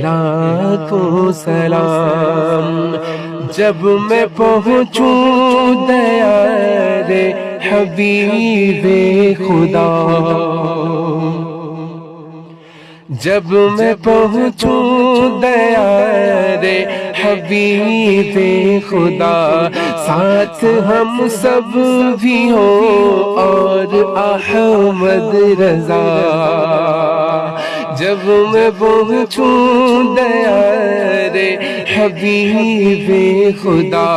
لاکھوں سلام، جب میں پہنچوں دیار حبیب خدا، جب میں پہنچوں دیار حبیب خدا، ساتھ ہم سب بھی ہوں اور احمد رضا، جب میں پہنچوں دیار حبیب خدا،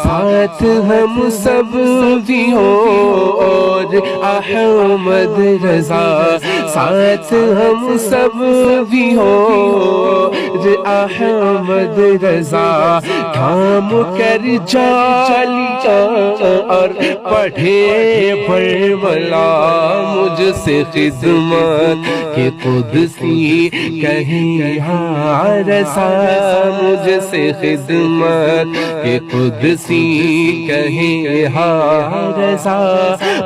ساتھ ہم سب بھی ہوں اور احمد رضا، ساتھ ہم سب بھی ہوں اور احمد رضا، تھام کر جالیاں اور پڑھے برملا، مجھ سے خدمت کہ قدسی کہیں ہاں رسا، مجھ سے خدمت کہ قدسی کہیں ہاں رسا،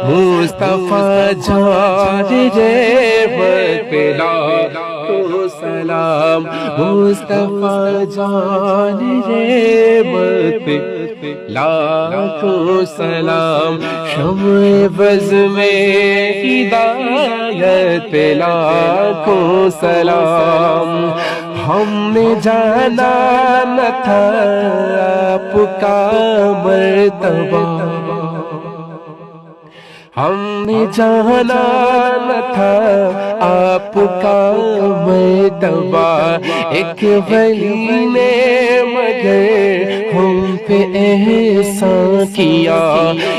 مصطفیٰ جان رحمت پہ لاکھوں سلام، مصطفیٰ جان رحمت پہ لاکھوں سلام، شمع بز میں ہدایت پہ لاکھوں سلام، ہم نے جانا نہ تھا آپ کا مرتبہ، ہم نے جانا نہ تھا آپ کا مرتبہ، ایک ولی نے مگر ہم پہ احسان کیا،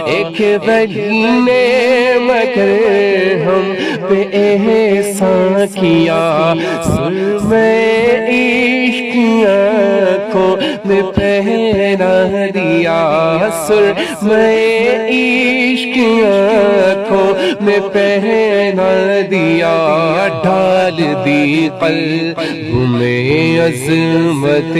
ایک ولی نے مگر ہم پہ احسان کیا، سرمہ عشق کی آنکھوں میں پہنا دیا، سرمہ عشق کی آنکھوں میں پہنا دیا، ڈال دی قلب میں عظمت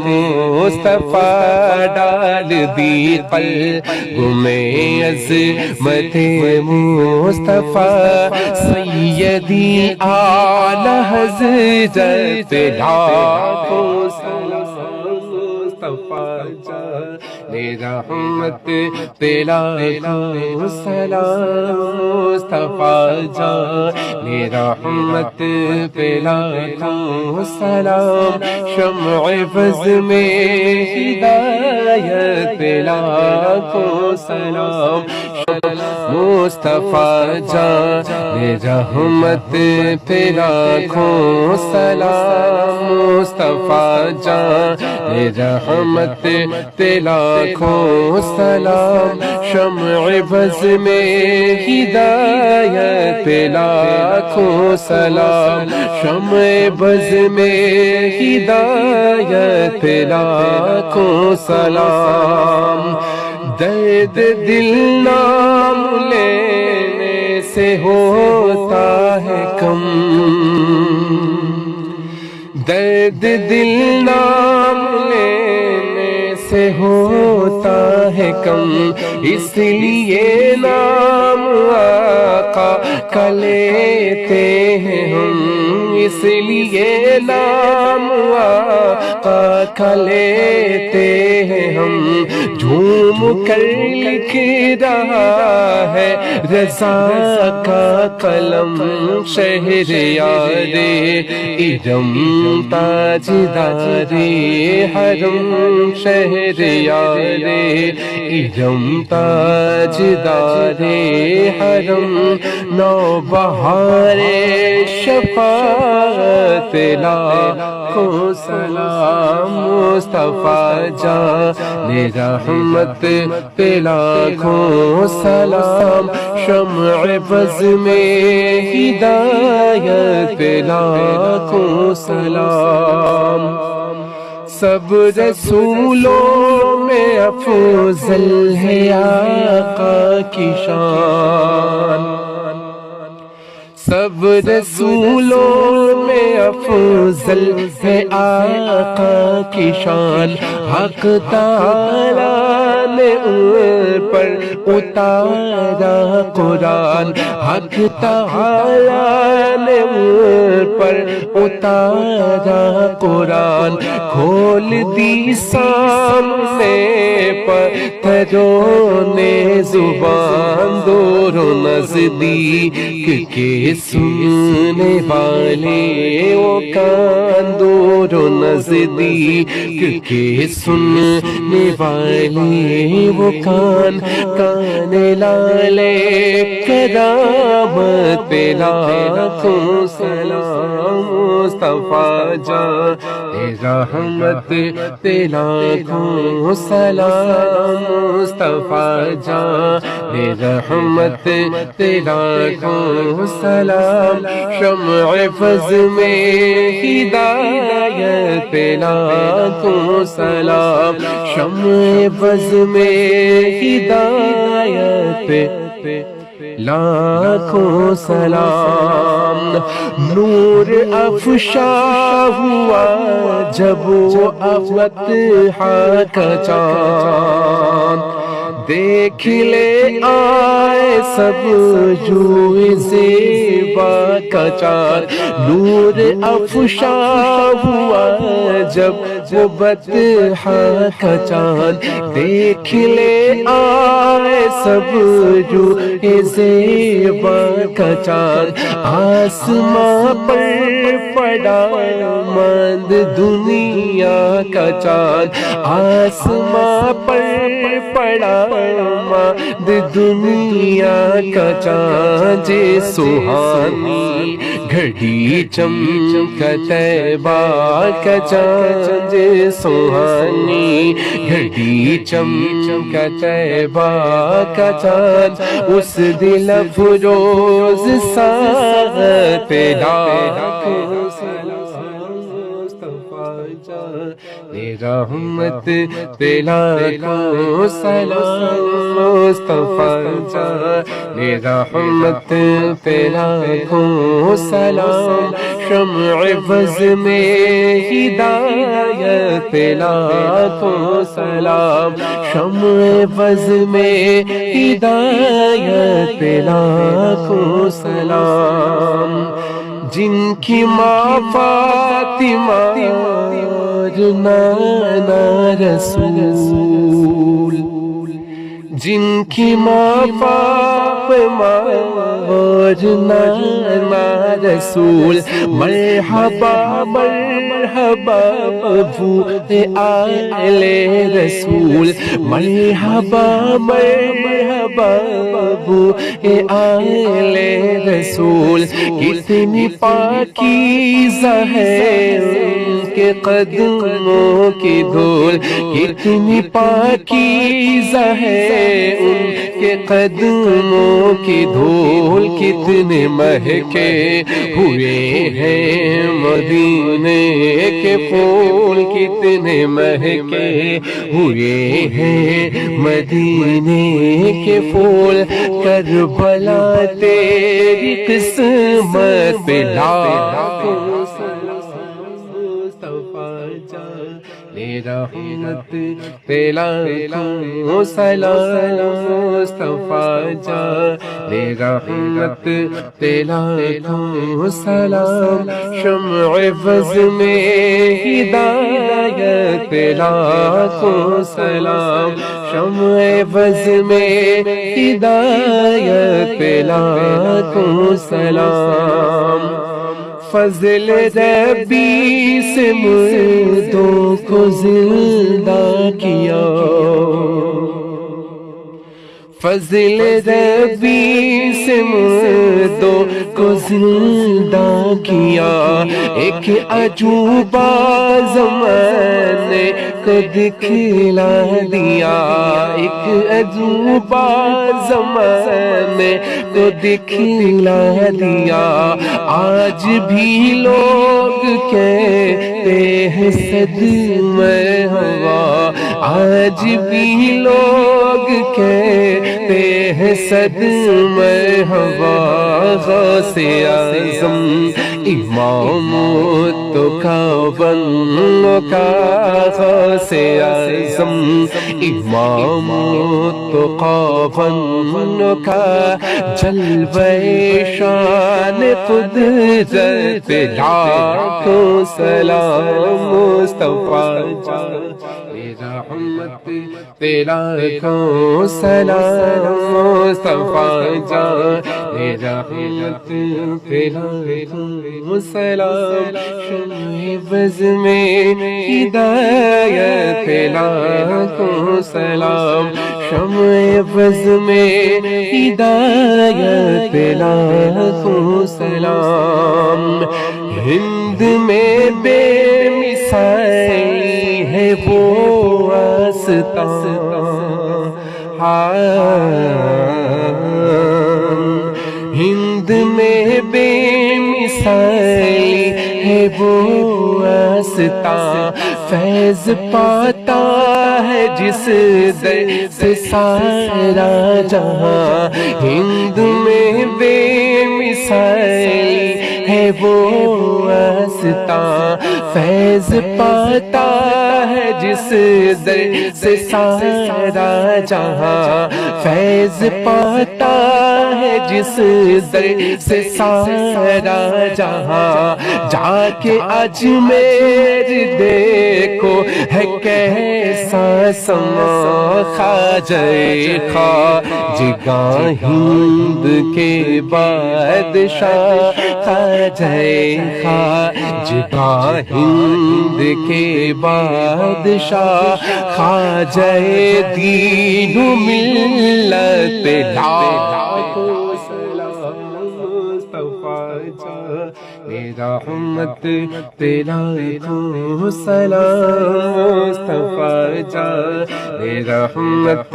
مصطفیٰ، ڈال دی قلب میں عظمت مصطفیٰ، سیدی اعلی حضرت لاکھوں سلام، مصطفیٰ جان رحمت تیرا کو سلام مصطفیٰ جان رحمت تیرا کو سلام شمع بز میں ہدایت تیرا کو سلام مصطفیٰ جان رحمت تیرا کو سلام مصطفیٰ جان رحمت تیرا کو سلام شمع بز میں ہدایت تیرا کو سلام شمع بز میں ہدایت تیرا کو سلام درد دل نام لینے سے ہوتا ہے کم درد دل نام لینے سے ہوتا ہے کم اس لیے نام آقا کا لیتے ہیں ہم اس لیے نام آقا کا لیتے ہیں ہم جھوم کر لکھ رہا ہے رضا کا قلم شہریار ارم تاجدار حرم شہریار ارم تاجدار حرم نوبہار شفاعت لاکھوں سلام مصطفیٰ جان رحمت لاکھوں سلام شمع بز میں ہدایت لاکھوں سلام سب رسولوں میں افضل ہے آقا کی شان سب رسولوں میں افضل ہے آقا کی شان حق تعالیٰ نے ان پر اتارا قرآن حق تعالیٰ نے ان پر اتارا قرآن کھول دی سامنے پتھروں نے زبان دور و نزدیک کے سننے والے وہ کان دور و نزدیک کے سننے والے وہ کان کان لالے کرامت پہ لاکھوں سلام مصطفیٰ جان رحمت پہ لاکھوں سلام مصطفیٰ جان رحمت پہ لاکھوں سلام شمع بز میں ہدایت پہ لاکھوں سلام شمع بز میں ہدایت پہ لاکھوں سلام نور افشا ہوا جب وہ فتح کا چاند دیکھ لے آئے سب جوئے زیبا کا چاند نور افشا ہوا جب وہ فتح کا چاند دیکھ لے آئے سب جوئے زیبا کا چاند آسماں پر پڑا مند دنیا کا چاند آسماں پر پڑا مند دنیا کا چاند سہانی گھڑی چمک طیبہ کا چاند سہانی گھڑی چمک طیبہ کا چاند اس دل افروز ساعت پہ لاکھوں سلام مصطفیٰ جان رحمت پہ لاکھوں سلام مصطفیٰ جان رحمت پہ لاکھوں سلام شمع بز میں ہدایت پہ لاکھوں سلام شمع بز میں ہدایت پہ لاکھوں سلام جن کی ماں فاطمہ اور نانا رسول جن کی ماں فاطمہ اور نانا رسول، مرحبا مرحبا ابو آل رسول، مرحبا مرحبا ابو آل رسول، کتنی پاکیزہ ہے ان کے قدموں کی دھول، کتنی پاکیزہ ہے ان کے قدموں کی دھول، کتنے مہکے ہوئے ہیں مدینے کے پھول، کتنے مہکے ہوئے ہیں مدینے کے پھول، کربلا تیری قسمت پہ لاکھوں رحمت تیلا سلام مصطفیٰ جان، رحمت تیلا سلام، شمع وز میں ہدایت لاکھوں سلام، شمع وز میں ہدایت لاکھوں سلام، فضل ربی سے مردوں کو زندہ کیا، فضل ربی سے مردوں کو زندہ کیا، ایک عجوبہ زمانے کو دکھلا دیا، ایک عجوبہ زمانے کو دکھلا دیا، آج بھی لوگ کہتے ہیں صدمہ ہوا، آج بھی لوگ کہتے ہیں صدمہ ہوا، غوث اعظم امام کا بنو کا، غوث اعظم امام کا بنو کا، جلوہ شان قدرت لاکھوں سلام مصطفیٰ جان، رحمت تیرا لاکھوں سلام مصطفیٰ جان، رحمت تیرا لاکھوں سلام، شمع وز میں ہدایت لاکھوں سلام، شمع وز میں ہدایت لاکھوں سلام، ہند میں بے مثالی ہے وہ آستان، ہند میں بے مثالی ہے وہ آستان، فیض پاتا ہے جس در سے سارا جہاں، ہند میں بے مثالی ہے وہ آستان، فیض پاتا ہے جس در سے سارا جہاں، فیض پاتا ہے جس در سے سارا جہاں، جا کے اجمیر دیکھو ہے کیسا سما، خواجہ خواجگاں ہند کے بادشاہ، خواجہ خواجگاں ہند کے بادشاہ، خواجہ دین و ملت لاکھوں سلام مصطفیٰ جان، رحمت تیرا لاکھوں سلام مصطفیٰ جان، رحمت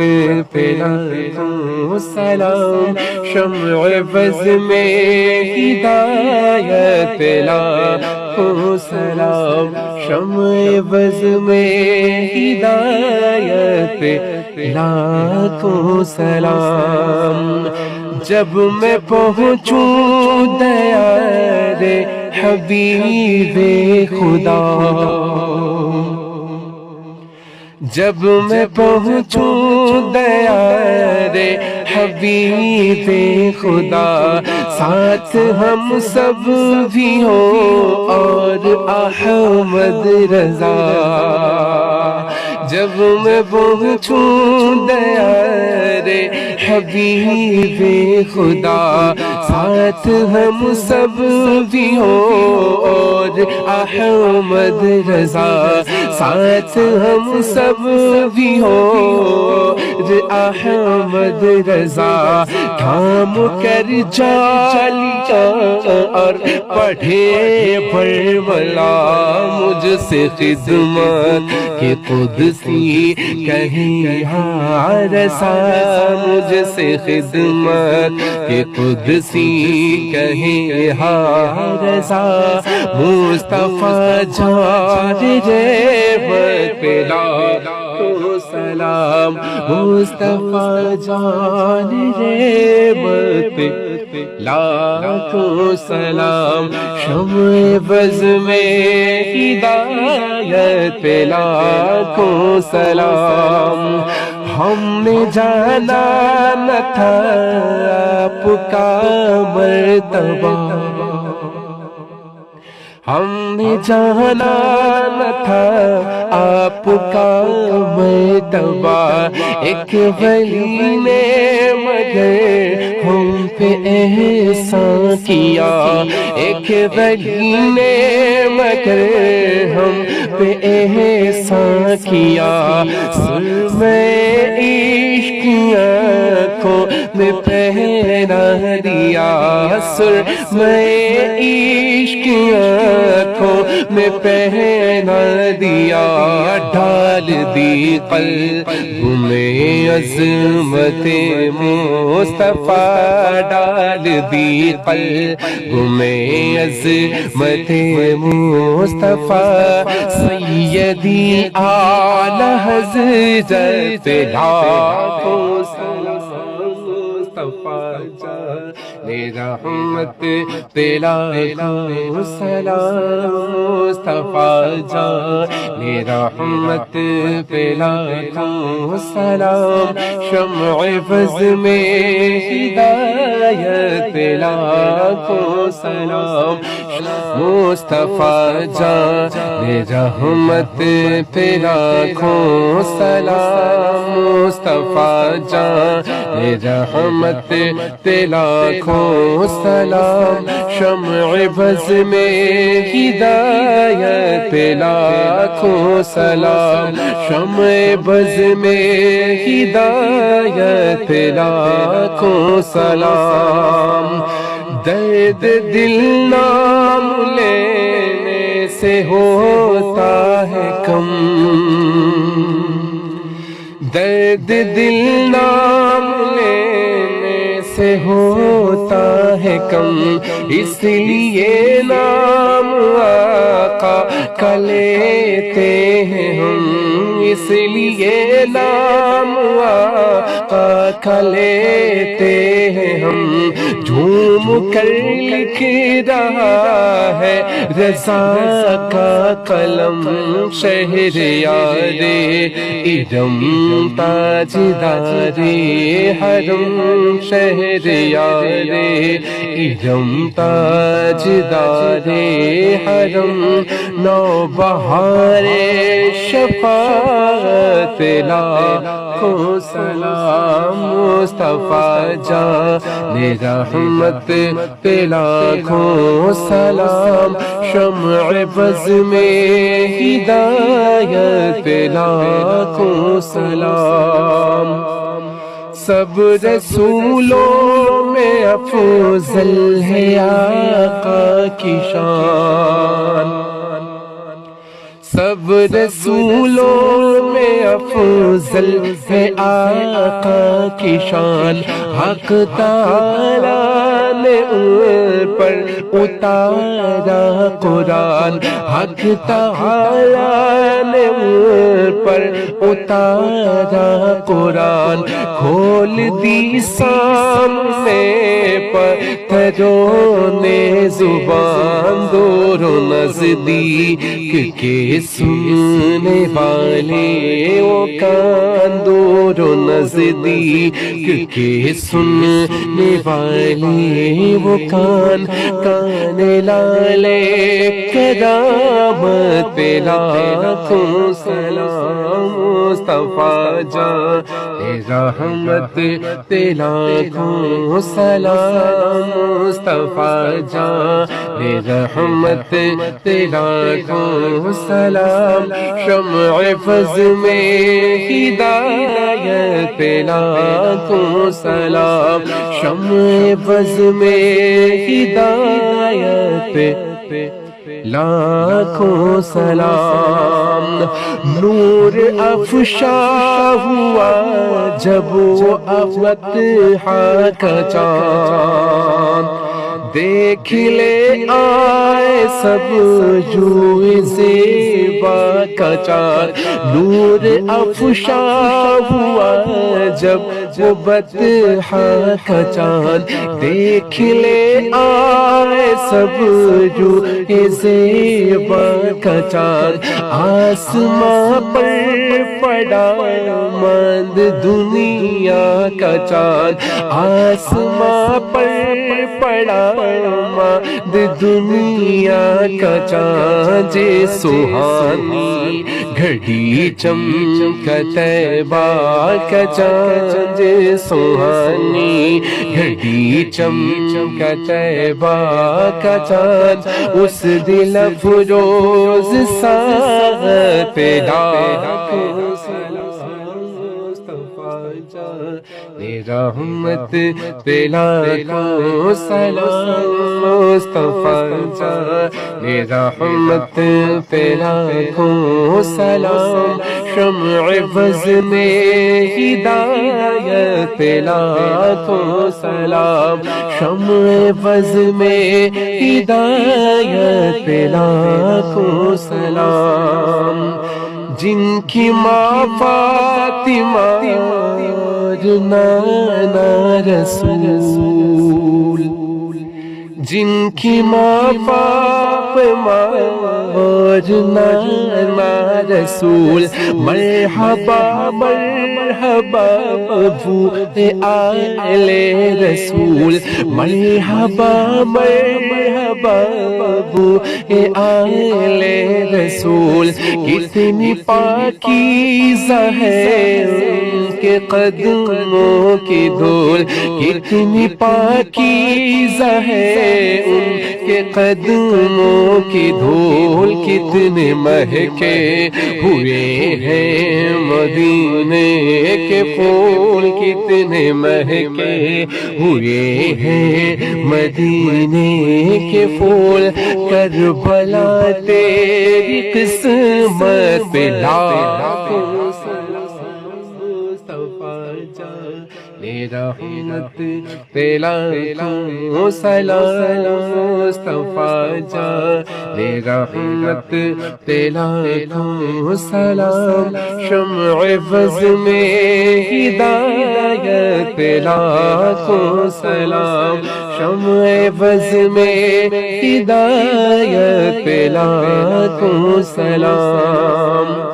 تیرا لاکھوں سلام، شمع وز میں ہدایت لاکھوں سلام، شمع وز میں ہدایت لاکھوں سلام، جب میں پہنچوں دیار حبیب خدا، جب میں پہنچوں دیار حبیب خدا، ساتھ ہم سب بھی ہوں اور احمد رضا، جب میں پہنچوں دیارے حبیب خدا ساتھ ہم سب بھی ہوں اور احمد رضا ساتھ ہم سب بھی ہوں احمد رضا تھام کر چالیا اور پڑھے برملا مجھ سے خدمت کہ قدسی کہیں رسا مجھ سے خدمت کہ قدسی کہیں رسا مصطفیٰ جان رحمت پہ لاکھوں سلام مصطفیٰ جان رحمت پہ لاکھوں سلام شمع بز میں ہدایت پہ لاکھوں سلام ہم نے جانا نہ تھا آپ کا مرتبہ ہم نے جانا نہ تھا آپ کا مرتبہ ایک ولی نے مگر ہم پہ احسان کیا ایک ولی نے مگر ہم پہ احسان کیا سرمہ عشق آنکھوں میں پہنا دیا سرمہ عشق آنکھوں میں پہنا دیا ڈال دی قلب میں عظمت مصطفیٰ ڈال دی قلب میں عظمت مصطفیٰ سیدی اعلی حضرت لاکھوں سلام مصطفیٰ جان رحمت پہ لاکھوں سلام مصطفیٰ جان رحمت پہ لاکھوں سلام شمع بز میں ہدایت پہ لاکھوں سلام مصطفیٰ جان رحمت پہ لاکھوں سلام مصطفیٰ جان رحمت پہ لاکھوں سلام شمع بز میں ہدایت پہ لاکھوں سلام شمع بز میں ہدایت پہ لاکھوں سلام درد دل نام لینے سے ہوتا ہے کم درد دل نام لینے سے ہوتا ہے کم اس لیے نام آقا کا لیتے ہیں ہم اس لیے نام آقا کا لیتے ہیں ہم جھوم کر لکھ رہا ہے رضا کا قلم شہریار ارم تاجدار حرم شہریار ارم تاجدار حرم نوبہار شفاعت لاکھوں سلام مصطفیٰ جان رحمت پہ لاکھوں سلام شمع بز میں ہدایت پہ لاکھوں سلام سب رسولوں میں افضل ہے آقا کی شان سب رسولوں میں افضل ہے آقا کی شان حق تعالیٰ نے ان پر اتارا قرآن حق تعالیٰ نے ان پر اتارا قرآن کھول دی سامنے پتھروں نے زبان دور و نزدیک کے سننے والے وہ کان دور و نزدیک کے سننے والے وہ کان کان لالے کرامت پہ لاکھوں سلام مصطفیٰ جان رحمت پہ لاکھوں سلام مصطفیٰ جان رحمت پہ لاکھوں سلام شمع فض میں ہدایت پہ لاکھوں سلام شمع فض میں ہدایت پہ لاکھوں سلام نور افشا ہوا جب وہ فتح کا چاند دیکھ لے آئے سب جو زیبا کا چاند نور افشا ہوا جب وہ فتح کا چاند دیکھ لے آئے سب جو زیبا کا چاند آسماں پر پڑا مند دنیا کا چاند آسماں پر پڑا مند دنیا کا چاند سہانی گھڑی چمک طیبہ کا چاند سہانی گھڑی چمک طیبہ کا چاند اس دل افروز ساتھ لاکھوں سلام مصطفیٰ جان رحمت پہ لاکھوں سلام مصطفیٰ جان رحمت پہ لاکھوں سلام شمع فض میں ہدایت پہ لاکھوں سلام شمع فض میں ہدایت پہ لاکھوں سلام جن کی ماں فاطمہ اور نانا رسول جن کی ماں فاطمہ اور نانا رسول مرحبا مرحبا ابو آل رسول مرحبا مرحبا ابو آل رسول کتنی پاکیزہ ہے ان کے قدموں کی دھول کتنی پاکیزہ ہے ان کے قدموں کی دھول کتنے مہکے ہوئے ہیں مدینے کے پھول کتنے مہکے ہوئے ہیں مدینے کے پھول کربلا تیری قسمت پہ لاکھوں سلام مصطفیٰ جان رحمت پہ لاکھوں سلام مصطفیٰ جان رحمت پہ لاکھوں سلام شمع فض میں ہدایت پہ لاکھوں سلام شمع فض میں ہدایت پہ لاکھوں سلام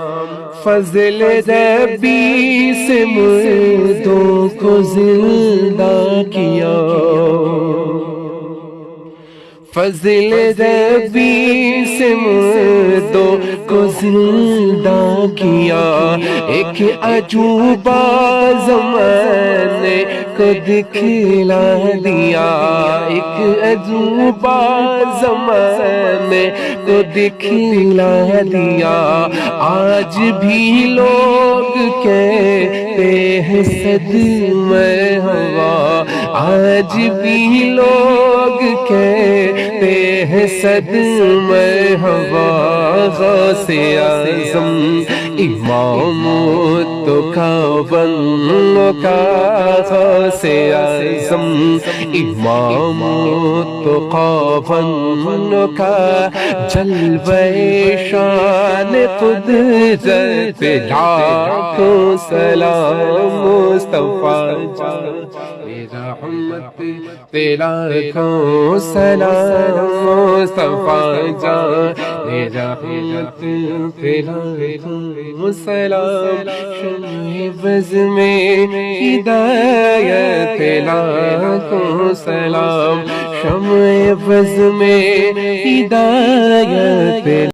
فضل ربی سے مردوں کو زندہ کیا فضل ربی سے مردوں کو زندہ کیا ایک عجوبہ زمانے کو دکھلا دیا ایک عجوبہ زمانے کو دکھلا دیا آج بھی لوگ کہتے ہیں صدمہ ہوا آج بھی لوگ کہتے ہیں صدمہ ہوا غوث اعظم امام تو کا بنو کا غوث اعظم امام تو کا بنو کا جلوہ شان قدرت پہ لاکھوں سلام مصطفیٰ جان رحمت تیرا کو سلام صفا جان رحمت تیرا کو سلام شمع بز میں ہدایت تیرا کو سلام شمع بز میں ہدایت